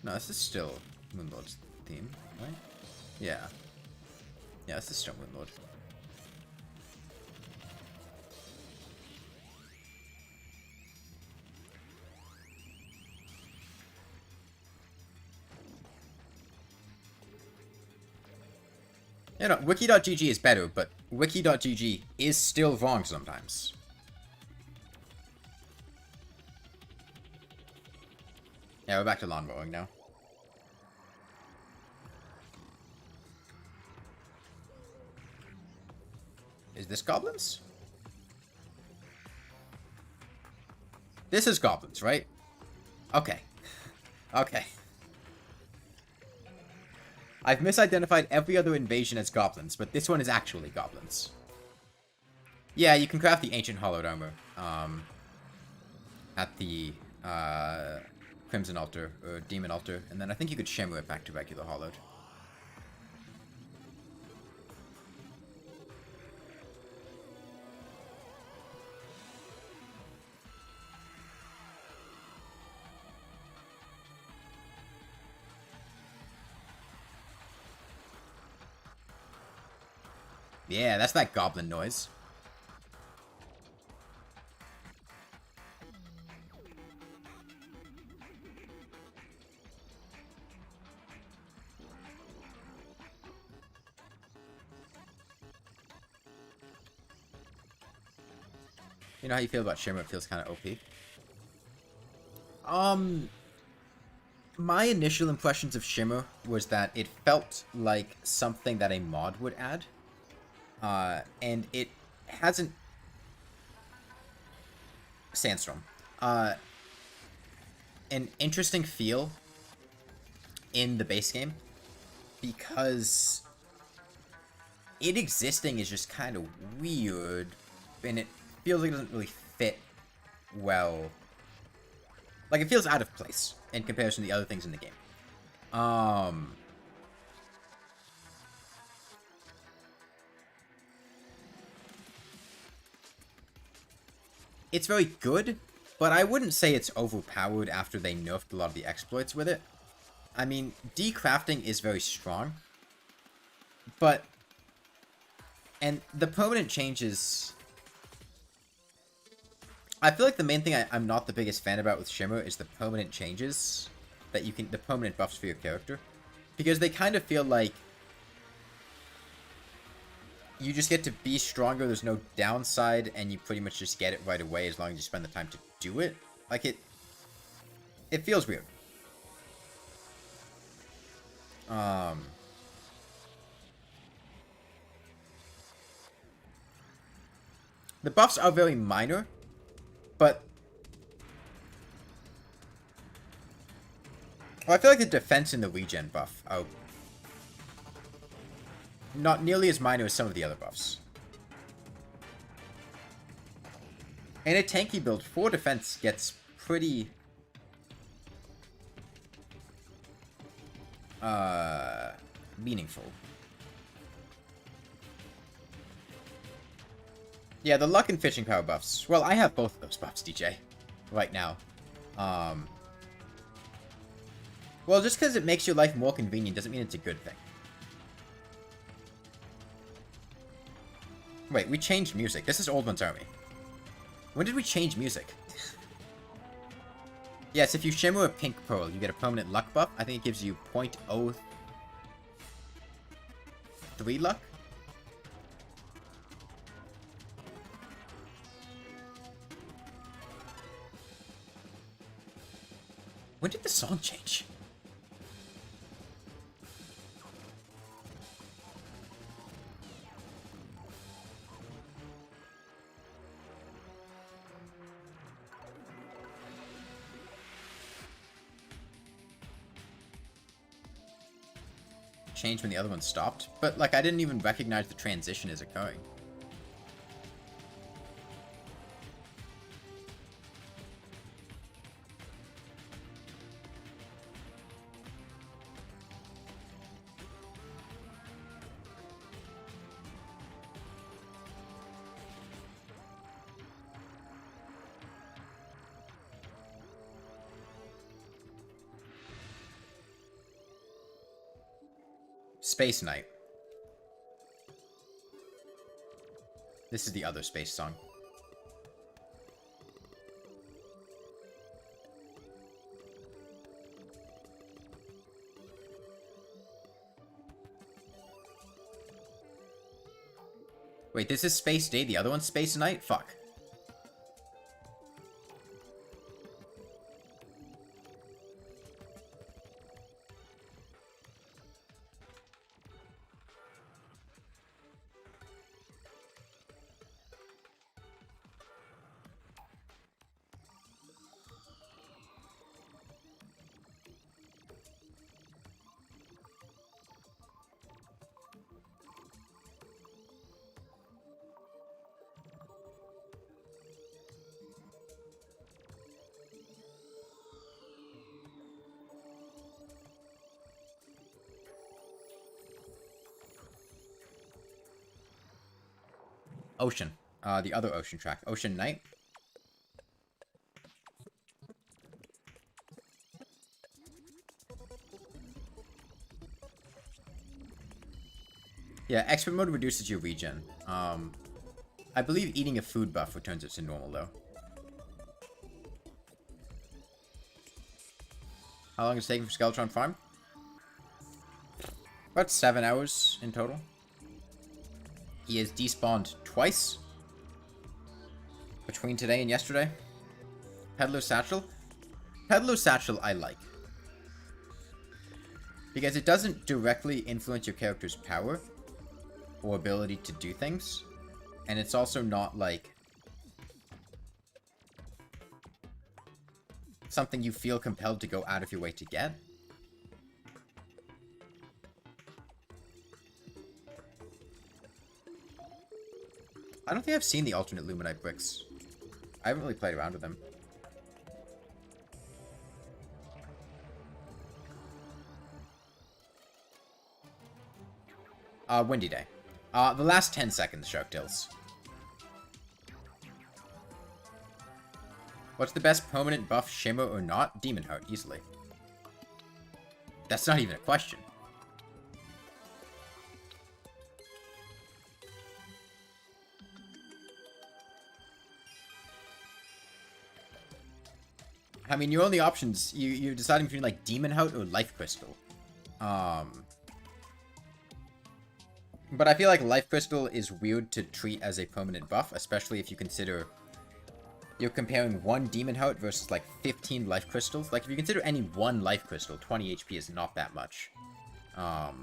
No, this is still Moonlord's theme, right? Yeah. Yeah, this is still Moonlord. You know, wiki.gg is better, but wiki.gg is still wrong sometimes. Yeah, we're back to lawn mowing now. Is this goblins? This is goblins, right? Okay. Okay. I've misidentified every other invasion as goblins, but this one is actually goblins. Yeah, you can craft the ancient hollowed armor at the Crimson Altar, or Demon Altar, and then I think you could shimmer it back to regular hollowed. Yeah, that's that goblin noise. You know how you feel about Shimmer? It feels kind of OP. My initial impressions of Shimmer was that it felt like something that a mod would add. And it hasn't... Sandstorm. An interesting feel in the base game, because it existing is just kind of weird, and it feels like it doesn't really fit well. Like, it feels out of place in comparison to the other things in the game. It's very good, but I wouldn't say it's overpowered after they nerfed a lot of the exploits with it. I mean, decrafting is very strong, but... And the permanent changes... I feel like the main thing I'm not the biggest fan about with Shimmer is the permanent changes that you can... The permanent buffs for your character. Because they kind of feel like... You just get to be stronger, there's no downside, and you pretty much just get it right away as long as you spend the time to do it. Like, it feels weird. The buffs are very minor, but... Well, I feel like the defense and the regen buff are not nearly as minor as some of the other buffs. In a tanky build, 4 defense gets pretty... meaningful. Yeah, the luck and fishing power buffs. Well, I have both of those buffs, DJ, right now. Well, just because it makes your life more convenient doesn't mean it's a good thing. Wait, we changed music. This is Old One's Army. When did we change music? Yes, if you shimmer a pink pearl, you get a permanent luck buff. I think it gives you 0.03 luck. When did the song change? Changed when the other one stopped, but like I didn't even recognize the transition as occurring. Space Knight. This is the other space song. Wait, this is Space Day, the other one's Space Night? Fuck. Ocean. The other ocean track. Ocean Night. Yeah, expert mode reduces your regen. I believe eating a food buff returns it to normal, though. How long is it taking for Skeletron Prime? About 7 hours in total. He has despawned twice between today and yesterday. Peddler Satchel. Peddler Satchel I like. Because it doesn't directly influence your character's power or ability to do things. And it's also not like something you feel compelled to go out of your way to get. I don't think I've seen the alternate Luminite bricks. I haven't really played around with them. Windy Day. The last 10 seconds, Shark Tales. What's the best permanent buff, Shimmer or not? Demon Heart, easily. That's not even a question. I mean, your only options, you're deciding between, like, Demon Heart or Life Crystal. But I feel like Life Crystal is weird to treat as a permanent buff, especially if you consider you're comparing one Demon Heart versus, like, 15 Life Crystals. Like, if you consider any one Life Crystal, 20 HP is not that much. But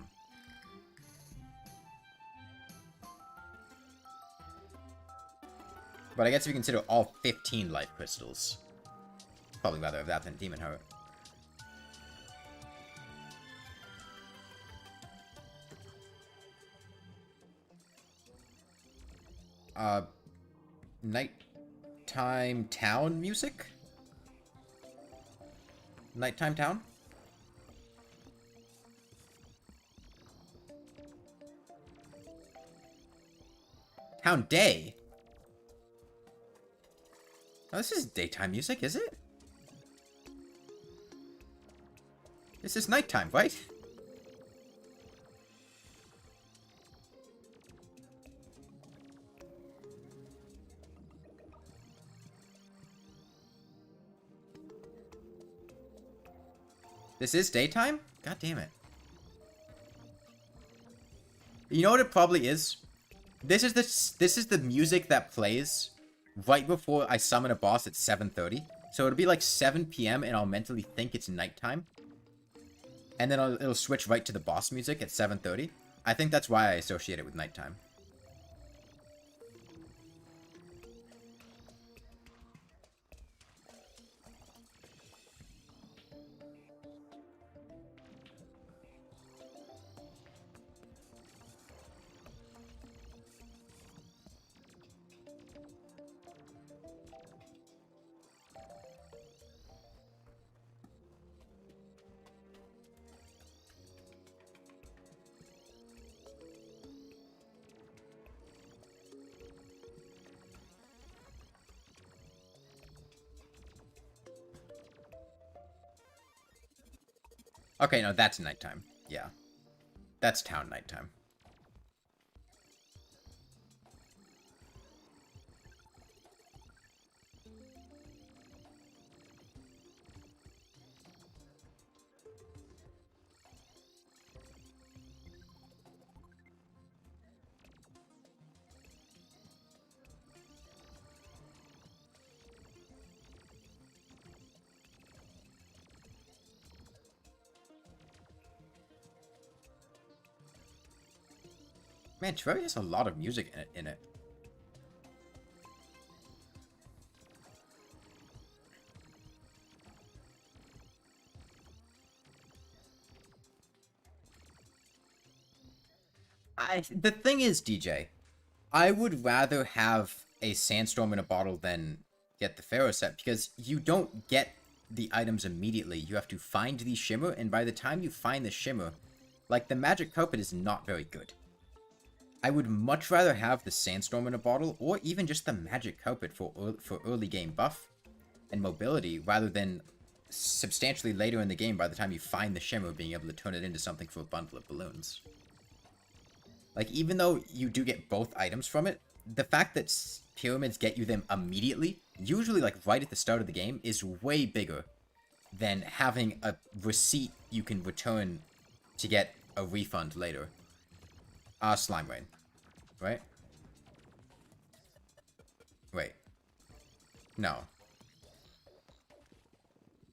I guess if you consider all 15 Life Crystals, probably rather have that than Demon Heart. Nighttime Town music? Nighttime Town? Town Day? Oh, this is daytime music, is it? This is nighttime, right? This is daytime? God damn it. You know what it probably is? This is the music that plays right before I summon a boss at 7:30. So it'll be like 7 PM and I'll mentally think it's nighttime. And then it'll switch right to the boss music at 7:30. I think that's why I associate it with nighttime. Okay, no, that's nighttime. Yeah. That's town nighttime. Man, Terraria has a lot of music in it. The thing is, DJ, I would rather have a sandstorm in a bottle than get the Pharaoh set, because you don't get the items immediately. You have to find the shimmer, and by the time you find the shimmer, like, the magic carpet is not very good. I would much rather have the sandstorm in a bottle, or even just the magic carpet for early game buff and mobility, rather than substantially later in the game by the time you find the shimmer being able to turn it into something for a bundle of balloons. Like, even though you do get both items from it, the fact that pyramids get you them immediately, usually like right at the start of the game, is way bigger than having a receipt you can return to get a refund later. Slime Rain. Right? Wait. No.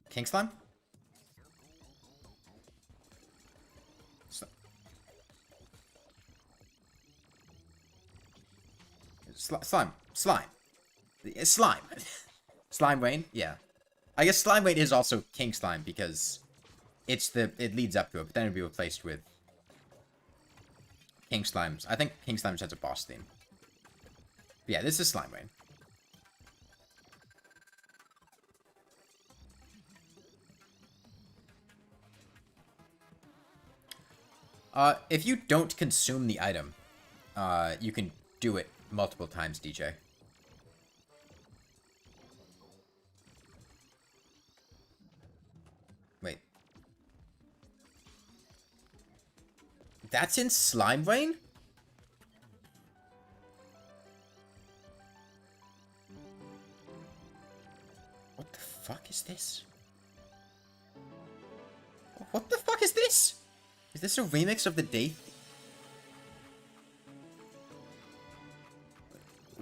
King Slime? Slime. Slime. Slime. Slime Rain? Yeah. I guess Slime Rain is also King Slime because it leads up to it, but then it'll be replaced with King Slimes. I think King Slimes has a boss theme. But yeah, this is Slime Rain. If you don't consume the item, you can do it multiple times, DJ. Wait. That's in Slime Rain? What the fuck is this? What the fuck is this? Is this a remix of the day?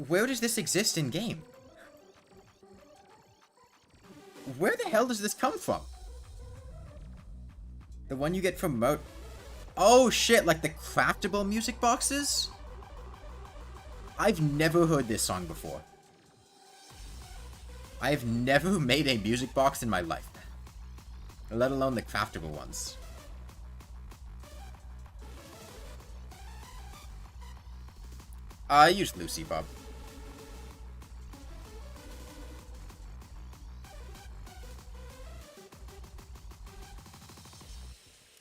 Where does this exist in game? Where the hell does this come from? The one you get from Oh shit, like the craftable music boxes? I've never heard this song before. I have never made a music box in my life. Let alone the craftable ones. I use Lucy, Bob.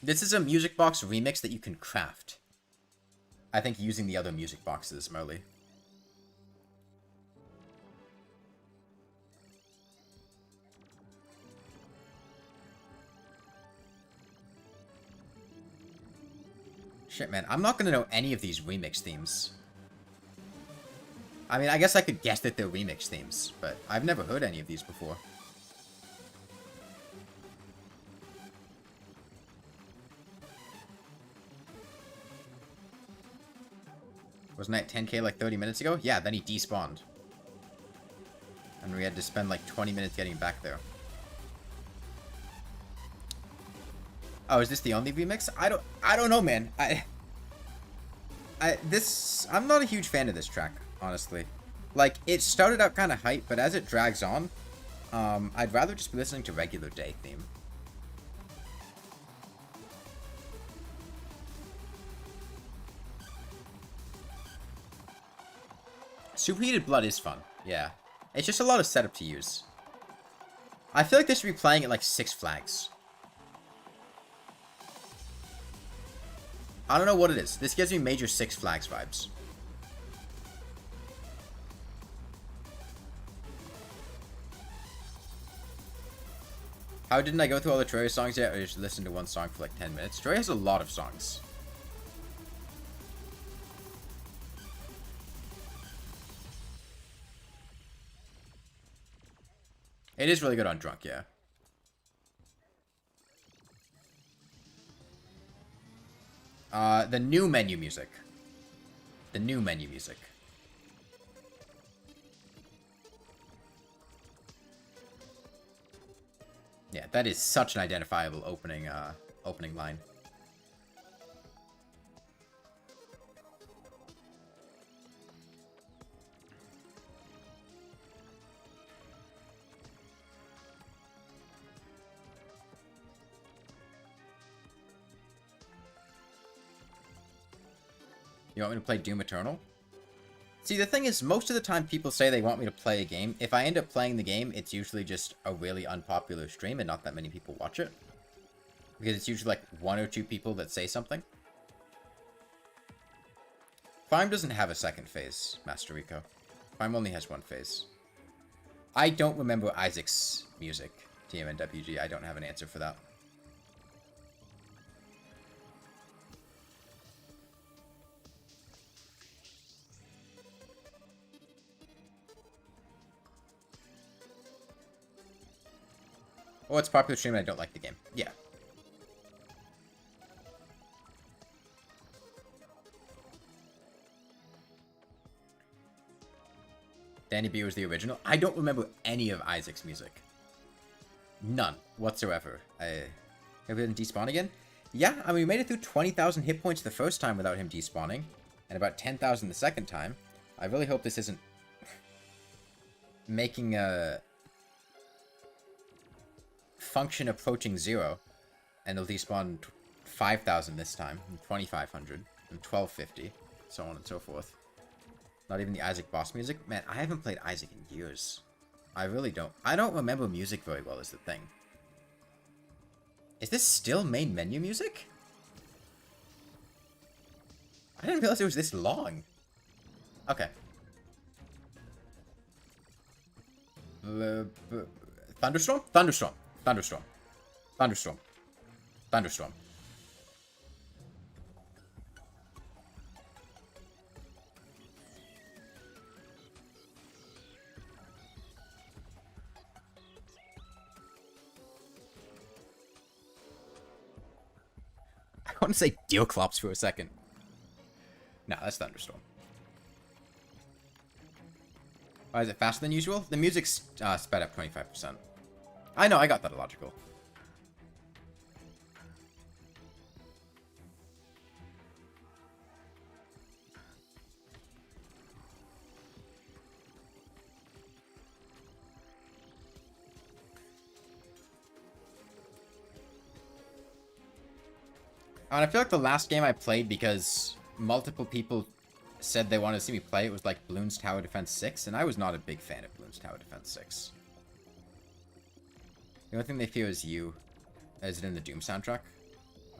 This is a music box remix that you can craft. I think using the other music boxes, Merly. Shit, man. I'm not gonna know any of these remix themes. I mean, I guess I could guess that they're remix themes, but I've never heard any of these before. Wasn't I at 10k like 30 minutes ago? Yeah, then he despawned. And we had to spend like 20 minutes getting back there. Oh, is this the only remix? I don't know, man. I'm not a huge fan of this track, honestly. Like, it started out kind of hype, but as it drags on, I'd rather just be listening to regular day theme. Superheated Blood is fun, yeah. It's just a lot of setup to use. I feel like this should be playing at like Six Flags. I don't know what it is. This gives me major Six Flags vibes. How didn't I go through all the Terraria songs yet? I just listened to one song for like 10 minutes. Terraria has a lot of songs. It is really good on drunk, yeah. The new menu music. The new menu music. Yeah, that is such an identifiable opening line. You want me to play Doom Eternal? See, the thing is, most of the time people say they want me to play a game. If I end up playing the game, it's usually just a really unpopular stream and not that many people watch it. Because it's usually like 1 or 2 people that say something. Prime doesn't have a second phase, Master Rico. Prime only has 1 phase. I don't remember Isaac's music, TMNWG. I don't have an answer for that. Oh, it's popular stream and I don't like the game. Yeah. Danny B was the original. I don't remember any of Isaac's music. None whatsoever. Have we been despawn again? Yeah, I mean, we made it through 20,000 hit points the first time without him despawning. And about 10,000 the second time. I really hope this isn't making a function approaching 0. And it'll despawn 5,000 this time. And 2,500. And 1,250. So on and so forth. Not even the Isaac boss music? Man, I haven't played Isaac in years. I really don't. I don't remember music very well is the thing. Is this still main menu music? I didn't realize it was this long. Okay. Thunderstorm? Thunderstorm. Thunderstorm. Thunderstorm. Thunderstorm. I want to say Deoclops for a second. No, that's Thunderstorm. Why is it faster than usual? The music's sped up 25%. I know, I got that illogical. And I feel like the last game I played, because multiple people said they wanted to see me play it, was like Bloons Tower Defense 6, and I was not a big fan of Bloons Tower Defense 6. The only thing they fear is you. Is it in the Doom soundtrack?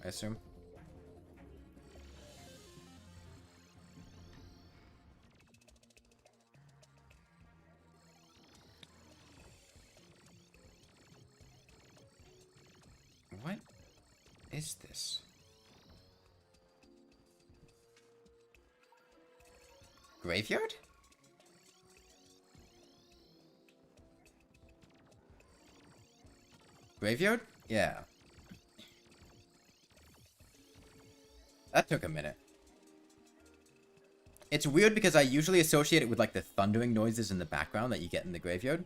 I assume. What is this? Graveyard? Graveyard? Yeah. That took a minute. It's weird because I usually associate it with like the thundering noises in the background that you get in the graveyard.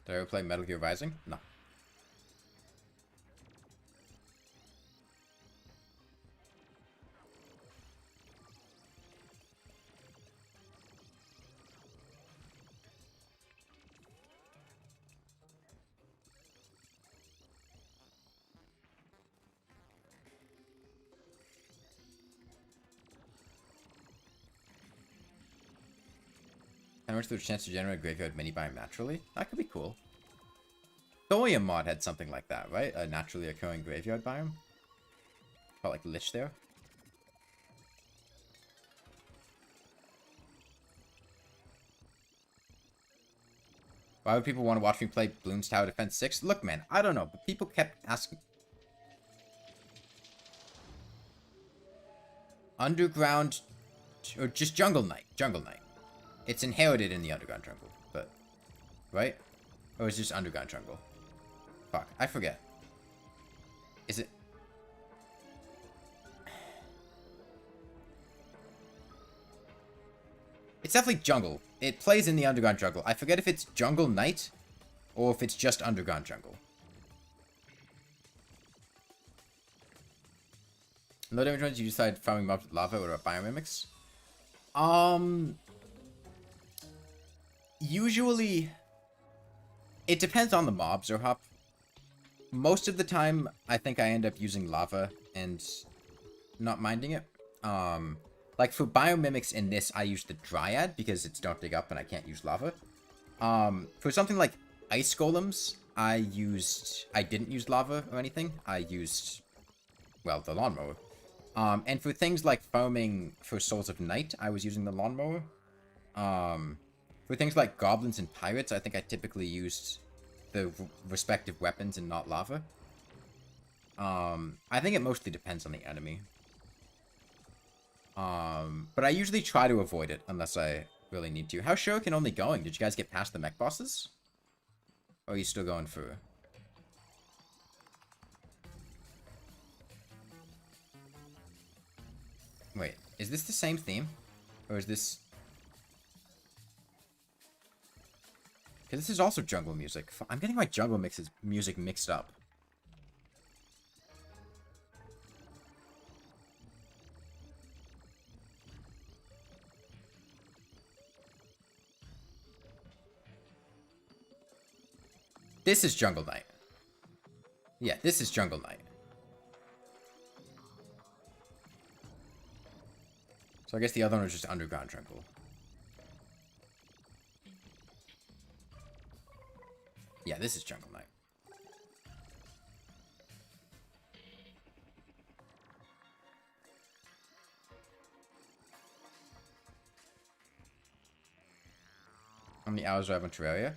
Did I ever play Metal Gear Rising? No. How much there's a chance to generate a graveyard mini biome naturally? That could be cool. Thorium mod had something like that, right? A naturally occurring graveyard biome? Felt like Lich there. Why would people want to watch me play Bloons Tower Defense 6? Look, man, I don't know, but people kept asking... Underground, or just Jungle Knight. Jungle Knight. It's inherited in the Underground Jungle, but, right? Or is it just Underground Jungle? Fuck, I forget. Is it? It's definitely Jungle. It plays in the Underground Jungle. I forget if it's Jungle Knight or if it's just Underground Jungle. No damage ones, you decide farming mobs with lava or biomimics? Usually, it depends on the mobs, or hop. Most of the time, I think I end up using lava and not minding it. Like for biomimics in this, I use the Dryad because it's don't dig up and I can't use lava. For something like ice golems, I didn't use lava or anything. I used, well, the Lawnmower. And for things like farming for Souls of Night, I was using the Lawnmower. For things like goblins and pirates, I think I typically used the respective weapons and not lava. I think it mostly depends on the enemy. But I usually try to avoid it unless I really need to. How's Shuriken only going? Did you guys get past the mech bosses? Or are you still going for... Wait, is this the same theme? Or is this... Because this is also jungle music. I'm getting my jungle music mixed up. This is Jungle Knight. Yeah, this is Jungle Knight. So I guess the other one is just Underground Jungle. Yeah, this is Jungle Knight. How many hours do I have on Terraria?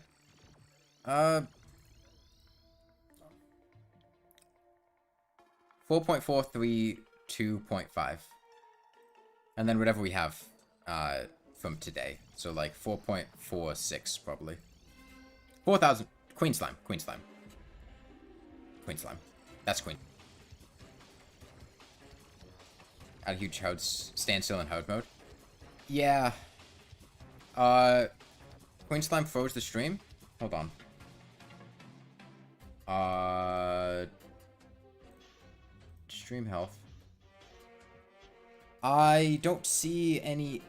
4.432.5. And then whatever we have from today. So like 4.46 probably. 4,000. Queen Slime. Queen Slime. Queen Slime. That's Queen. Add a huge Hode standstill in Hode mode. Yeah. Queen Slime froze the stream. Hold on. Stream health. I don't see any...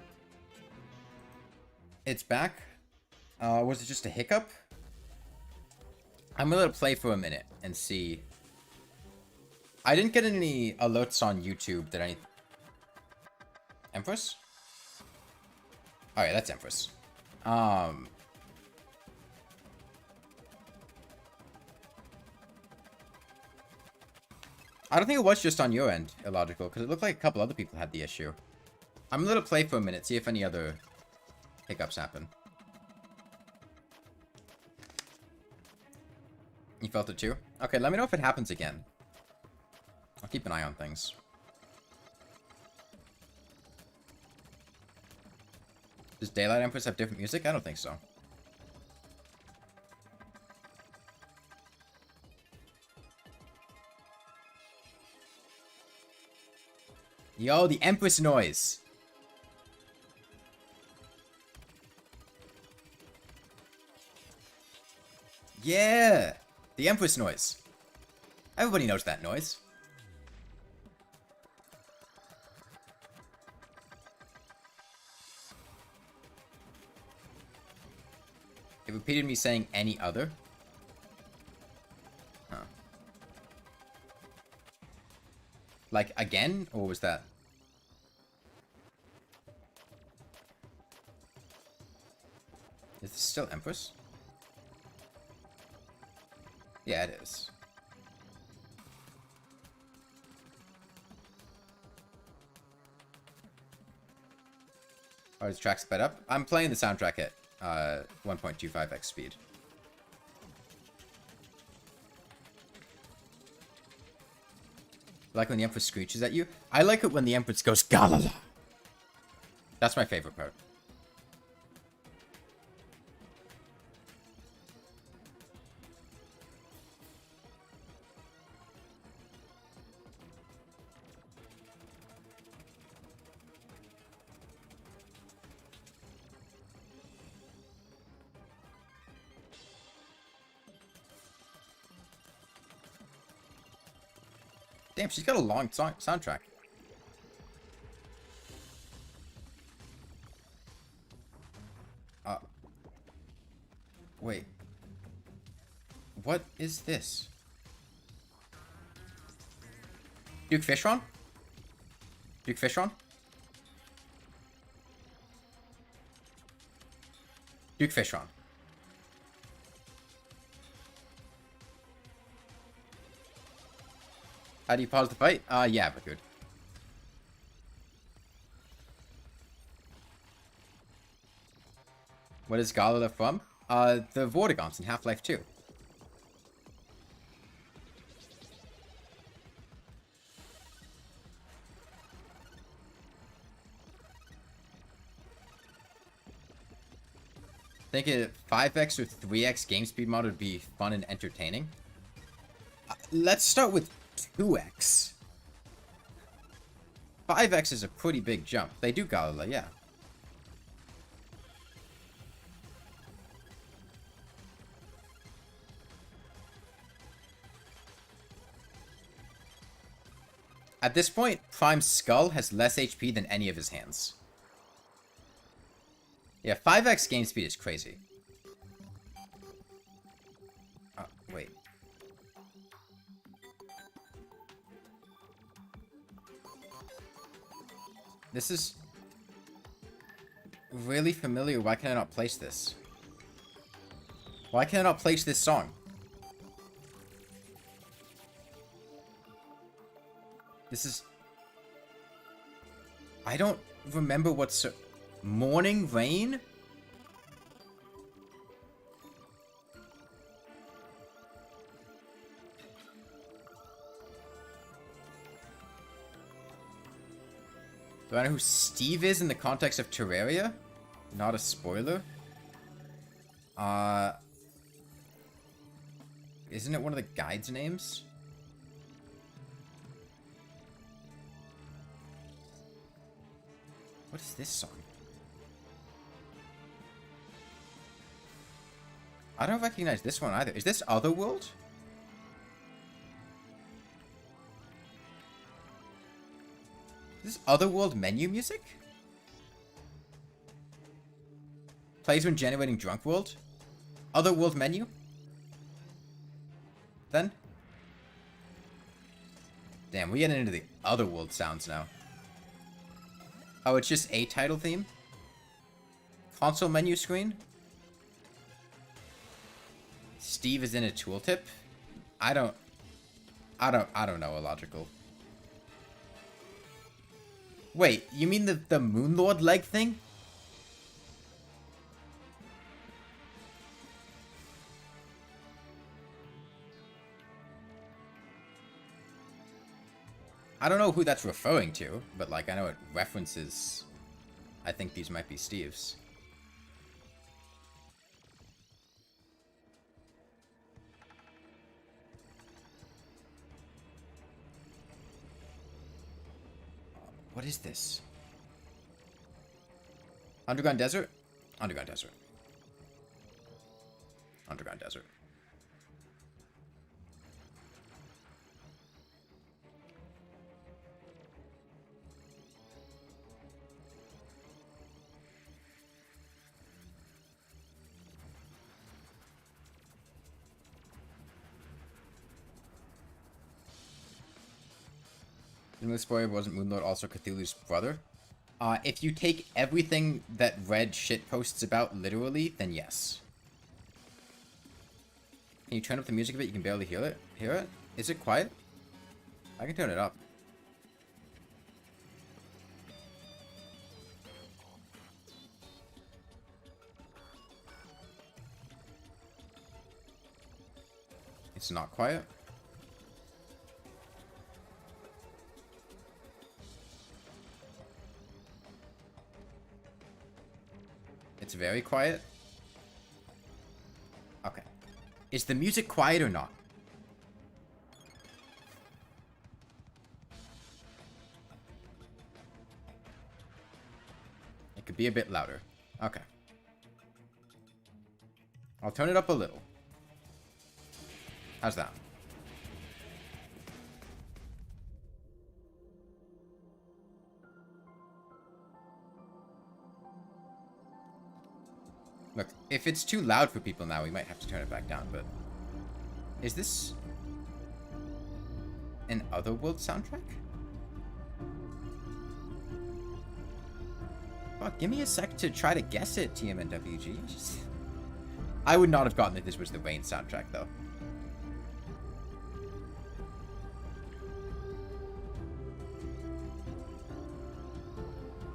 It's back. Was it just a hiccup? I'm gonna let it play for a minute and see. I didn't get any alerts on YouTube that any... Empress? Alright, that's Empress. I don't think it was just on your end, Illogical, because it looked like a couple other people had the issue. I'm gonna let it play for a minute, see if any other hiccups happen. You felt it too? Okay, let me know if it happens again. I'll keep an eye on things. Does Daylight Empress have different music? I don't think so. Yo, the Empress noise. Yeah, the Empress noise. Everybody knows that noise. It repeated me saying any other. Huh. Like again, or was that? Is this still Empress? Yeah, it is. Oh, is track sped up? I'm playing the soundtrack at 1.25x speed. Like when the Empress screeches at you. I like it when the Empress goes Galala. That's my favorite part. Damn, she's got a long soundtrack. Wait. What is this? Duke Fishron? Duke Fishron? Duke Fishron. How do you pause the fight? Yeah, but good. What is Galala from? The Vortigons in Half-Life 2. I think a 5x or 3x game speed mod would be fun and entertaining. Let's start with 2x. 5x is a pretty big jump. They do Galala, yeah. At this point, Prime's skull has less HP than any of his hands. Yeah, 5x game speed is crazy. Oh, wait. This is really familiar. Why can I not place this? Why can I not place this song? This is... I don't remember what's... Morning Rain? Do I know who Steve is in the context of Terraria? Not a spoiler. Isn't it one of the guides' names? What is this song? I don't recognize this one either. Is this Otherworld? Is this Otherworld menu music? Plays when generating Drunk World? Otherworld menu? Then? Damn, we're getting into the Otherworld sounds now. Oh, it's just a title theme? Console menu screen? Steve is in a tooltip? I don't know, illogical. Wait, you mean the Moonlord leg thing? I don't know who that's referring to, but like I know it references. I think these might be Steve's. What is this? Underground Desert? Underground Desert. Underground Desert. In this spoiler, wasn't Moonlord also Cthulhu's brother? If you take everything that Red shit posts about literally, then yes. Can you turn up the music a bit? You can barely hear it. Hear it? Is it quiet? I can turn it up. It's not quiet. It's very quiet. Okay. Is the music quiet or not? It could be a bit louder. Okay. I'll turn it up a little. How's that? Look, if it's too loud for people now, we might have to turn it back down, but... Is this... an Otherworld soundtrack? Fuck, give me a sec to try to guess it, TMNWG. I would not have gotten that this was the Rain soundtrack, though.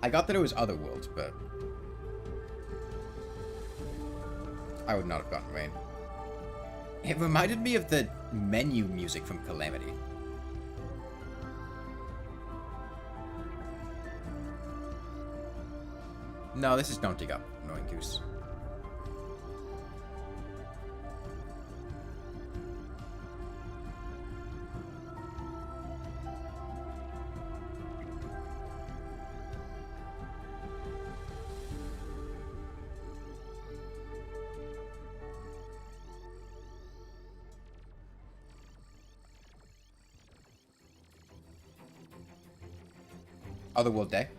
I got that it was Otherworld, but... I would not have gotten Rain. It reminded me of the menu music from Calamity. No, this is Don't Dig Up, Annoying Goose. Otherworld Day.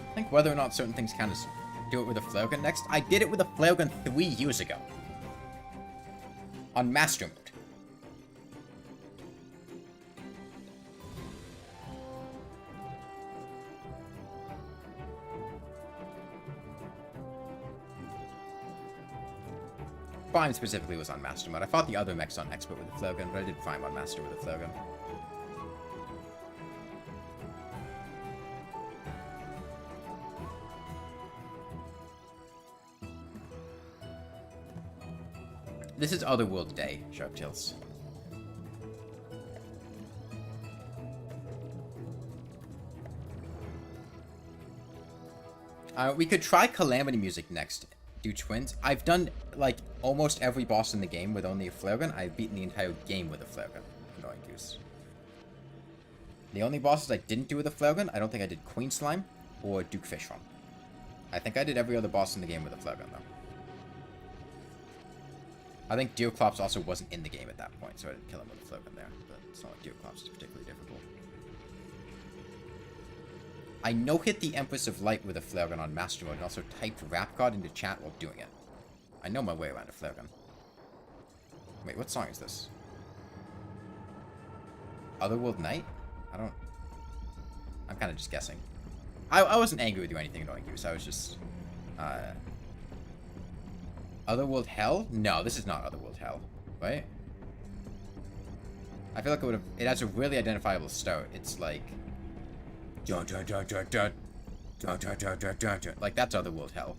I think whether or not certain things count as do it with a flare gun next. I did it with a flare gun 3 years ago. On Master Mode. Prime specifically was on Master Mode. I fought the other mechs on Expert with a flare gun, but I did Prime on Master with a flare gun. This is Otherworld Day, Sharptails. We could try Calamity music next. Do twins. I've done, like, almost every boss in the game with only a flare gun. I've beaten the entire game with a flare gun. Annoying Goose. The only bosses I didn't do with a flare gun, I don't think I did Queen Slime or Duke Fishron. I think I did every other boss in the game with a flare gun, though. I think Deerclops also wasn't in the game at that point, so I didn't kill him with a flare gun there. But it's not like Deerclops is particularly difficult. I no-hit the Empress of Light with a flare gun on Master Mode and also typed Rap God into chat while doing it. I know my way around a flare gun. Wait, what song is this? Otherworld Night? I'm kind of just guessing. I wasn't angry with you or anything, Annoying Goose. I was just... Otherworld Hell? No, this is not Otherworld Hell. Right? I feel like it would have... It has a really identifiable start. It's like... Like, that's Otherworld Hell.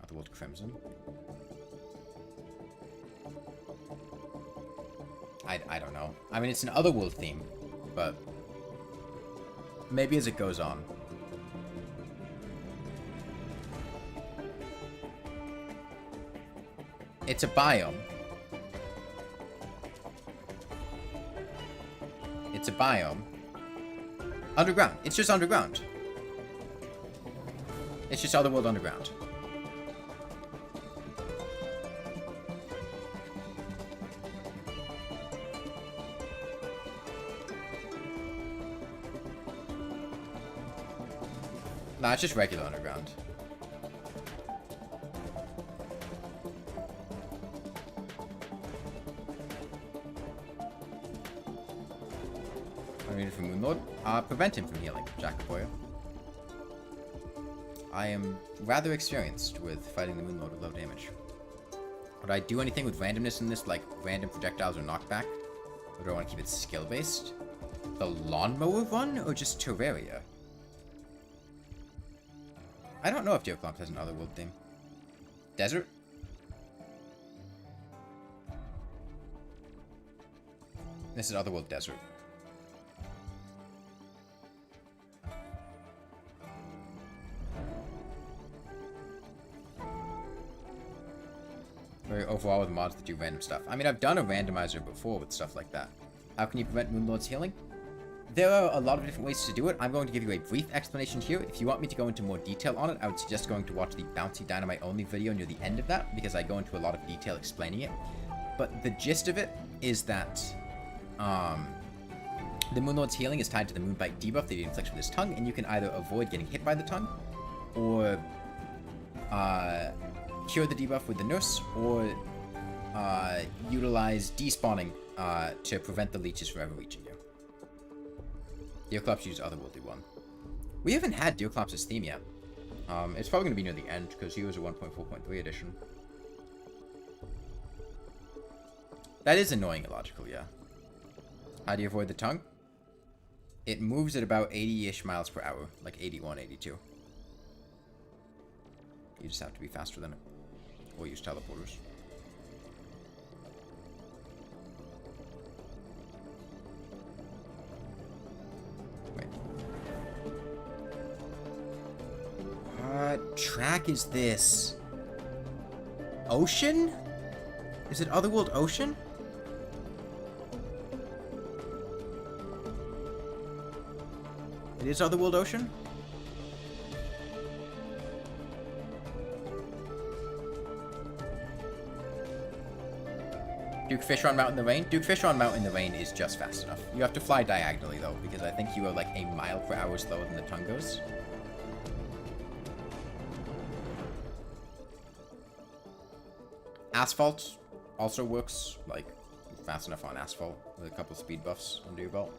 Otherworld Crimson. I don't know. I mean, it's an Otherworld theme, but maybe as it goes on. It's a biome. It's a biome. Underground. It's just underground. It's just Otherworld Underground. Nah, it's just regular underground. I'm reading from Moonlord. Prevent him from healing, Jack Boyer. I am rather experienced with fighting the Moonlord with low damage. Would I do anything with randomness in this, like random projectiles or knockback? Or do I want to keep it skill-based? The Lawnmower one, or just Terraria? I don't know if Geoclomps has an Otherworld theme. Desert? This is Otherworld Desert. Very overall with mods that do random stuff. I mean, I've done a randomizer before with stuff like that. How can you prevent Moonlord's healing? There are a lot of different ways to do it. I'm going to give you a brief explanation here. If you want me to go into more detail on it, I would suggest going to watch the Bouncy Dynamite only video near the end of that, because I go into a lot of detail explaining it. But the gist of it is that the Moonlord's healing is tied to the Moonbite debuff that he inflicts with his tongue, and you can either avoid getting hit by the tongue, or cure the debuff with the nurse, or utilize despawning to prevent the leeches from ever reaching you. Deoclops used Otherworldly one. We haven't had Deoclops' theme yet. It's probably going to be near the end, because he was a 1.4.3 edition. That is annoying illogical, yeah. How do you avoid the tongue? It moves at about 80-ish miles per hour, like 81, 82. You just have to be faster than it. Or use teleporters. Wait. What track is this? Ocean? Is it Otherworld Ocean? It is Otherworld Ocean? Duke Fisher on Mount in the Rain? Duke Fisher on Mount in the Rain is just fast enough. You have to fly diagonally, though, because I think you are like a mile per hour slower than the tongue goes. Asphalt also works, like, fast enough on asphalt with a couple speed buffs under your belt.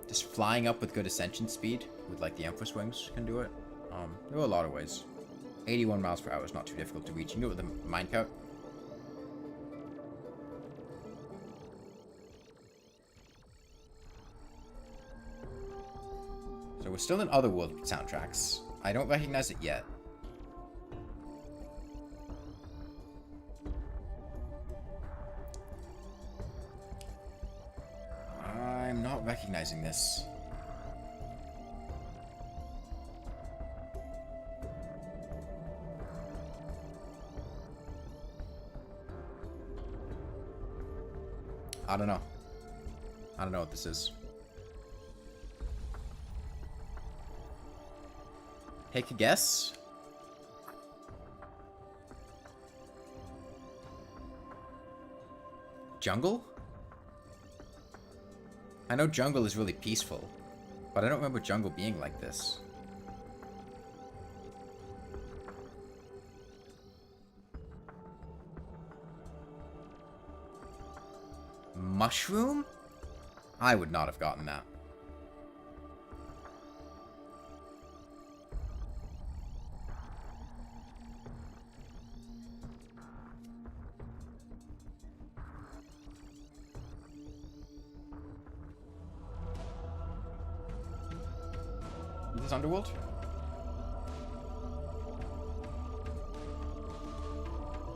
Just flying up with good ascension speed with, like, the Empress Wings can do it. There are a lot of ways. 81 miles per hour is not too difficult to reach. You can do it with a minecart. So we're still in Otherworld soundtracks. I don't recognize it yet. I'm not recognizing this. I don't know. I don't know what this is. Take a guess. Jungle? I know jungle is really peaceful, but I don't remember jungle being like this. Mushroom? I would not have gotten that. Is this Underworld?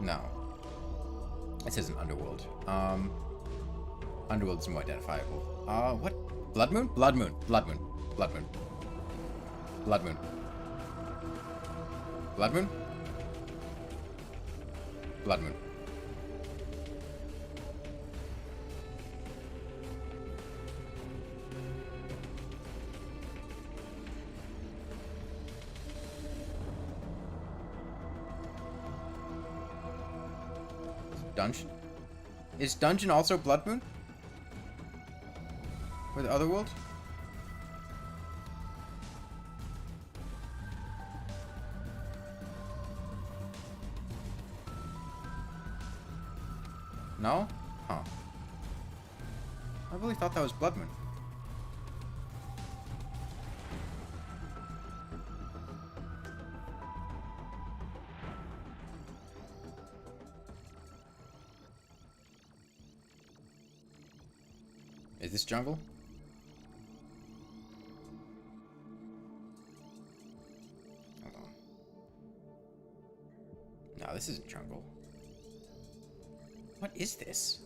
No. This isn't Underworld. Underworld is more identifiable. What? Blood Moon? Blood Moon. Blood Moon. Blood Moon. Blood Moon. Blood Moon? Blood Moon. Dungeon? Is Dungeon also Blood Moon? Or the Otherworld? No? Huh. I really thought that was Blood Moon. Is this jungle? Hold on. No, this isn't jungle. What is this?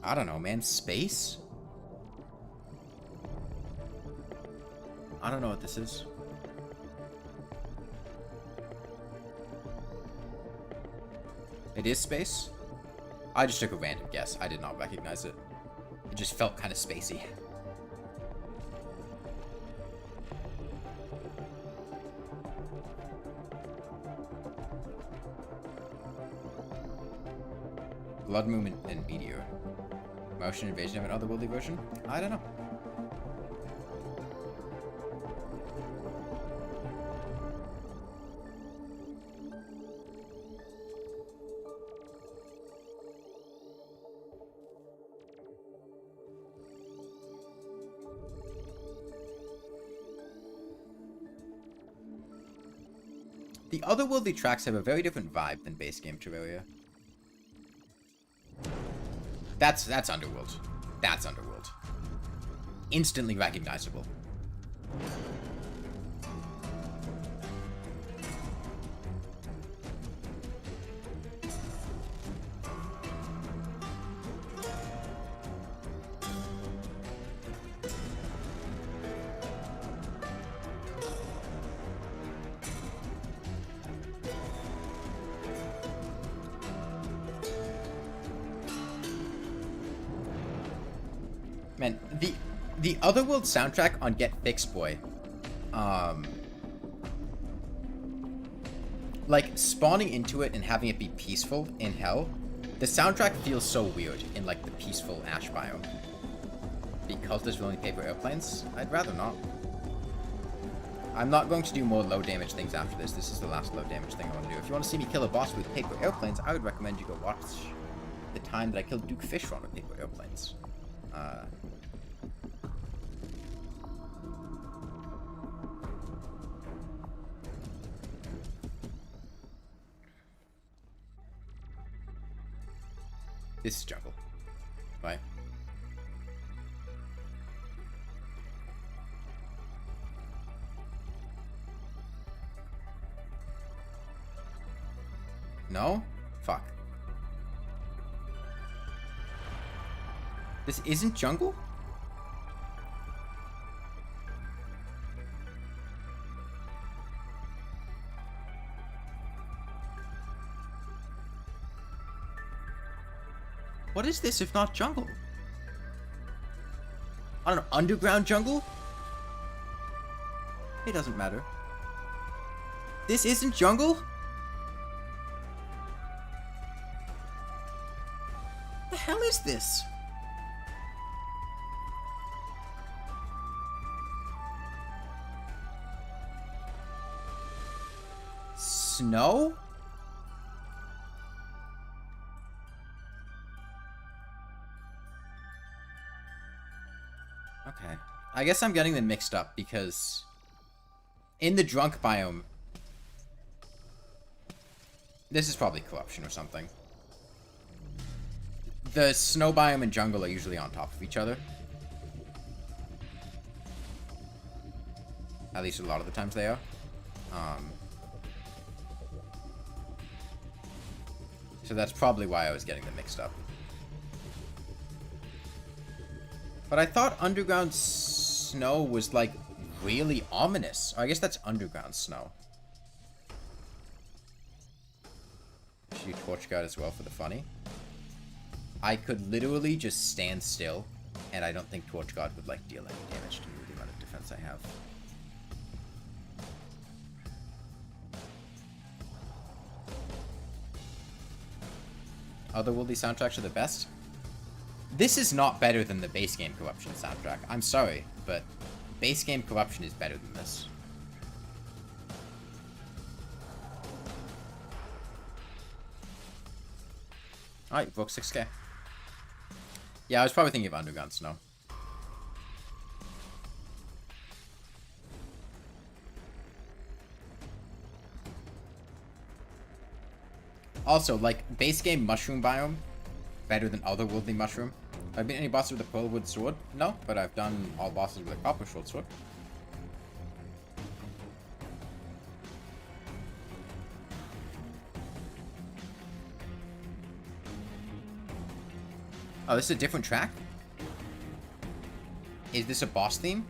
I don't know, man. Space? I don't know what this is. It is space? I just took a random guess. I did not recognize it. It just felt kind of spacey. Blood movement and meteor. Motion invasion of an otherworldly version? I don't know. The otherworldly tracks have a very different vibe than base game Terraria. That's Underworld. That's Underworld. Instantly recognizable. Man, the Otherworld soundtrack on Get Fixed Boy, like spawning into it and having it be peaceful in hell, the soundtrack feels so weird in like the peaceful ash biome. Because there's only paper airplanes, I'd rather not. I'm not going to do more low damage things after this. This is the last low damage thing I want to do. If you want to see me kill a boss with paper airplanes, I would recommend you go watch the time that I killed Duke Fishron with paper airplanes. This is jungle. Right? No? Fuck. This isn't jungle? What is this if not jungle? I don't know, underground jungle? It doesn't matter. This isn't jungle? The hell is this? Snow? Okay. I guess I'm getting them mixed up because in the drunk biome, this is probably corruption or something. The snow biome and jungle are usually on top of each other. At least a lot of the times they are. So that's probably why I was getting them mixed up. But I thought underground snow was, like, really ominous. Or I guess that's underground snow. Should you torch guard as well for the funny? I could literally just stand still, and I don't think torch guard would, like, deal any damage to me with the amount of defense I have. Otherworldly soundtracks are the best. This is not better than the base game Corruption soundtrack. I'm sorry, but base game Corruption is better than this. Alright, broke 6k. Yeah, I was probably thinking of Underground Snow. Also, like, base game mushroom biome, better than otherworldly mushroom. Have I beaten any bosses with a pearlwood sword? No, but I've done all bosses with a copper short sword. Oh, this is a different track? Is this a boss theme?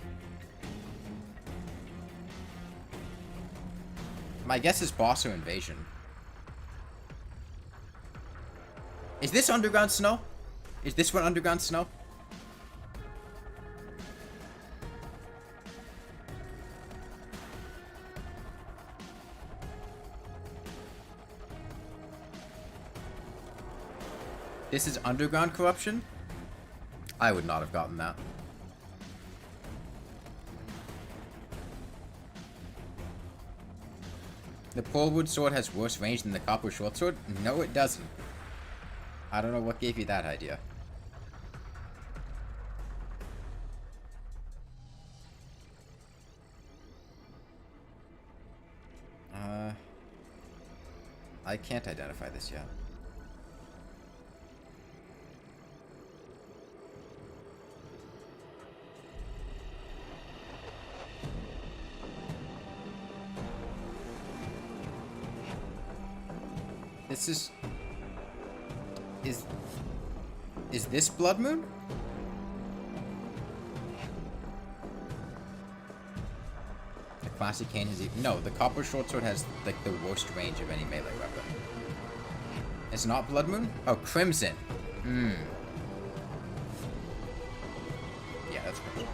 My guess is boss or invasion. Is this underground snow? Is this one underground snow? This is underground corruption? I would not have gotten that. The pearlwood sword has worse range than the copper short sword? No, it doesn't. I don't know what gave you that idea. I can't identify this yet. This is this Blood Moon? The classic cane has even... No, the copper short sword has like the worst range of any melee weapon. It's not Blood Moon? Oh, Crimson. Yeah, that's Crimson.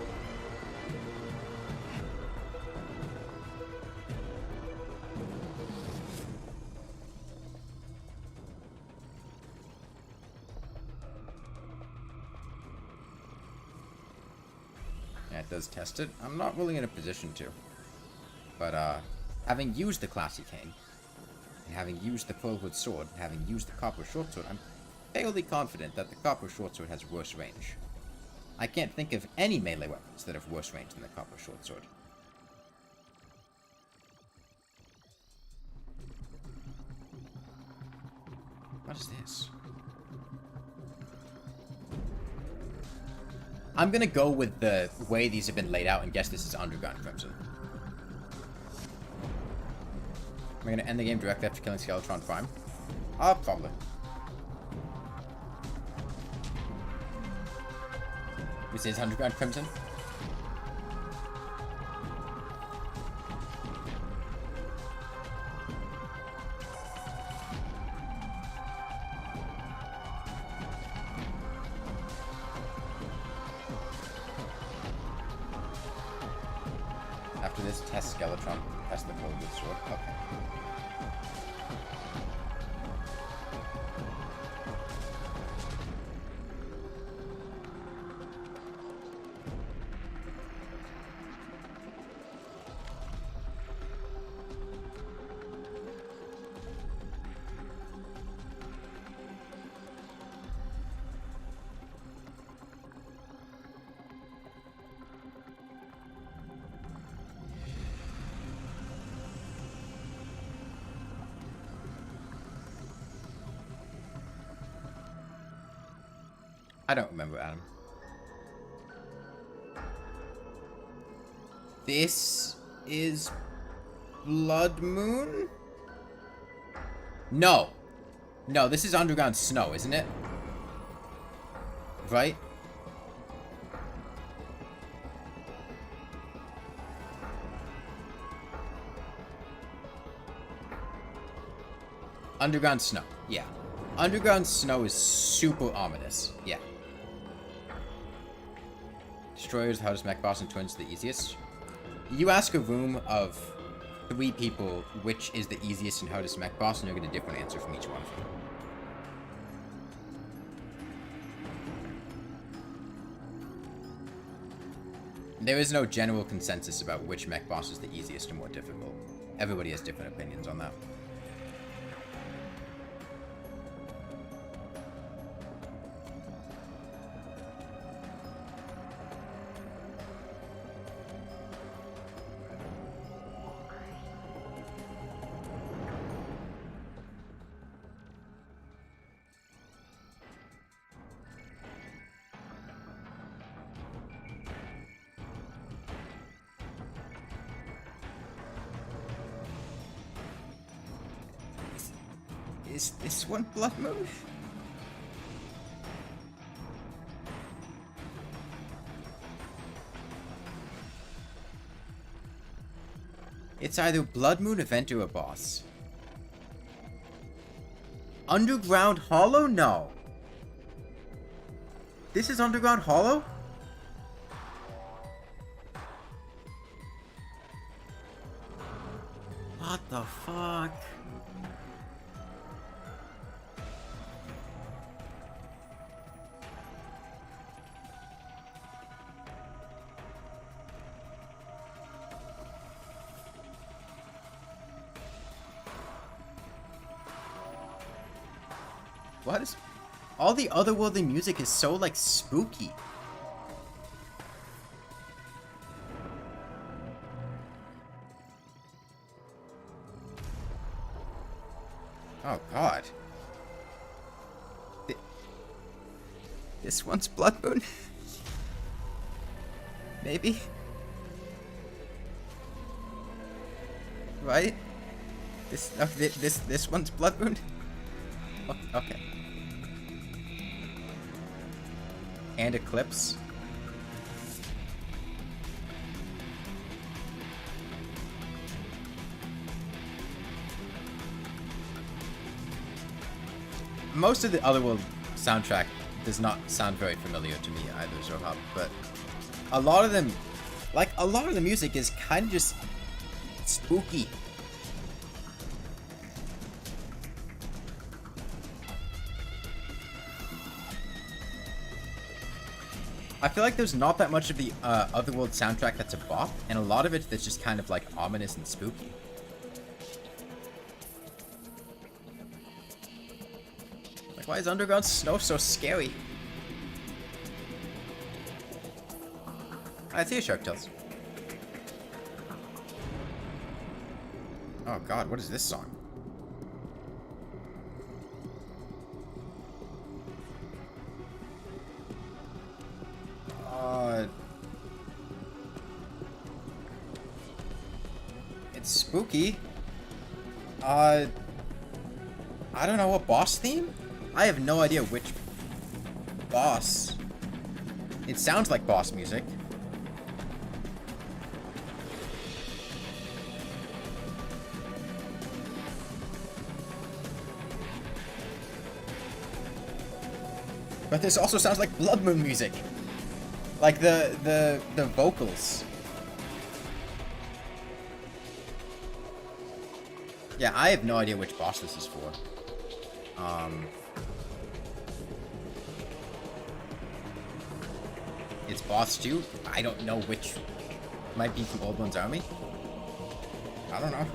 Yeah, it does test it. I'm not really in a position to. But, having used the classy cane, and having used the pearlwood sword, and having used the copper short sword, I'm fairly confident that the copper short sword has worse range. I can't think of any melee weapons that have worse range than the copper short sword. What is this? I'm gonna go with the way these have been laid out and guess this is Underground Crimson. Am I gonna end the game directly after killing Skeletron Prime? Probably. This is Underground Crimson. After this, test Skeletron. Test the pearlwood sword. Okay. I don't remember, Adam. This is Blood Moon? No. No, this is Underground Snow, isn't it? Right? Underground Snow, yeah. Underground Snow is super ominous, yeah. Destroyers, the hardest mech boss, and Twins the easiest. You ask a room of 3 people which is the easiest and hardest mech boss, and you'll get a different answer from each one of them. There is no general consensus about which mech boss is the easiest or more difficult. Everybody has different opinions on that. Is this one Blood Moon? It's either Blood Moon event or a boss. Underground Hollow? No. This is Underground Hollow? What the fuck? What is... All the otherworldly music is so, like, spooky. Oh, God. This one's Blood Moon? Maybe? Right? This one's Blood Moon? Oh, okay. And Eclipse. Most of the Otherworld soundtrack does not sound very familiar to me either, Zohab, but a lot of them, like, a lot of the music is kind of just spooky. I feel like there's not that much of the Otherworld soundtrack that's a bop, and a lot of it that's just kind of like ominous and spooky. Like, why is Underground Snow so scary? I see a Shark Tales. Oh God, what is this song? It's spooky. I don't know, what boss theme? I have no idea which boss. It sounds like boss music. But this also sounds like Blood Moon music. Like the vocals. Yeah, I have no idea which boss this is for. It's boss 2? I don't know which. Might be from Old One's Army? I don't know.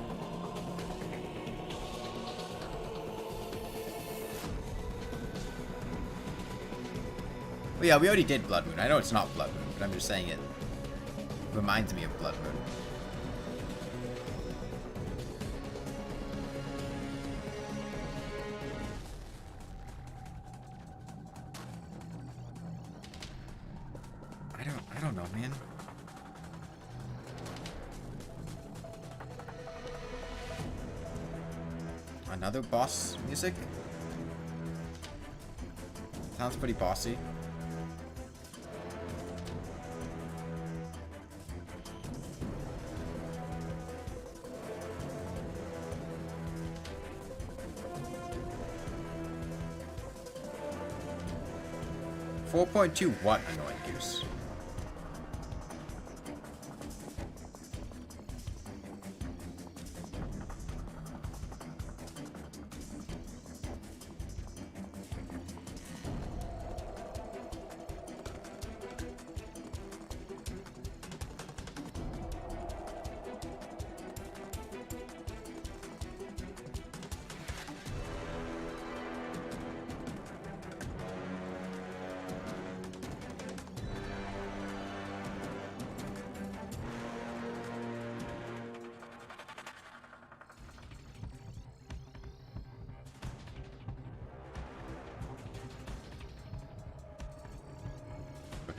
Well, yeah, we already did Blood Moon. I know it's not Blood Moon, but I'm just saying it reminds me of Blood Moon. I don't know, man. Another boss music? Sounds pretty bossy. .2 what, Annoying Goose?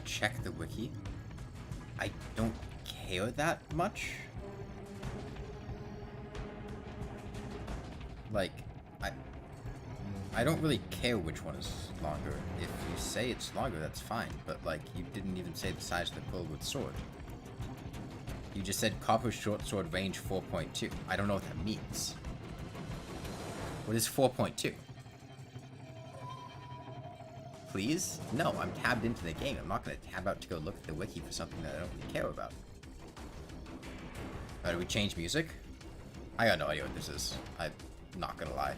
Check the wiki. I don't care that much. Like, I don't really care which one is longer. If you say it's longer, that's fine. But, like, you didn't even say the size of the Quillwood sword. You just said copper short sword range 4.2. I don't know what that means. What is 4.2? Please? No, I'm tabbed into the game. I'm not going to tab out to go look at the wiki for something that I don't really care about. Do we change music? I got no idea what this is. I'm not going to lie.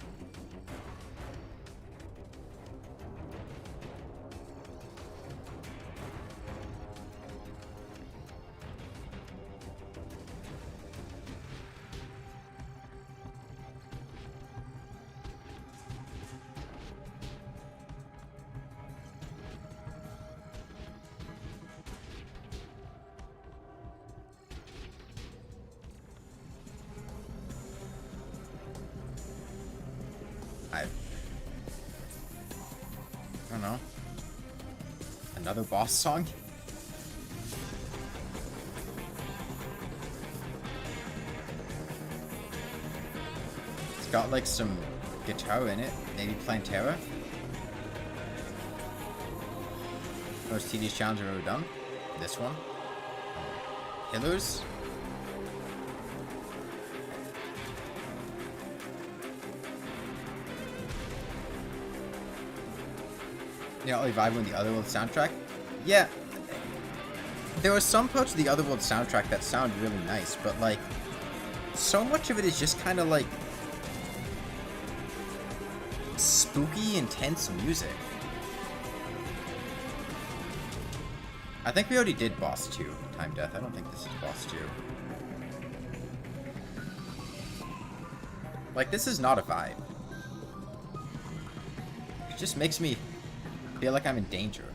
I don't know. Another boss song? It's got like some guitar in it. Maybe Plantera? Most tedious challenge I've ever done. This one. Pillars? You know, vibe with the Otherworld soundtrack? Yeah. There were some parts of the Otherworld soundtrack that sound really nice, but like, so much of it is just kind of like spooky, intense music. I think we already did boss 2, Time Death. I don't think this is boss 2. Like, this is not a vibe. It just makes me feel like I'm in danger.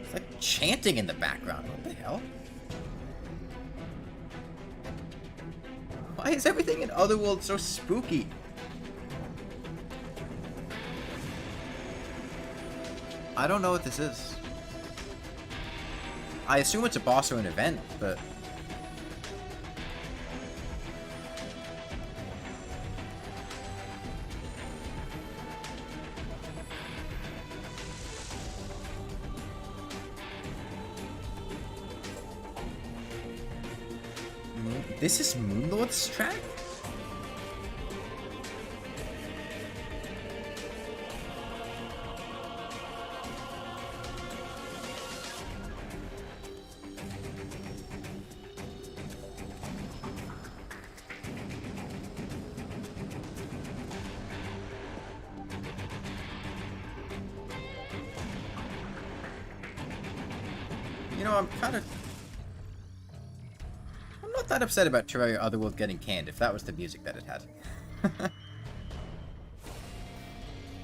It's like chanting in the background. What the hell? Why is everything in Otherworld so spooky? I don't know what this is. I assume it's a boss or an event, but this is Moonlord's track? You know, I'm not that upset about Terraria Otherworld getting canned, if that was the music that it had.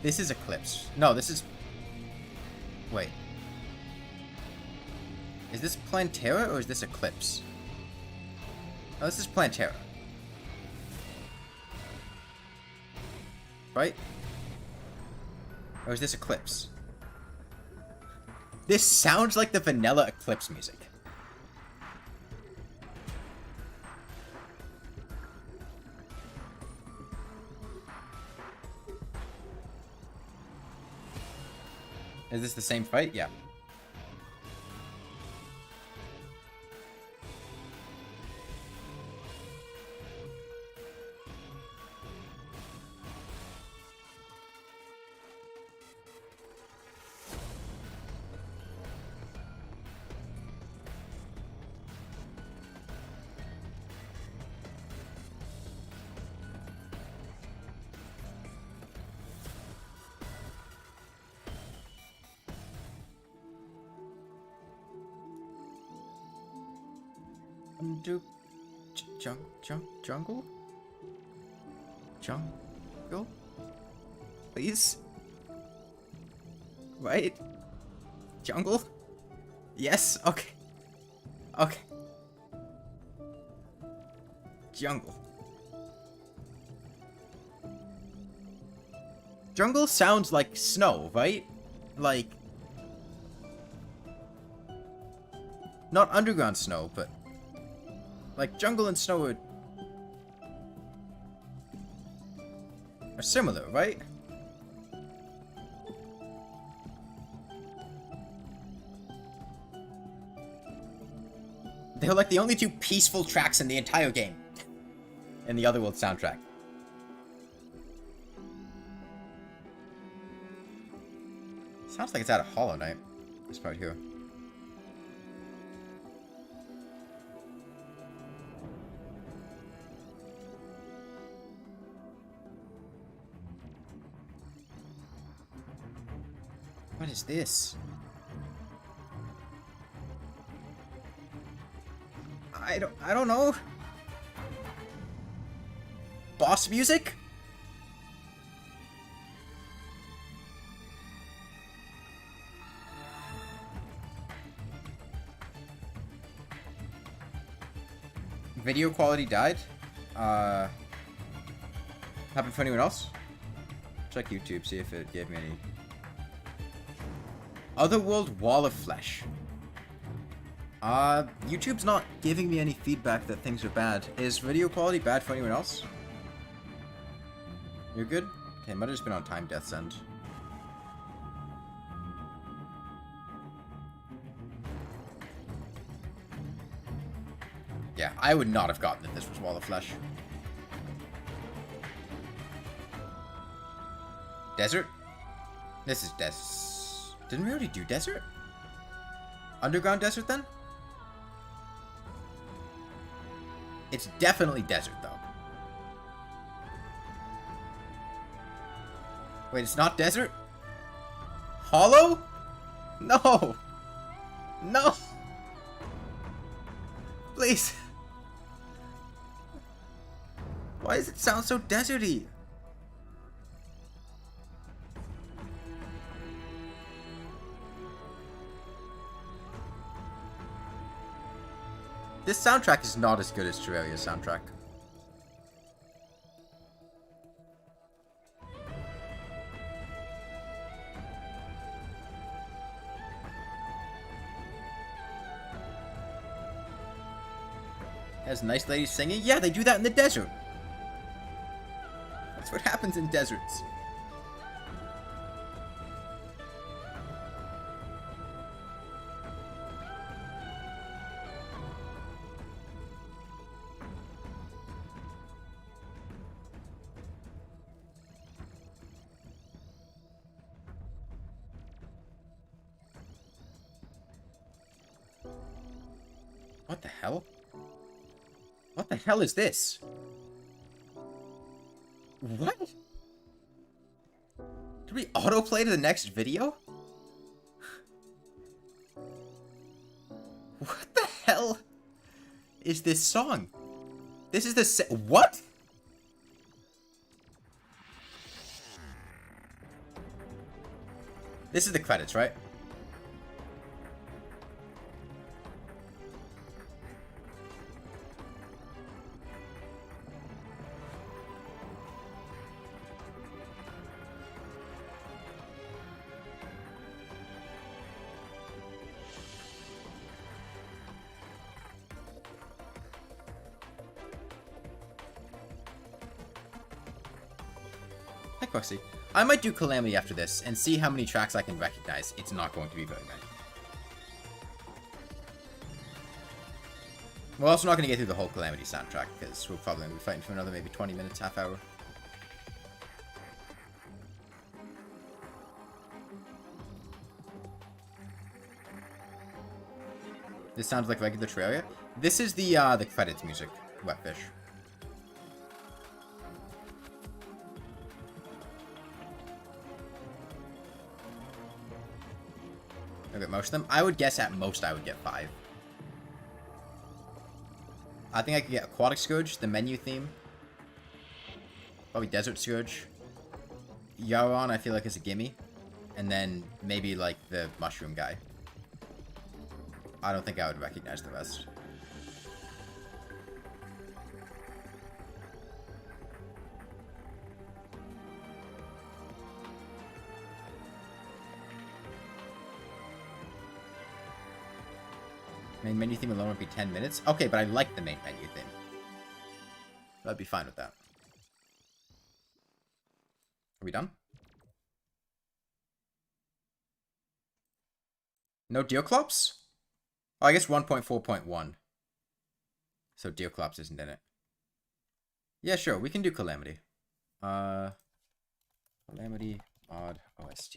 This is Eclipse. No, this is... Wait. Is this Plantera or is this Eclipse? Oh, this is Plantera. Right? Or is this Eclipse? This sounds like the vanilla Eclipse music. Is this the same fight? Yeah. Jungle? Jungle? Please? Right? Jungle? Yes? Okay. Okay. Jungle. Jungle sounds like snow, right? Like... Not underground snow, but... Like, jungle and snow are are similar, right? They're like the only two peaceful tracks in the entire game. In the Otherworld soundtrack. Sounds like it's out of Hollow Knight. This part here. What is this? I don't know. Boss music? Video quality died? Happened for anyone else? Check YouTube, see if it gave me any. Otherworld Wall of Flesh. YouTube's not giving me any feedback that things are bad. Is video quality bad for anyone else? You're good? Okay, might have just been on Time Death's end. Yeah, I would not have gotten that this was Wall of Flesh. Desert? This is Didn't we already do desert? Underground desert then? It's definitely desert though. Wait, it's not desert? Hollow? No! No! Please! Why does it sound so deserty? This soundtrack is not as good as Terraria's soundtrack. Has nice ladies singing? Yeah, they do that in the desert. That's what happens in deserts. What the hell? What the hell is this? What? Did we autoplay to the next video? What the hell is this song? This is the what? This is the credits, right? Hi, Coxie. I might do Calamity after this and see how many tracks I can recognize. It's not going to be very many. We're also not going to get through the whole Calamity soundtrack because we're probably going to be fighting for another maybe 20 minutes, half hour. This sounds like regular Terraria. This is the credits music, Wetfish. I get most of them. I would guess at most I would get 5. I think I could get Aquatic Scourge, the menu theme. Probably Desert Scourge. Yaron, I feel like is a gimme. And then maybe like the mushroom guy. I don't think I would recognize the rest. Main menu theme alone would be 10 minutes? Okay, but I like the main menu theme. I'd be fine with that. we done? No Deoclops? Oh, I guess 1.4.1. So Deoclops isn't in it. Yeah, sure, we can do Calamity. Calamity mod OST.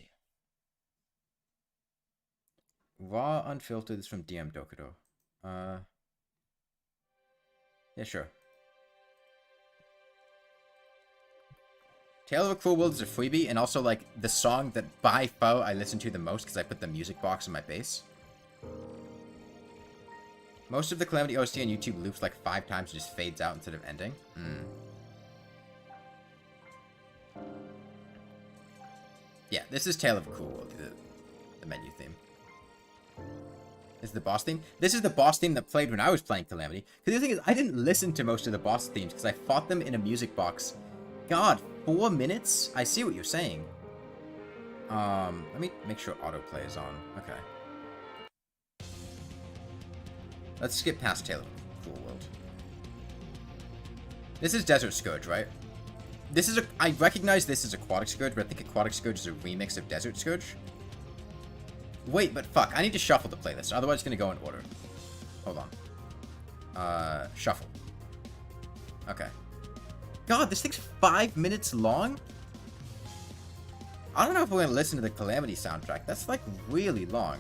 Raw unfiltered is from DM Dokudo. Yeah, sure. Tale of a Cruel World is a freebie, and also, like, the song that by far I listen to the most because I put the music box in my bass. Most of the Calamity OST on YouTube loops like 5 times and just fades out instead of ending. Yeah, this is Tale of a Cruel World, the menu theme. This is the boss theme. This is the boss theme that played when I was playing Calamity. Because the thing is, I didn't listen to most of the boss themes because I fought them in a music box. God, 4 minutes? I see what you're saying. Let me make sure autoplay is on. Okay. Let's skip past Tale of a Cruel World. This is Desert Scourge, right? This is I recognize this as Aquatic Scourge, but I think Aquatic Scourge is a remix of Desert Scourge. Wait, but fuck, I need to shuffle the playlist, otherwise it's gonna go in order. Hold on. Shuffle. Okay. God, this thing's 5 minutes long? I don't know if we're gonna listen to the Calamity soundtrack. That's, like, really long.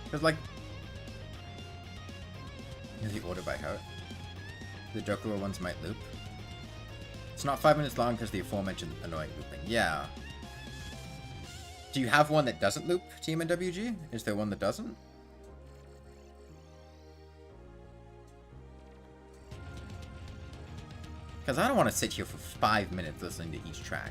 Because, like... the order by heart. The Dokuro ones might loop. It's not 5 minutes long because the aforementioned annoying looping. Yeah. Do you have one that doesn't loop, TMNWG? Is there one that doesn't? Because I don't want to sit here for 5 minutes listening to each track.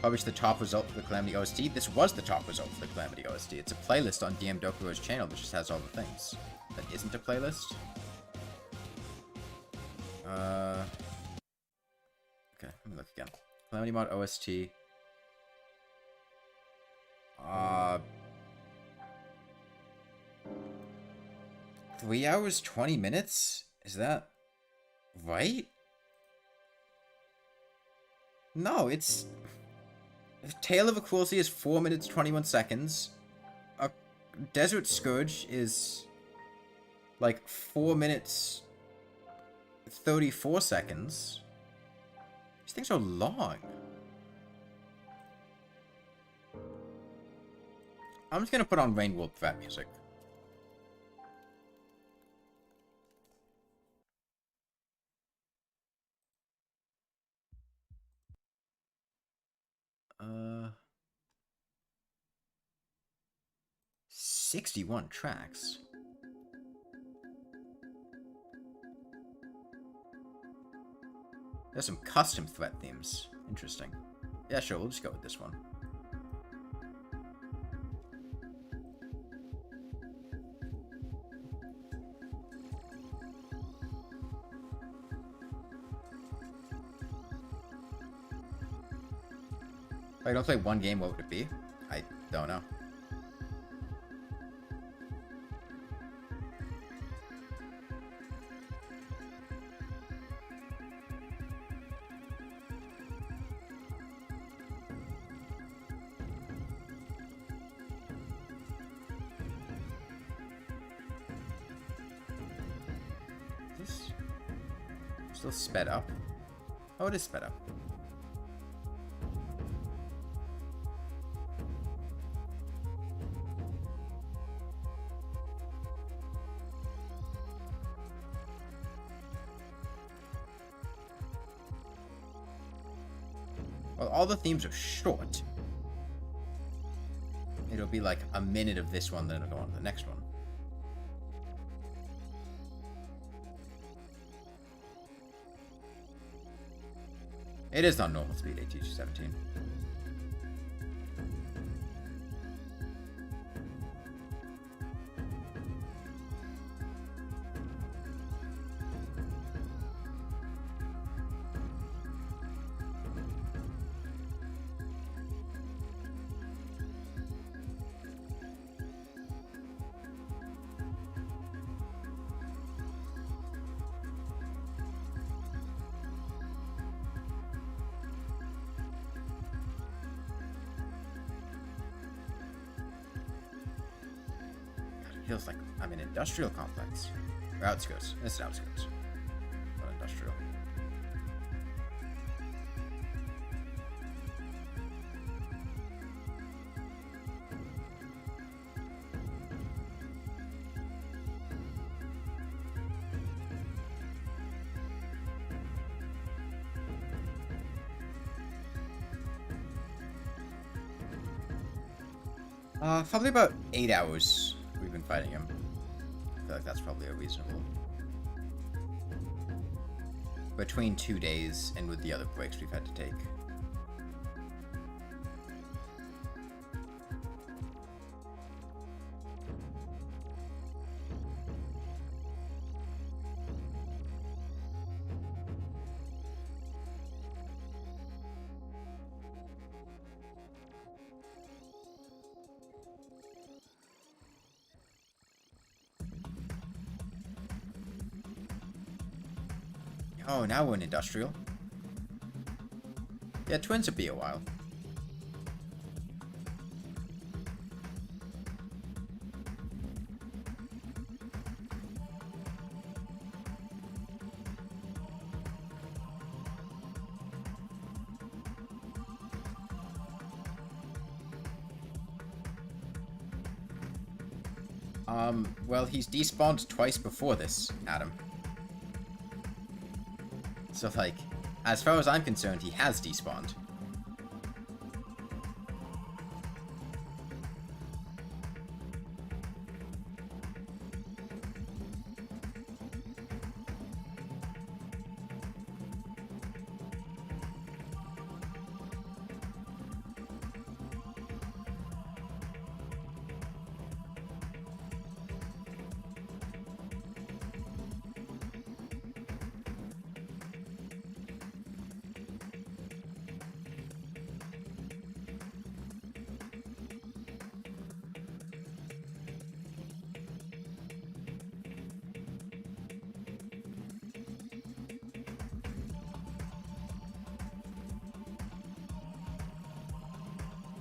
Published the top result for the Calamity OST. This was the top result for the Calamity OST. It's a playlist on DM Dokuro's channel that just has all the things. That isn't a playlist. Okay, let me look again. Calamity Mod OST. 3 hours, 20 minutes? Is that right? No, it's... Tale of a Cruel Sea is 4 minutes, 21 seconds. Desert Scourge is... like 4 minutes, 34 seconds. These things are long. I'm just gonna put on Rain World Threat music. Uh... 61 tracks. There's some custom threat themes. Interesting. Yeah, sure, we'll just go with this one. If I don't play one game, what would it be? I don't know. Still sped up. Oh, it is sped up. Well, all the themes are short. It'll be like a minute of this one, then it'll go on to the next one. It is on normal speed, AT217. feels like I'm in an industrial complex. Or outskirts. This is outskirts. Not industrial. Probably about 8 hours we've been fighting him. I feel like that's probably a reasonable. Between 2 days and with the other breaks we've had to take. Oh, now we're in industrial. Yeah, twins would be a while. Well, he's despawned twice before this, Adam. So, like, as far as I'm concerned, he has despawned.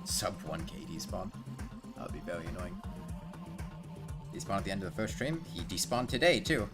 Sub 1k despawn. That would be very annoying. Despawn at the end of the first stream. He despawned today, too.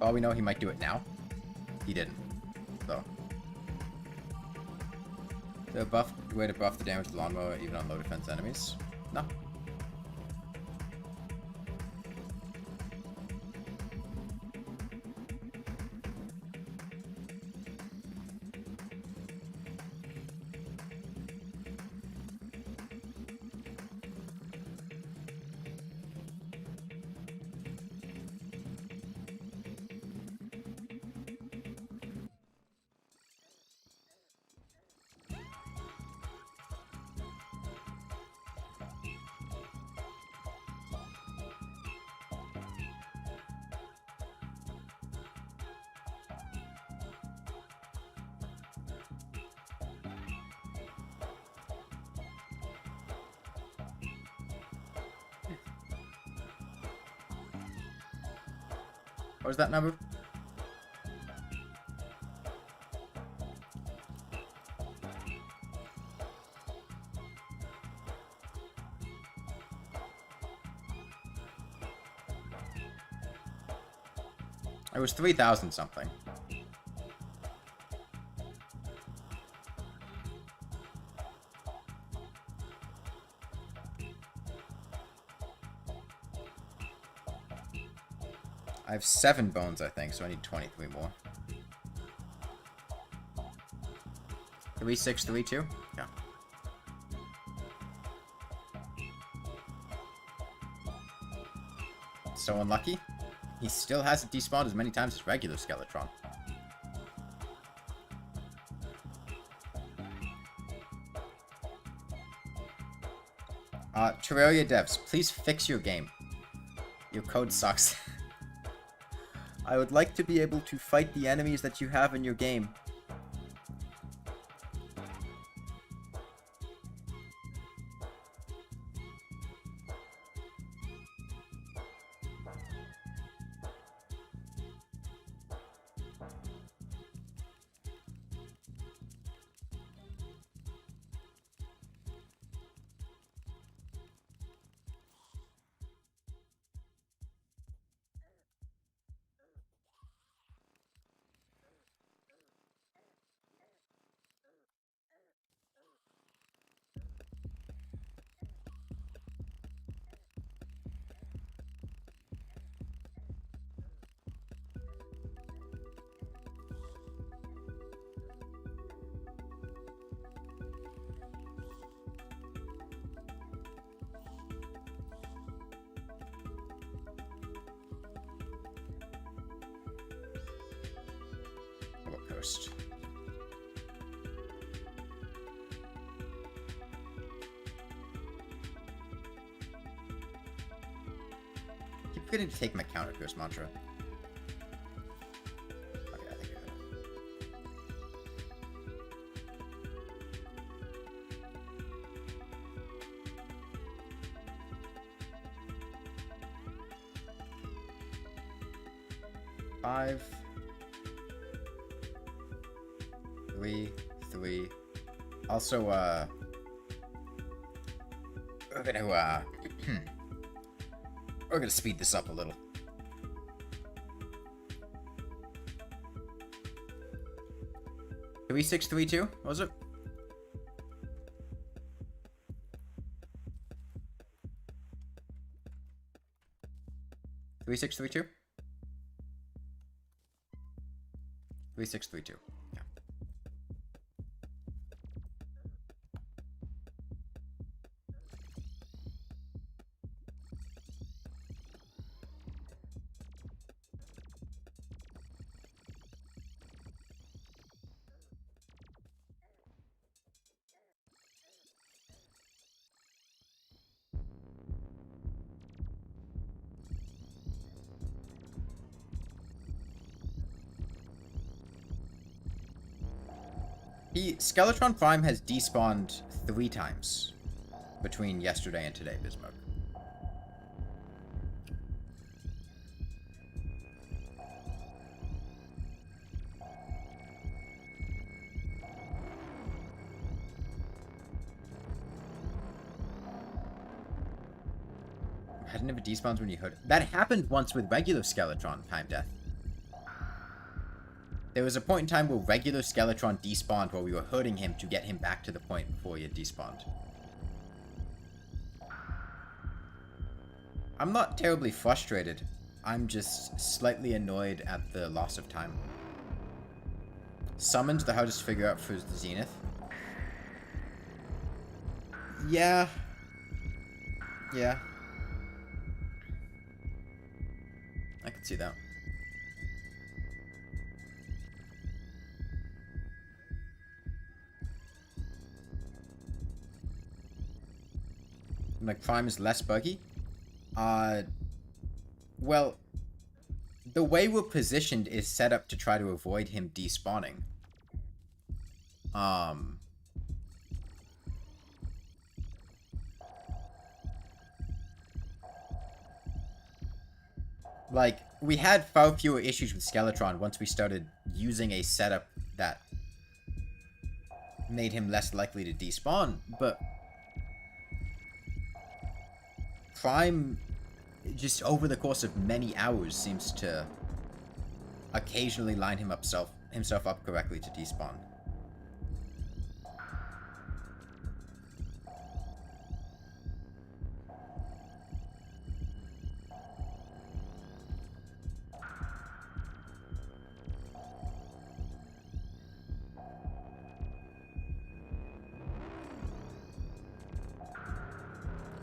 All we know, he might do it now. He didn't, though. The way to buff the damage to the Lawnmower even on low defense enemies? No. What was that number? It was 3,000 something. I have 7 bones, I think, so I need 23 more. 3632? Yeah. So unlucky. He still hasn't despawned as many times as regular Skeletron. Terraria devs, please fix your game. Your code sucks. I would like to be able to fight the enemies that you have in your game. Coast. Keep forgetting to take my counter curse mantra. Okay, I think I got it. 5, 3. Also, we're gonna speed this up a little. Three, 6, 3, 2. What was it? 3, 6, 3, 2. 3, 6, 3, 2. Yeah. Skeletron Prime has despawned 3 times between yesterday and today, Bismarck. Had it never despawns when you heard it? That happened once with regular Skeletron time death. There was a point in time where regular Skeletron despawned while we were hurting him to get him back to the point before he had despawned. I'm not terribly frustrated. I'm just slightly annoyed at the loss of time. Summoned the hardest to figure out for the Zenith. Yeah. Yeah. I can see that. Like, Prime is less buggy? Well, the way we're positioned is set up to try to avoid him despawning. Like, we had far fewer issues with Skeletron once we started using a setup that made him less likely to despawn, but Prime, just over the course of many hours, seems to occasionally line himself up correctly to despawn.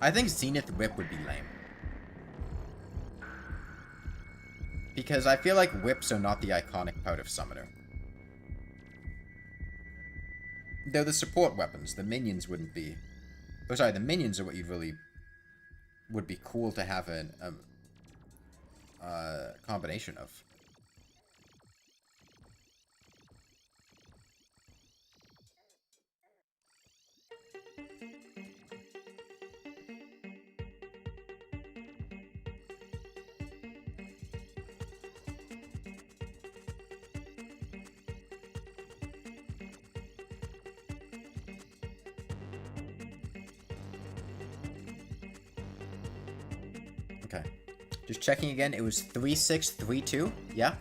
I think Zenith Whip would be lame. Because I feel like whips are not the iconic part of Summoner. They're the support weapons. The minions wouldn't be... Oh, sorry, the minions are what you'd really would be cool to have an combination of. Okay. Just checking again, it was 3632, yeah?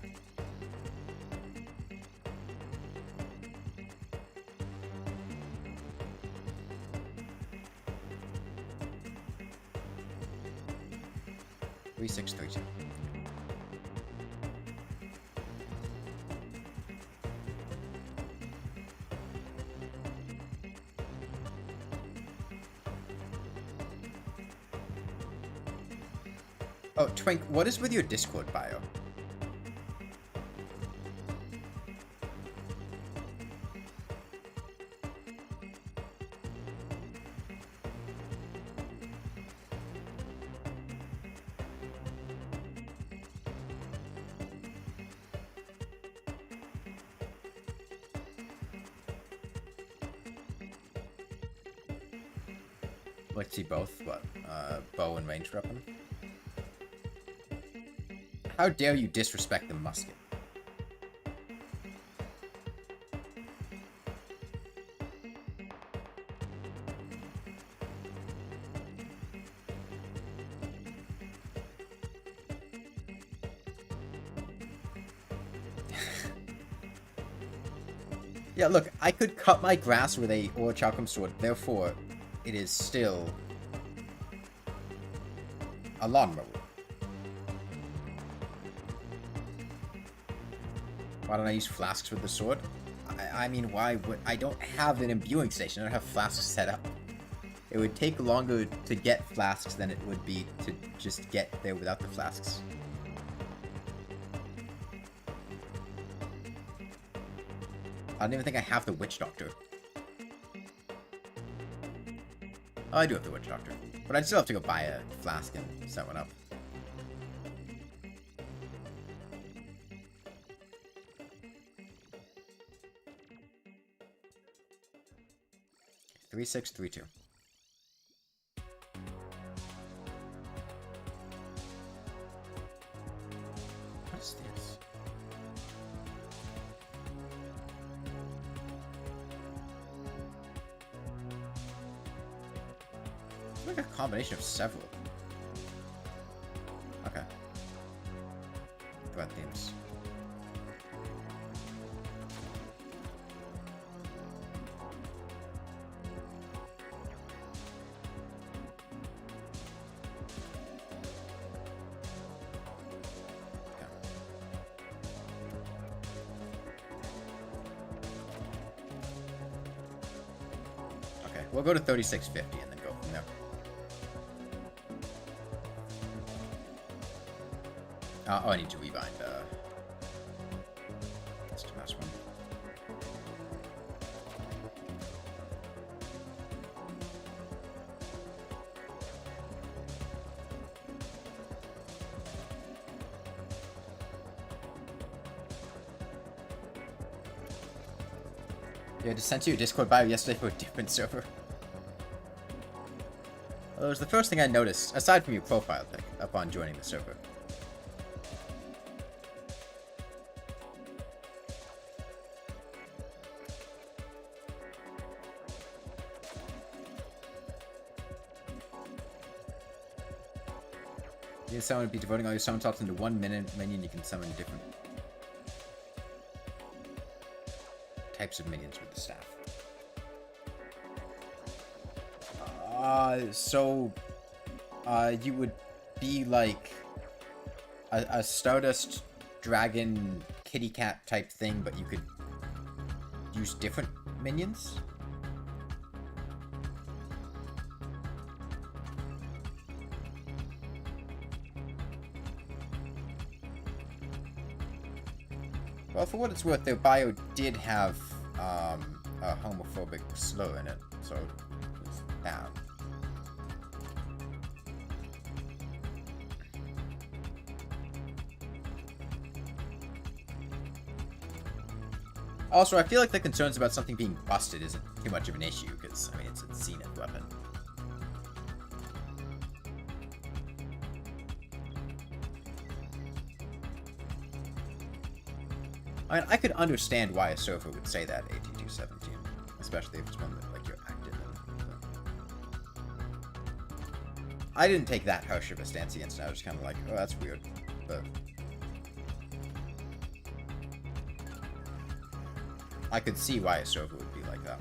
Three, six, three, two. Oh, Twink, what is with your Discord bio? Let's see both. What? Bow and ranged weapon? How dare you disrespect the musket? Yeah, look, I could cut my grass with a Orchakram sword, therefore, it is still a lawnmower. Why don't I use flasks with the sword? I mean, why would... I don't have an imbuing station. I don't have flasks set up. It would take longer to get flasks than it would be to just get there without the flasks. I don't even think I have the Witch Doctor. Oh, I do have the Witch Doctor. But I'd still have to go buy a flask and set one up. Three, six, three, two. What is this? It's like a combination of several. Okay. Threat themes. We'll go to 3650 and then go from there. Oh, I need to rebind. That's the last one. Yeah, I just sent you a Discord bio yesterday for a different server. Well, it was the first thing I noticed, aside from your profile pic, upon joining the server. You someone would be devoting all your summon slots into one minion, you can summon different types of minions with the staff. So you would be like a Stardust Dragon kitty cat type thing, but you could use different minions? Well, for what it's worth, their bio did have a homophobic slur in it, so it's bad. Also, I feel like the concerns about something being busted isn't too much of an issue, because, I mean, it's a Zenith weapon. I mean, I could understand why a server would say that, AT217, especially if it's one that, like, you're active in. So. I didn't take that harsh of a stance against it. I was just kind of like, oh, that's weird. But I could see why a server would be like that.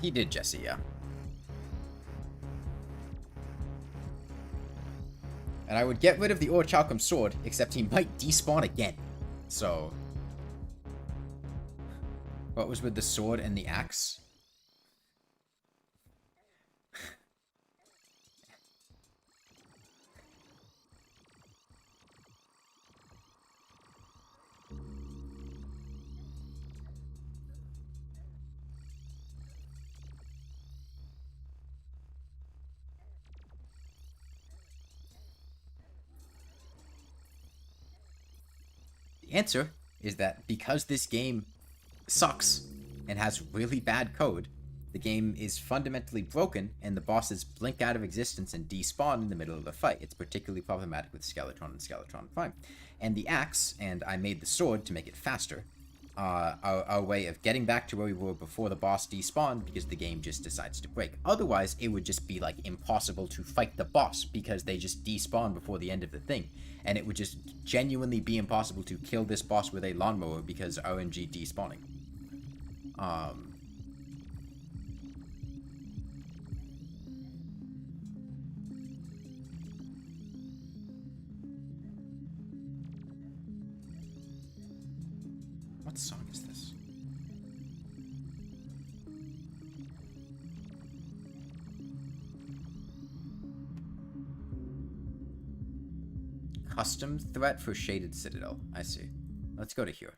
He did, Jesse, yeah. And I would get rid of the Orichalcum sword, except he might despawn again. So, what was with the sword and the axe? The answer is that because this game sucks and has really bad code, the game is fundamentally broken and the bosses blink out of existence and despawn in the middle of the fight. It's particularly problematic with Skeletron and Skeletron Prime. And the axe, and I made the sword to make it faster, are a way of getting back to where we were before the boss despawned, because the game just decides to break. Otherwise, it would just be, like, impossible to fight the boss, because they just despawn before the end of the thing. And it would just genuinely be impossible to kill this boss with a lawnmower because RNG despawning. What song is this? Custom threat for Shaded Citadel. I see. Let's go to here.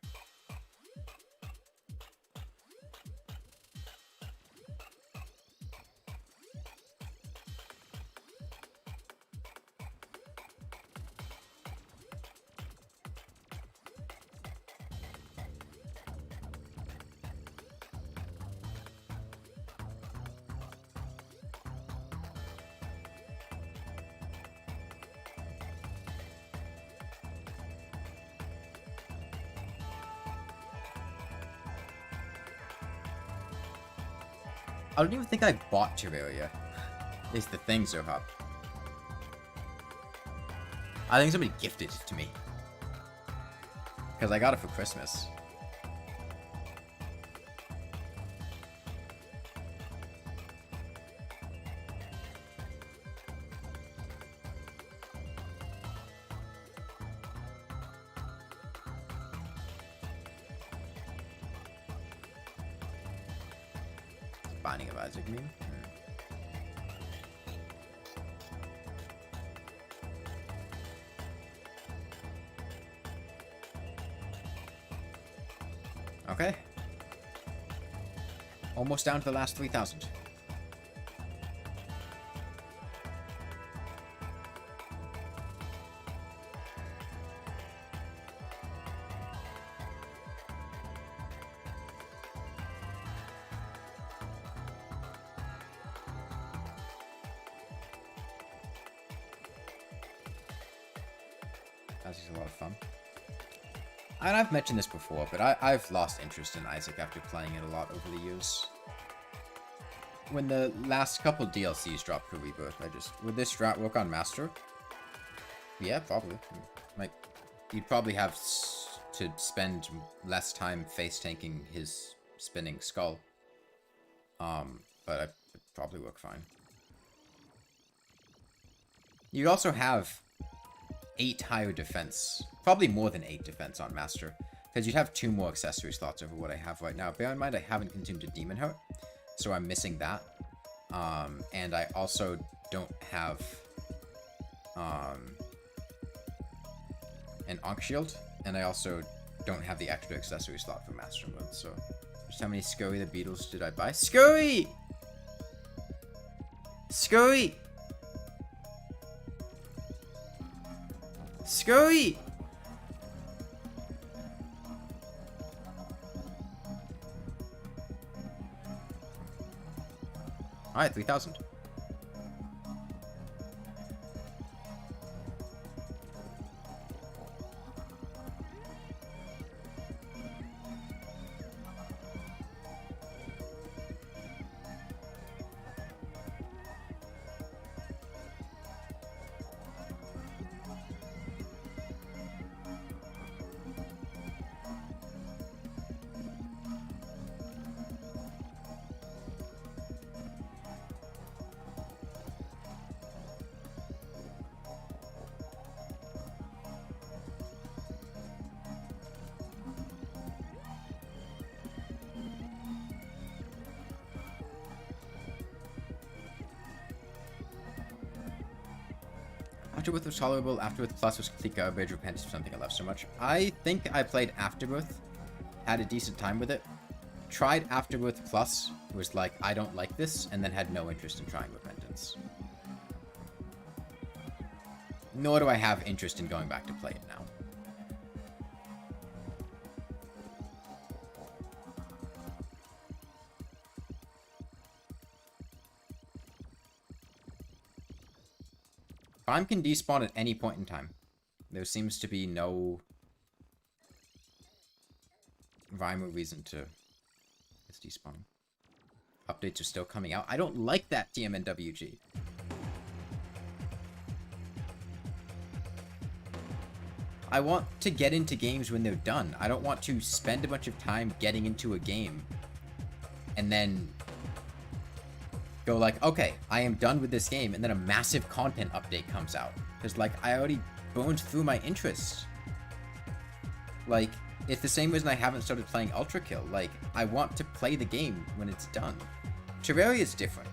I don't even think I bought Terraria. Is the thing so hot? I think somebody gifted it to me. Because I got it for Christmas. Binding of Isaac, you mean? Okay. Almost down to the last 3,000. That's just a lot of fun. And I've mentioned this before, but I've lost interest in Isaac after playing it a lot over the years. When the last couple DLCs dropped for Rebirth, would this strat work on Master? Yeah, probably. Like, you'd probably have to spend less time face tanking his spinning skull. But it would probably work fine. You'd also have 8 higher defense. Probably more than 8 defense on Master. Because you'd have 2 more accessory slots over what I have right now. Bear in mind I haven't consumed a Demon Heart, so I'm missing that. And I also don't have an Ankh Shield, and I also don't have the extra accessory slot for Master Mode, so... Just how many Scurry the Beetles did I buy? Scurry! Scurry! Scurry! Alright, 3,000. Afterbirth was tolerable. Afterbirth Plus was complete garbage. Repentance for something I love so much. I think I played Afterbirth, had a decent time with it. Tried Afterbirth Plus, was like, I don't like this, and then had no interest in trying Repentance. Nor do I have interest in going back to play it now. Prime can despawn at any point in time. There seems to be no rhyme or reason to its despawning. Updates are still coming out. I don't like that, TMNWG. I want to get into games when they're done. I don't want to spend a bunch of time getting into a game and then go like, okay, I am done with this game, and then a massive content update comes out. Because, like, I already burned through my interest. Like, it's the same reason I haven't started playing Ultra Kill. Like, I want to play the game when it's done. Terraria is different.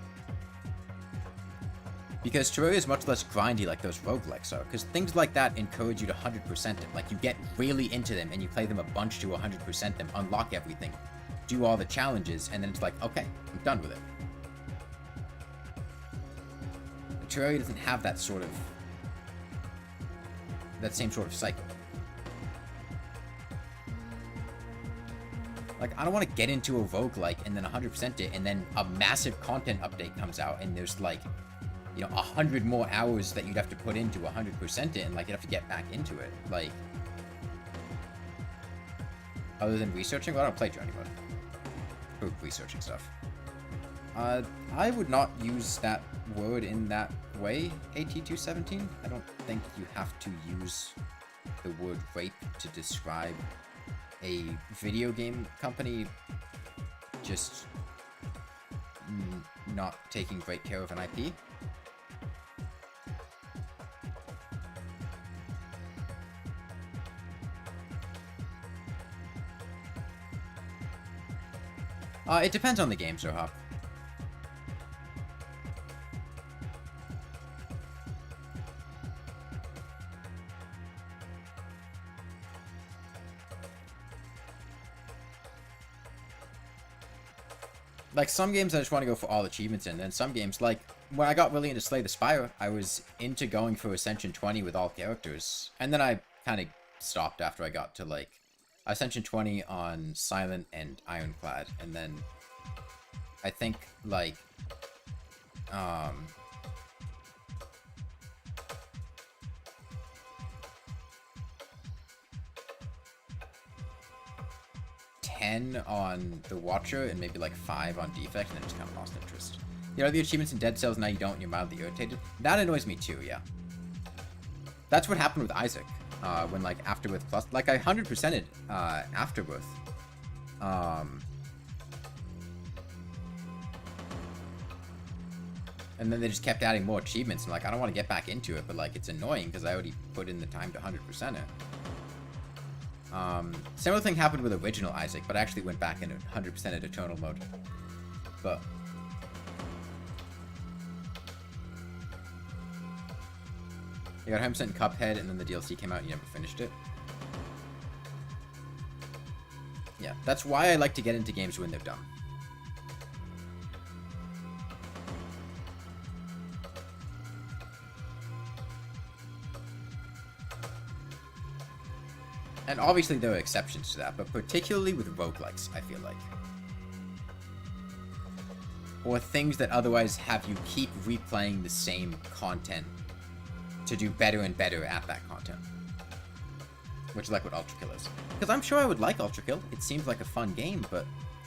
Because Terraria is much less grindy like those roguelikes are. Because things like that encourage you to 100% them. Like, you get really into them, and you play them a bunch to 100% them, unlock everything, do all the challenges, and then it's like, okay, I'm done with it. Terraria doesn't have that sort of... that same sort of cycle. Like, I don't want to get into a roguelike and then 100% it, and then a massive content update comes out, and there's, like, you know, 100 more hours that you'd have to put into 100% it, and, like, you'd have to get back into it. Like, other than researching, well, I don't play Journey Mode for researching stuff. I would not use that word in that way, AT217. I don't think you have to use the word rape to describe a video game company just not taking great care of an IP. It depends on the game, Sir Hop. Like, some games I just want to go for all achievements in, and some games, like, when I got really into Slay the Spire, I was into going for Ascension 20 with all characters, and then I kind of stopped after I got to, like, Ascension 20 on Silent and Ironclad, and then I think, like, 10 on the Watcher and maybe like 5 on Defect, and then just kind of lost interest. You know, the achievements in Dead Cells, now you don't, and you're mildly irritated. That annoys me too, yeah. That's what happened with Isaac, when like Afterbirth Plus, like I 100%ed Afterbirth. And then they just kept adding more achievements, and like, I don't want to get back into it, but like, it's annoying because I already put in the time to 100% it. Similar thing happened with original Isaac, but I actually went back and 100% at Eternal mode. But you got 100% Cuphead, and then the DLC came out and you never finished it. Yeah, that's why I like to get into games when they're done. And obviously there are exceptions to that, but particularly with roguelikes, I feel like. Or things that otherwise have you keep replaying the same content to do better and better at that content. Which is like what Ultra Kill is. Because I'm sure I would like Ultra Kill. It seems like a fun game, but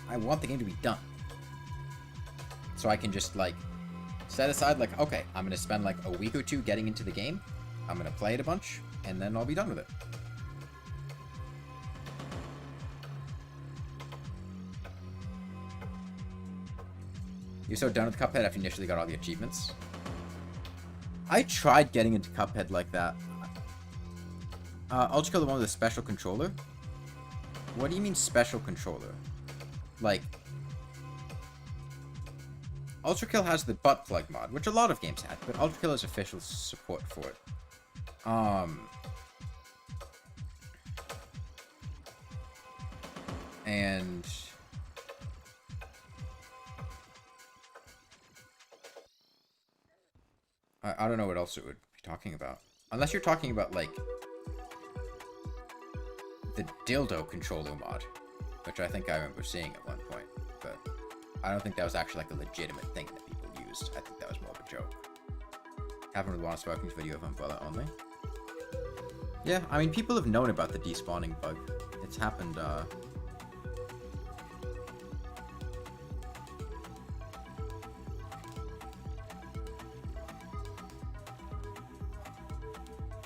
I want the game to be done. So I can just, like, set aside, like, okay, I'm going to spend, like, a week or two getting into the game. I'm going to play it a bunch, and then I'll be done with it. You're so done with Cuphead after you initially got all the achievements? I tried getting into Cuphead like that. Ultra Kill, the one with the special controller? What do you mean special controller? Like, Ultra Kill has the butt plug mod, which a lot of games had, but Ultra Kill has official support for it. And I don't know what else it would be talking about. Unless you're talking about, like, the dildo controller mod, which I think I remember seeing at one point, but I don't think that was actually, like, a legitimate thing that people used. I think that was more of a joke. Happened with one Sparking's video of Umbrella only. Yeah, I mean, people have known about the despawning bug. It's happened,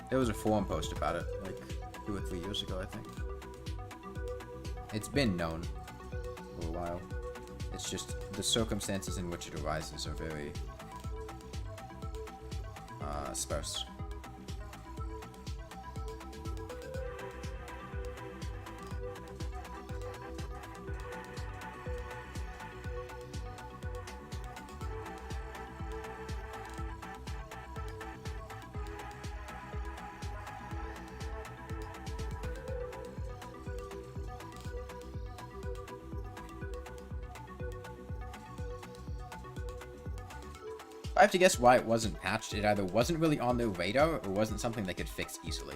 there was a forum post about it, like, 2 or 3 years ago, I think. It's been known for a while. It's just the circumstances in which it arises are very sparse. I have to guess why it wasn't patched. It either wasn't really on their radar or wasn't something they could fix easily.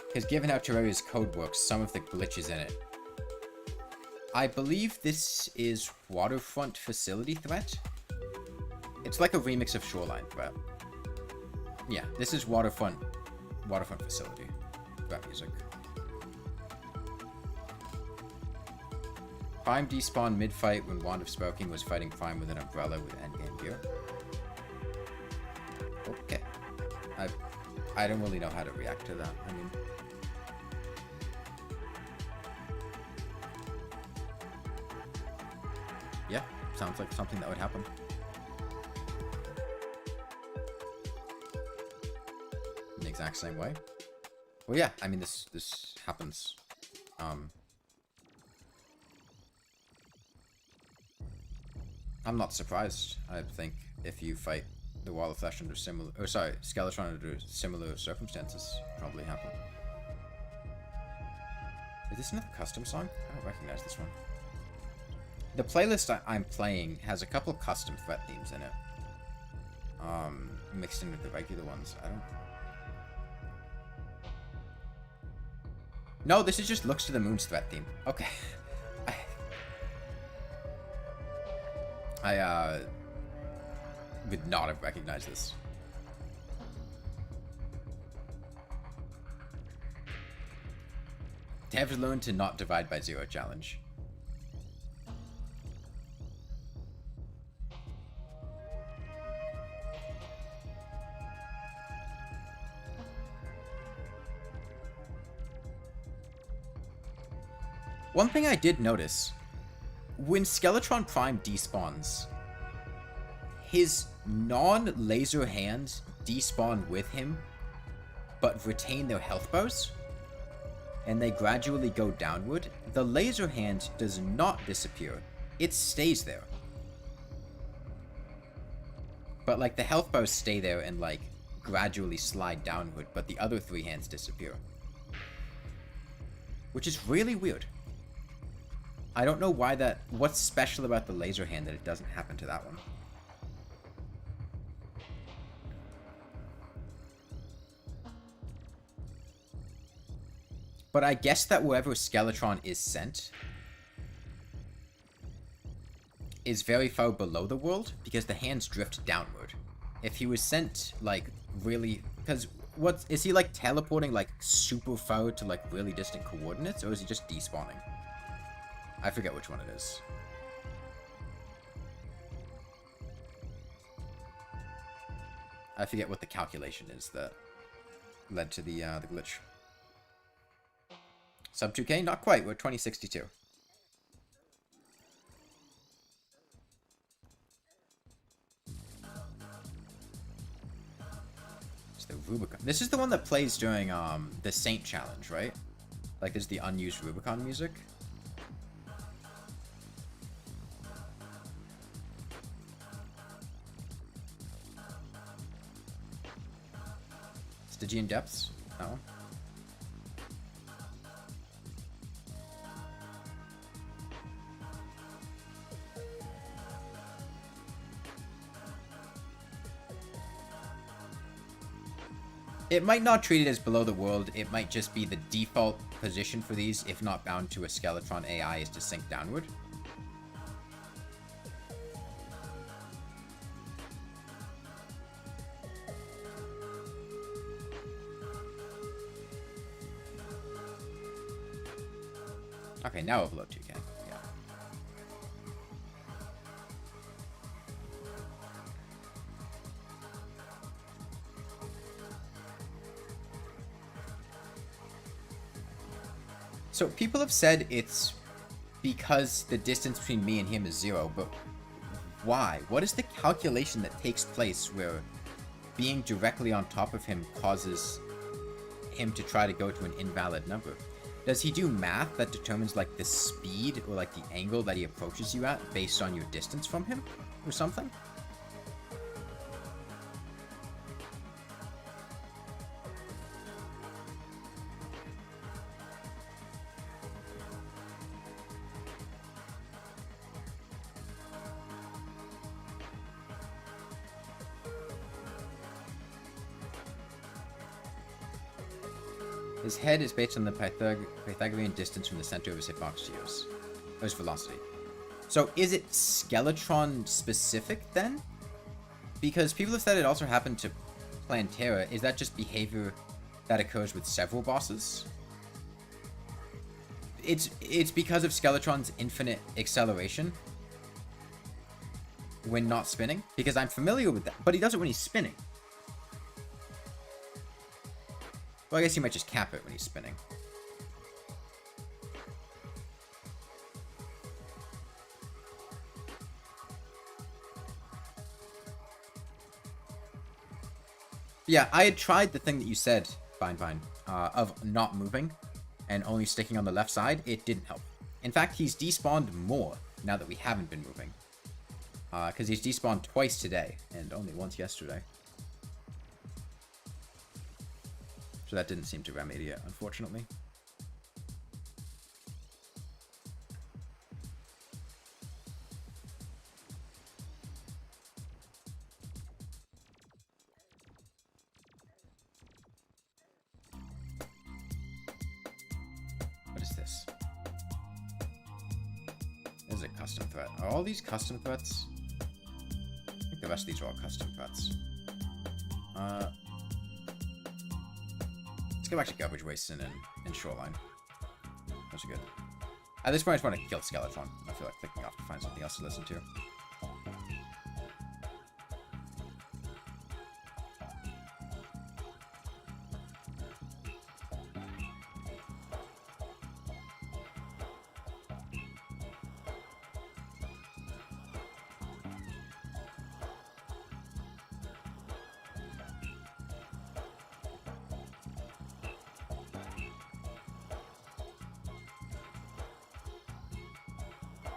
Because given how Terraria's code works, some of the glitches in it. I believe this is Waterfront Facility Threat. It's like a remix of Shoreline Threat. Yeah, this is Waterfront Facility Threat music. Prime despawned mid-fight when Wand of Sparking was fighting Prime with an umbrella with endgame gear. Okay. I don't really know how to react to that. I mean, yeah, sounds like something that would happen. In the exact same way. Well, yeah, I mean, this happens. I'm not surprised. I think if you fight the Wall of Flesh under similar, or sorry, Skeletron under similar circumstances, probably happen. Is this another custom song? I don't recognize this one. The playlist I'm playing has a couple custom threat themes in it. Mixed in with the regular ones. I don't. No, this is just Looks to the Moon's threat theme. Okay. I would not have recognized this. Devs learned to not divide by 0 challenge. One thing I did notice, when Skeletron Prime despawns, his non-laser hands despawn with him, but retain their health bars, and they gradually go downward. The laser hand does not disappear. It stays there. But, like, the health bars stay there and, like, gradually slide downward, but the other 3 hands disappear. Which is really weird. I don't know why that... What's special about the laser hand that it doesn't happen to that one? But I guess that wherever Skeletron is sent is very far below the world, because the hands drift downward. If he was sent, like, really... Because, what... Is he, like, teleporting, like, super far to, like, really distant coordinates, or is he just despawning? I forget which one it is. I forget what the calculation is that led to the glitch. Sub 2k? Not quite. We're 2062. It's the Rubicon. This is the one that plays during the Saint Challenge, right? Like, there's the unused Rubicon music. Stygian Depths? No. It might not treat it as below the world, it might just be the default position for these, if not bound to a Skeletron AI, is to sink downward. Okay, now we're below 2k. Yeah. So people have said it's because the distance between me and him is 0, but why? What is the calculation that takes place where being directly on top of him causes him to try to go to an invalid number? Does he do math that determines, like, the speed or, like, the angle that he approaches you at based on your distance from him or something? His head is based on the Pythagorean distance from the center of his hitbox to yours. Or his velocity. So is it Skeletron specific then? Because people have said it also happened to Plantera. Is that just behavior that occurs with several bosses? It's because of Skeletron's infinite acceleration when not spinning? Because I'm familiar with that. But he does it when he's spinning. Well, I guess he might just cap it when he's spinning. Yeah, I had tried the thing that you said, Fine, of not moving and only sticking on the left side. It didn't help. In fact, he's despawned more now that we haven't been moving. Because he's despawned twice today and only once yesterday. So that didn't seem to remedy it, unfortunately. What is this? This is a custom threat. Are all these custom threats? I think the rest of these are all custom threats. Let's go back to Garbage Waste and Shoreline. Those are good. At this point, I just want to kill Skeletron. I feel like clicking off to find something else to listen to.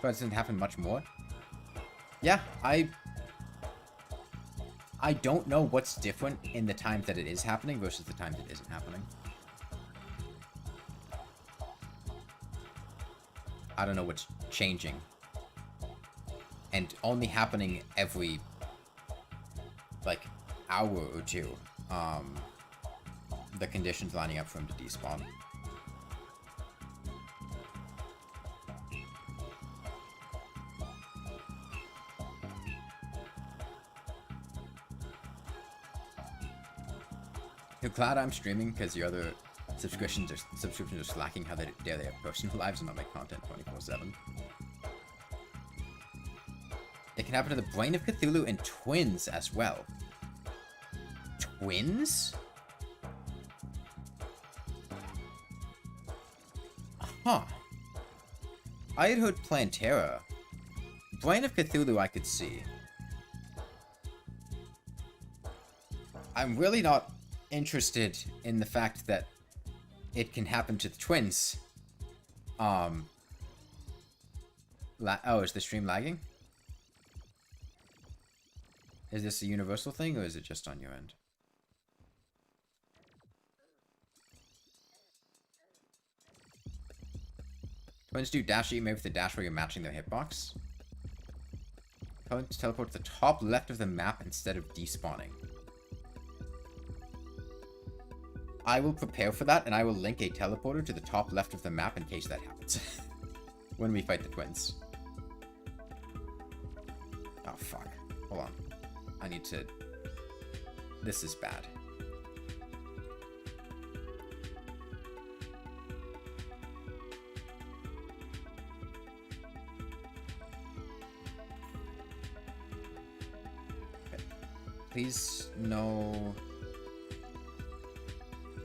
But it doesn't happen much more. Yeah, I don't know what's different in the times that it is happening versus the times it isn't happening. I don't know what's changing. And only happening every, like, hour or two. The conditions lining up for him to despawn. You're glad I'm streaming because your other subscriptions are slacking how they have personal lives and not make content 24/7. It can happen to the Brain of Cthulhu and twins as well. Twins? Huh. I had heard Plantera. Brain of Cthulhu I could see. I'm really not interested in the fact that it can happen to the twins. Oh, is the stream lagging? Is this a universal thing, or is it just on your end? Twins do dash maybe with the dash where you're matching their hitbox. Tell them to teleport to the top left of the map instead of despawning. I will prepare for that, and I will link a teleporter to the top left of the map in case that happens. When we fight the twins. Oh, fuck. Hold on. I need to... This is bad. Okay. Please, no...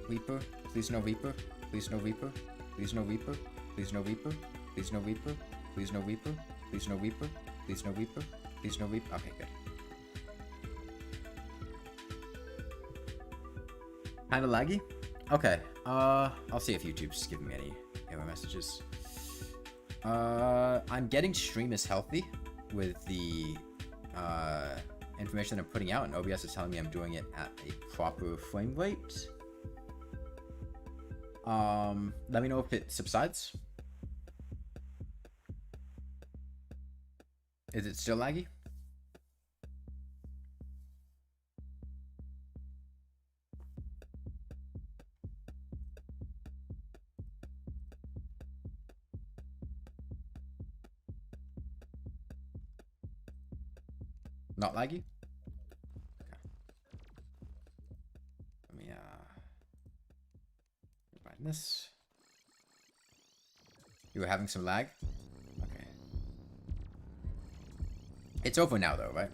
Reaper. Please no Reaper. Please no Reaper. Please no Reaper. Please no Reaper. Please no Reaper. Please no Reaper. Please no Reaper. Please no Reaper. Please no Reaper. Okay, good. Kinda laggy? Okay. I'll see if YouTube's giving me any error messages. I'm getting stream is healthy with the information that I'm putting out, and OBS is telling me I'm doing it at a proper frame rate. Let me know if it subsides. Is it still laggy? Not laggy? Okay. Let me, rewind this. You were having some lag? Okay. It's over now, though, right?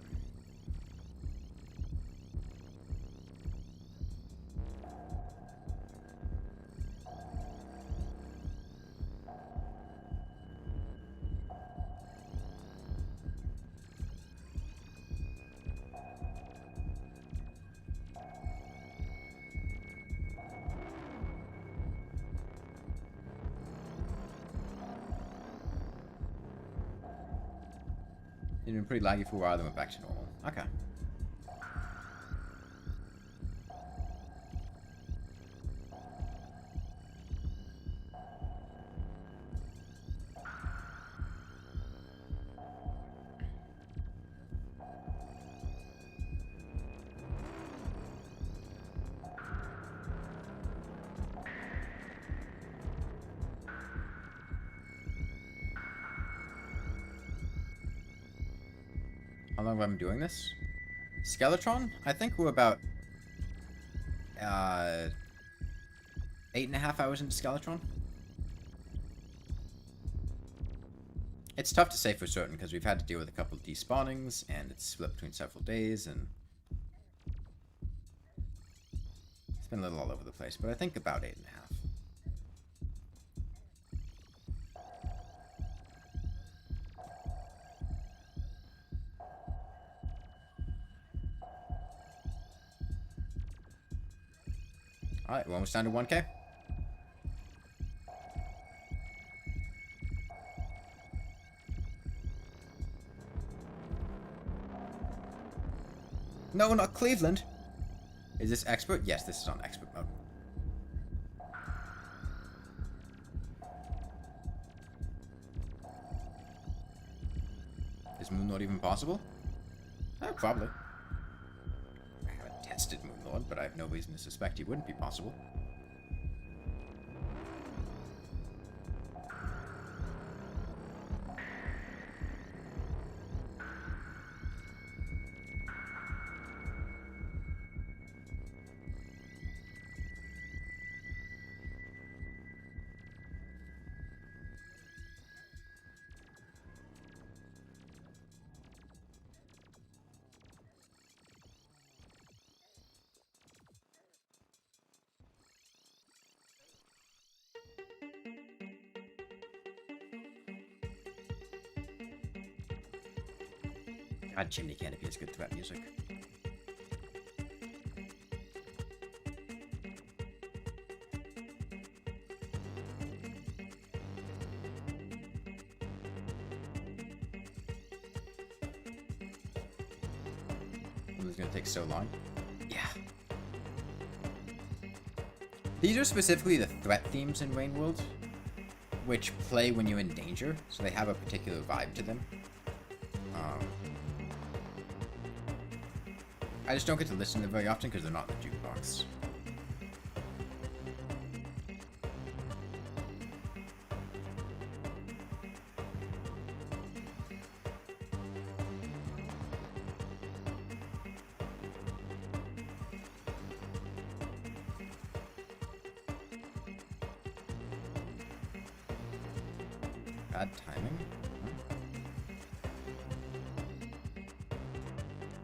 It's been pretty laggy for a while, then we're back to normal. Okay. How long have I been doing this? Skeletron? I think we're about 8.5 hours into Skeletron. It's tough to say for certain because we've had to deal with a couple of despawnings and it's split between several days and it's been a little all over the place, but I think about 8.5. Alright, we're almost down to 1K. No, not Cleveland. Is this expert? Yes, this is on expert mode. Is Moon Lord even possible? Probably. I haven't tested Moon Lord, but I have no reason to suspect he wouldn't be possible. God, Chimney Canopy is good threat music. This is gonna take so long. Yeah. These are specifically the threat themes in Rainworld, which play when you're in danger, so they have a particular vibe to them. I just don't get to listen to them very often because they're not in the jukebox. Bad timing.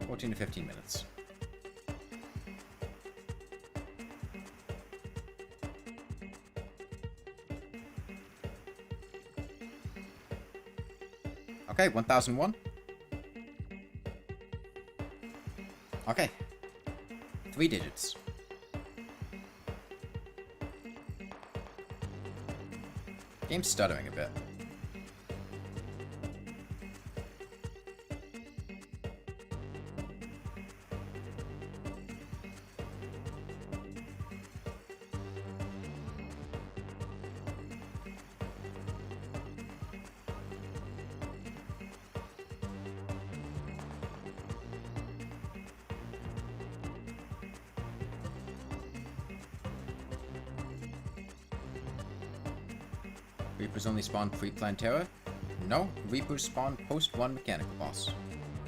14 to 15 minutes. Okay, 1001. Okay. 3 digits. Game's stuttering a bit. Reapers only spawn pre-Plantera? No, Reapers spawn post 1 mechanical boss.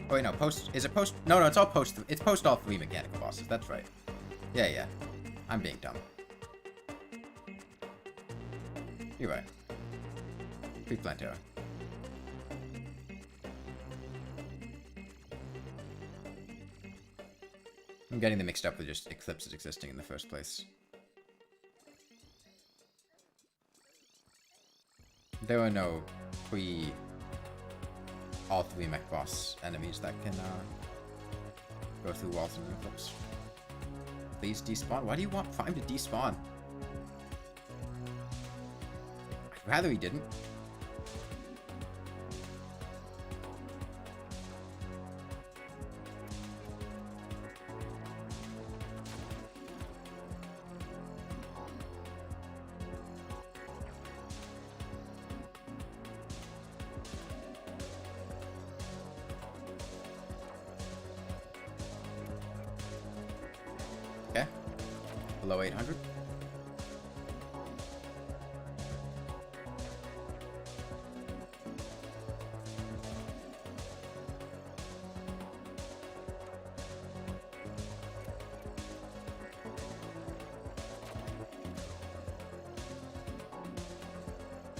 Oh wait, no, is it post? No, it's all post, it's post all 3 mechanical bosses, that's right. Yeah. I'm being dumb. You're right. Pre-Plantera. I'm getting them mixed up with just eclipses existing in the first place. There are no all 3 mech boss enemies that can go through walls and eclipse. Please despawn. Why do you want Prime to despawn? I'd rather he didn't. Okay. Below 800.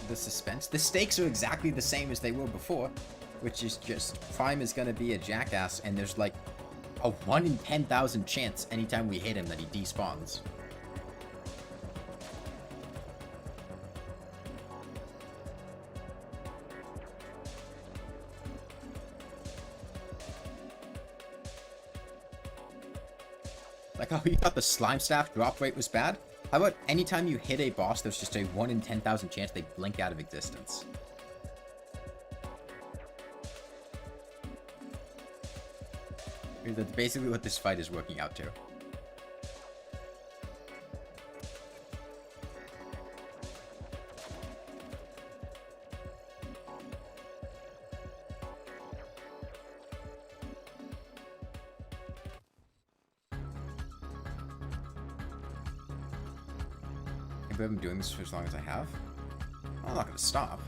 The suspense. The stakes are exactly the same as they were before, which is just Prime is gonna be a jackass, and there's like a 1 in 10,000 chance anytime we hit him that he despawns. Like how you thought the slime staff drop rate was bad? How about anytime you hit a boss, there's just a 1 in 10,000 chance they blink out of existence? That's basically what this fight is working out to. I've been doing this for as long as I have. I'm not going to stop.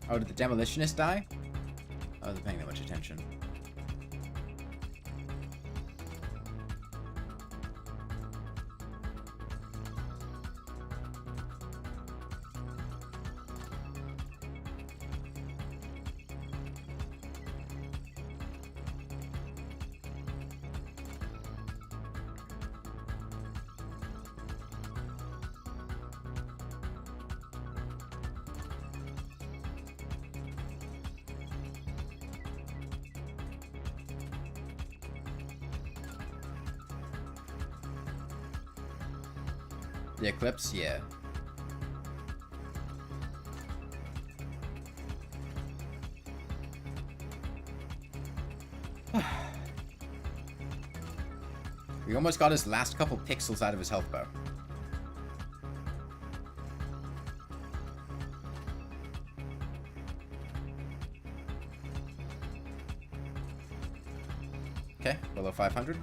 Oh, did the demolitionist die? I wasn't paying that much attention. The eclipse, yeah. We almost got his last couple pixels out of his health bar. Okay, below 500.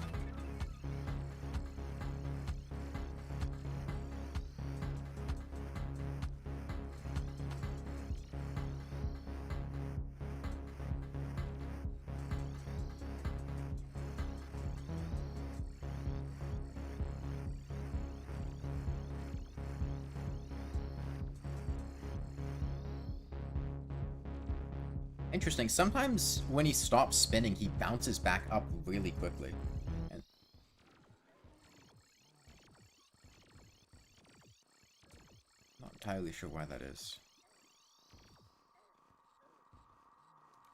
Interesting. Sometimes when he stops spinning, he bounces back up really quickly. And not entirely sure why that is.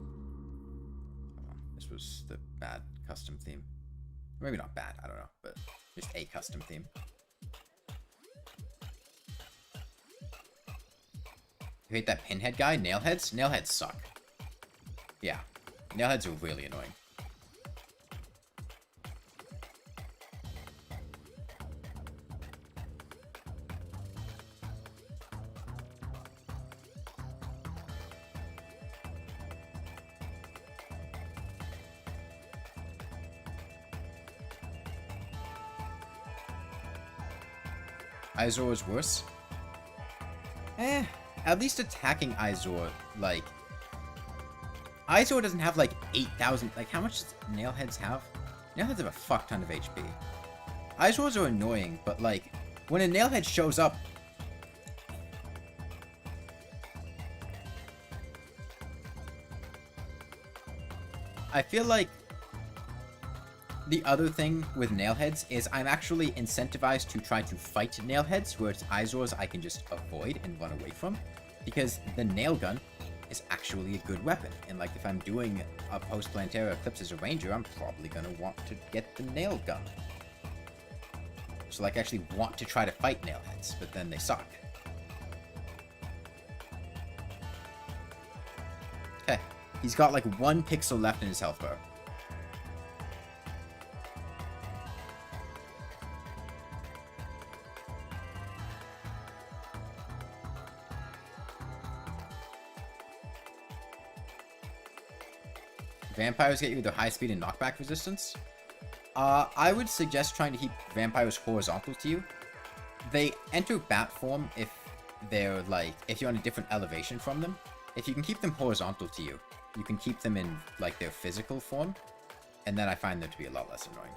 Oh, this was the bad custom theme. Maybe not bad, I don't know, but just a custom theme. You hate that pinhead guy? Nailheads? Nailheads suck. Yeah, nailheads are really annoying. Izor is worse? At least attacking Izor, like... Izor doesn't have, like, 8,000... Like, how much does Nailheads have? Nailheads have a fuck ton of HP. Izors are annoying, but, like, when a Nailhead shows up... I feel like the other thing with Nailheads is I'm actually incentivized to try to fight Nailheads, whereas Izors I can just avoid and run away from, because the nail gun is actually a good weapon. And like if I'm doing a post-Planetara Eclipse as a ranger, I'm probably gonna want to get the nail gun. So like I actually want to try to fight Nailheads, but then they suck. Okay, he's got like 1 pixel left in his health bar. Vampires get you their high speed and knockback resistance. I would suggest trying to keep vampires horizontal to you. They enter bat form if they're like, if you're on a different elevation from them. If you can keep them horizontal to you, you can keep them in like their physical form, and then I find them to be a lot less annoying.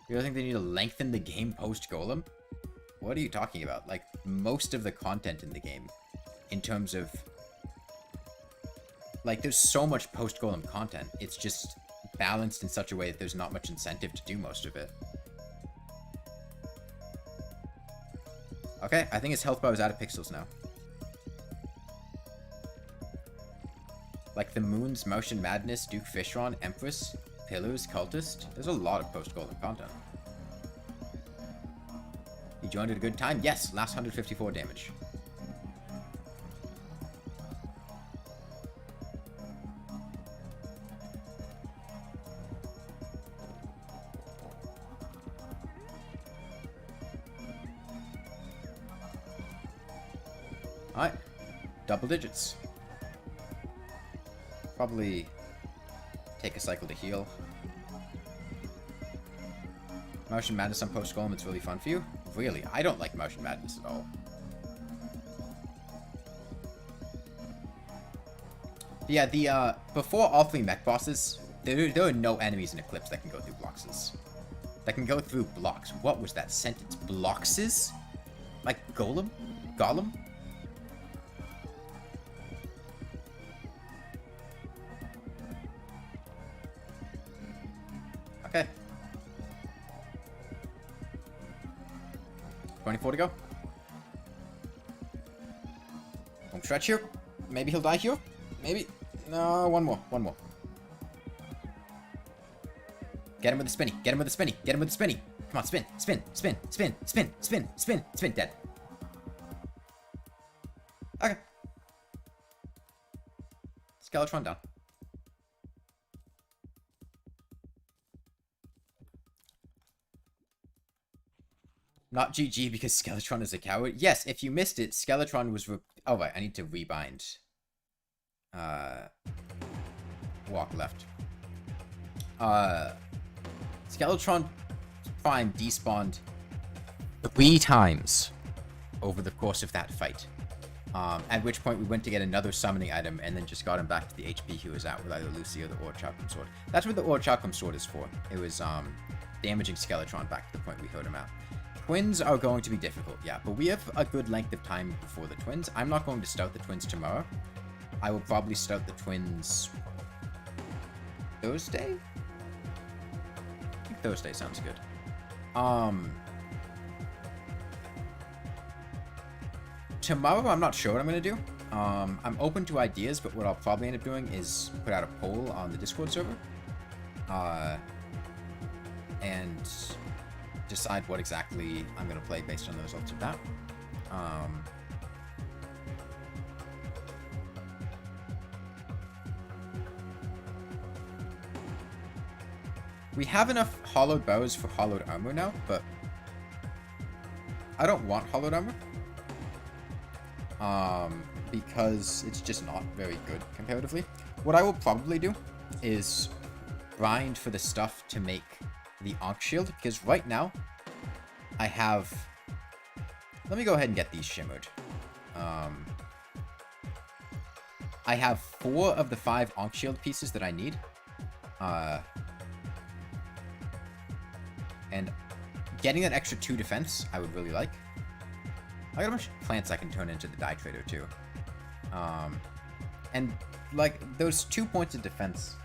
You don't think they need to lengthen the game post-Golem? What are you talking about? Like, most of the content in the game, in terms of... Like, there's so much post-Golem content. It's just balanced in such a way that there's not much incentive to do most of it. Okay, I think his health bar is out of pixels now. Like the Moons, Motion Madness, Duke Fishron, Empress, Pillars, Cultist. There's a lot of post-golden content. You joined at a good time? Yes, last 154 damage. Alright, double digits. Probably take a cycle to heal. Motion Madness on post-golem, it's really fun for you? Really? I don't like Motion Madness at all. But yeah, the, before all 3 mech bosses, there are no enemies in Eclipse that can go through bloxes. That can go through blocks. What was that sentence? Bloxes? Like Golem? Gollum? Okay. 24 to go. Home stretch here. Maybe he'll die here. Maybe. No, one more. One more. Get him with the spinny. Get him with the spinny. Get him with the spinny. Come on, spin. Spin. Spin. Spin. Spin. Spin. Spin. Spin. Dead. Okay. Skeletron down. Not GG because Skeletron is a coward. Yes, if you missed it, Skeletron was oh, right, I need to rebind. Walk left. Skeletron Prime despawned 3 times over the course of that fight. At which point we went to get another summoning item and then just got him back to the HP he was at with either Lucy or the Orchakram Sword. That's what the Orchakram Sword is for. It was damaging Skeletron back to the point we heard him out. Twins are going to be difficult, yeah, but we have a good length of time before the twins. I'm not going to start the twins tomorrow. I will probably start the twins Thursday? I think Thursday sounds good. Tomorrow, I'm not sure what I'm going to do. I'm open to ideas, but what I'll probably end up doing is put out a poll on the Discord server. And decide what exactly I'm going to play based on the results of that. We have enough hollowed bows for hollowed armor now, but I don't want hollowed armor. Because it's just not very good comparatively. What I will probably do is grind for the stuff to make the Ankh Shield, because right now I have... Let me go ahead and get these shimmered. I have 4 of the 5 Ankh Shield pieces that I need. And getting that extra 2 defense, I would really like. I got a bunch of plants I can turn into the Dye Trader too. And like those 2 points of defense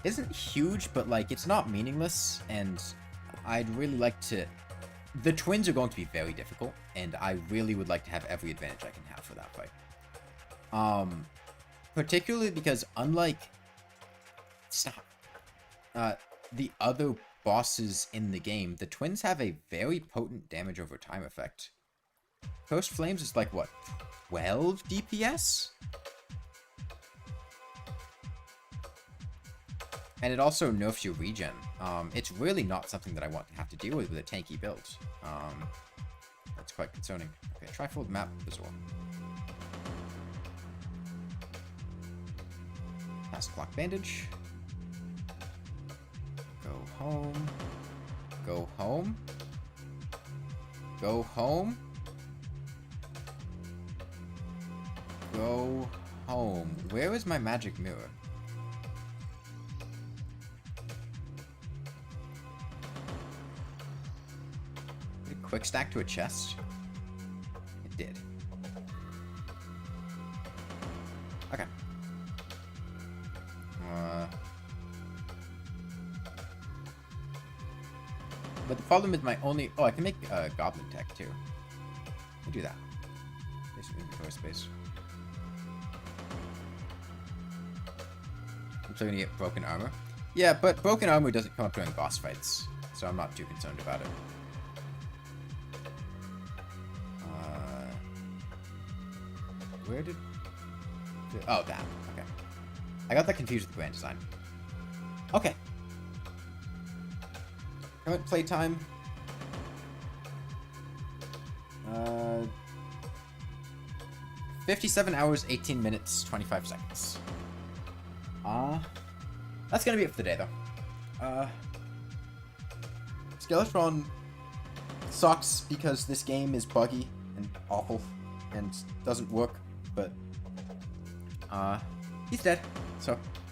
isn't huge, but like it's not meaningless, and I'd really like to... The twins are going to be very difficult, and I really would like to have every advantage I can have for that fight. Particularly because unlike... Stop. The other bosses in the game, the twins have a very potent damage over time effect. Ghost Flames is like, what, 12 DPS? And it also nerfs your regen. It's really not something that I want to have to deal with a tanky build. That's quite concerning. Okay, trifold map as well. Fast clock bandage. Go home. Go home. Go home. Go home. Where is my magic mirror? Did it quick stack to a chest? It did. Okay. problem with my only... Oh, I can make goblin tech, too. Let me do that. There's some inventory space. I'm still gonna get broken armor. Yeah, but broken armor doesn't come up during boss fights, so I'm not too concerned about it. Where did... Oh, that. Okay. I got that confused with the grand design. Okay. Current playtime. 57 hours, 18 minutes, 25 seconds. That's gonna be it for the day, though. Skeletron sucks because this game is buggy and awful and doesn't work, but he's dead, so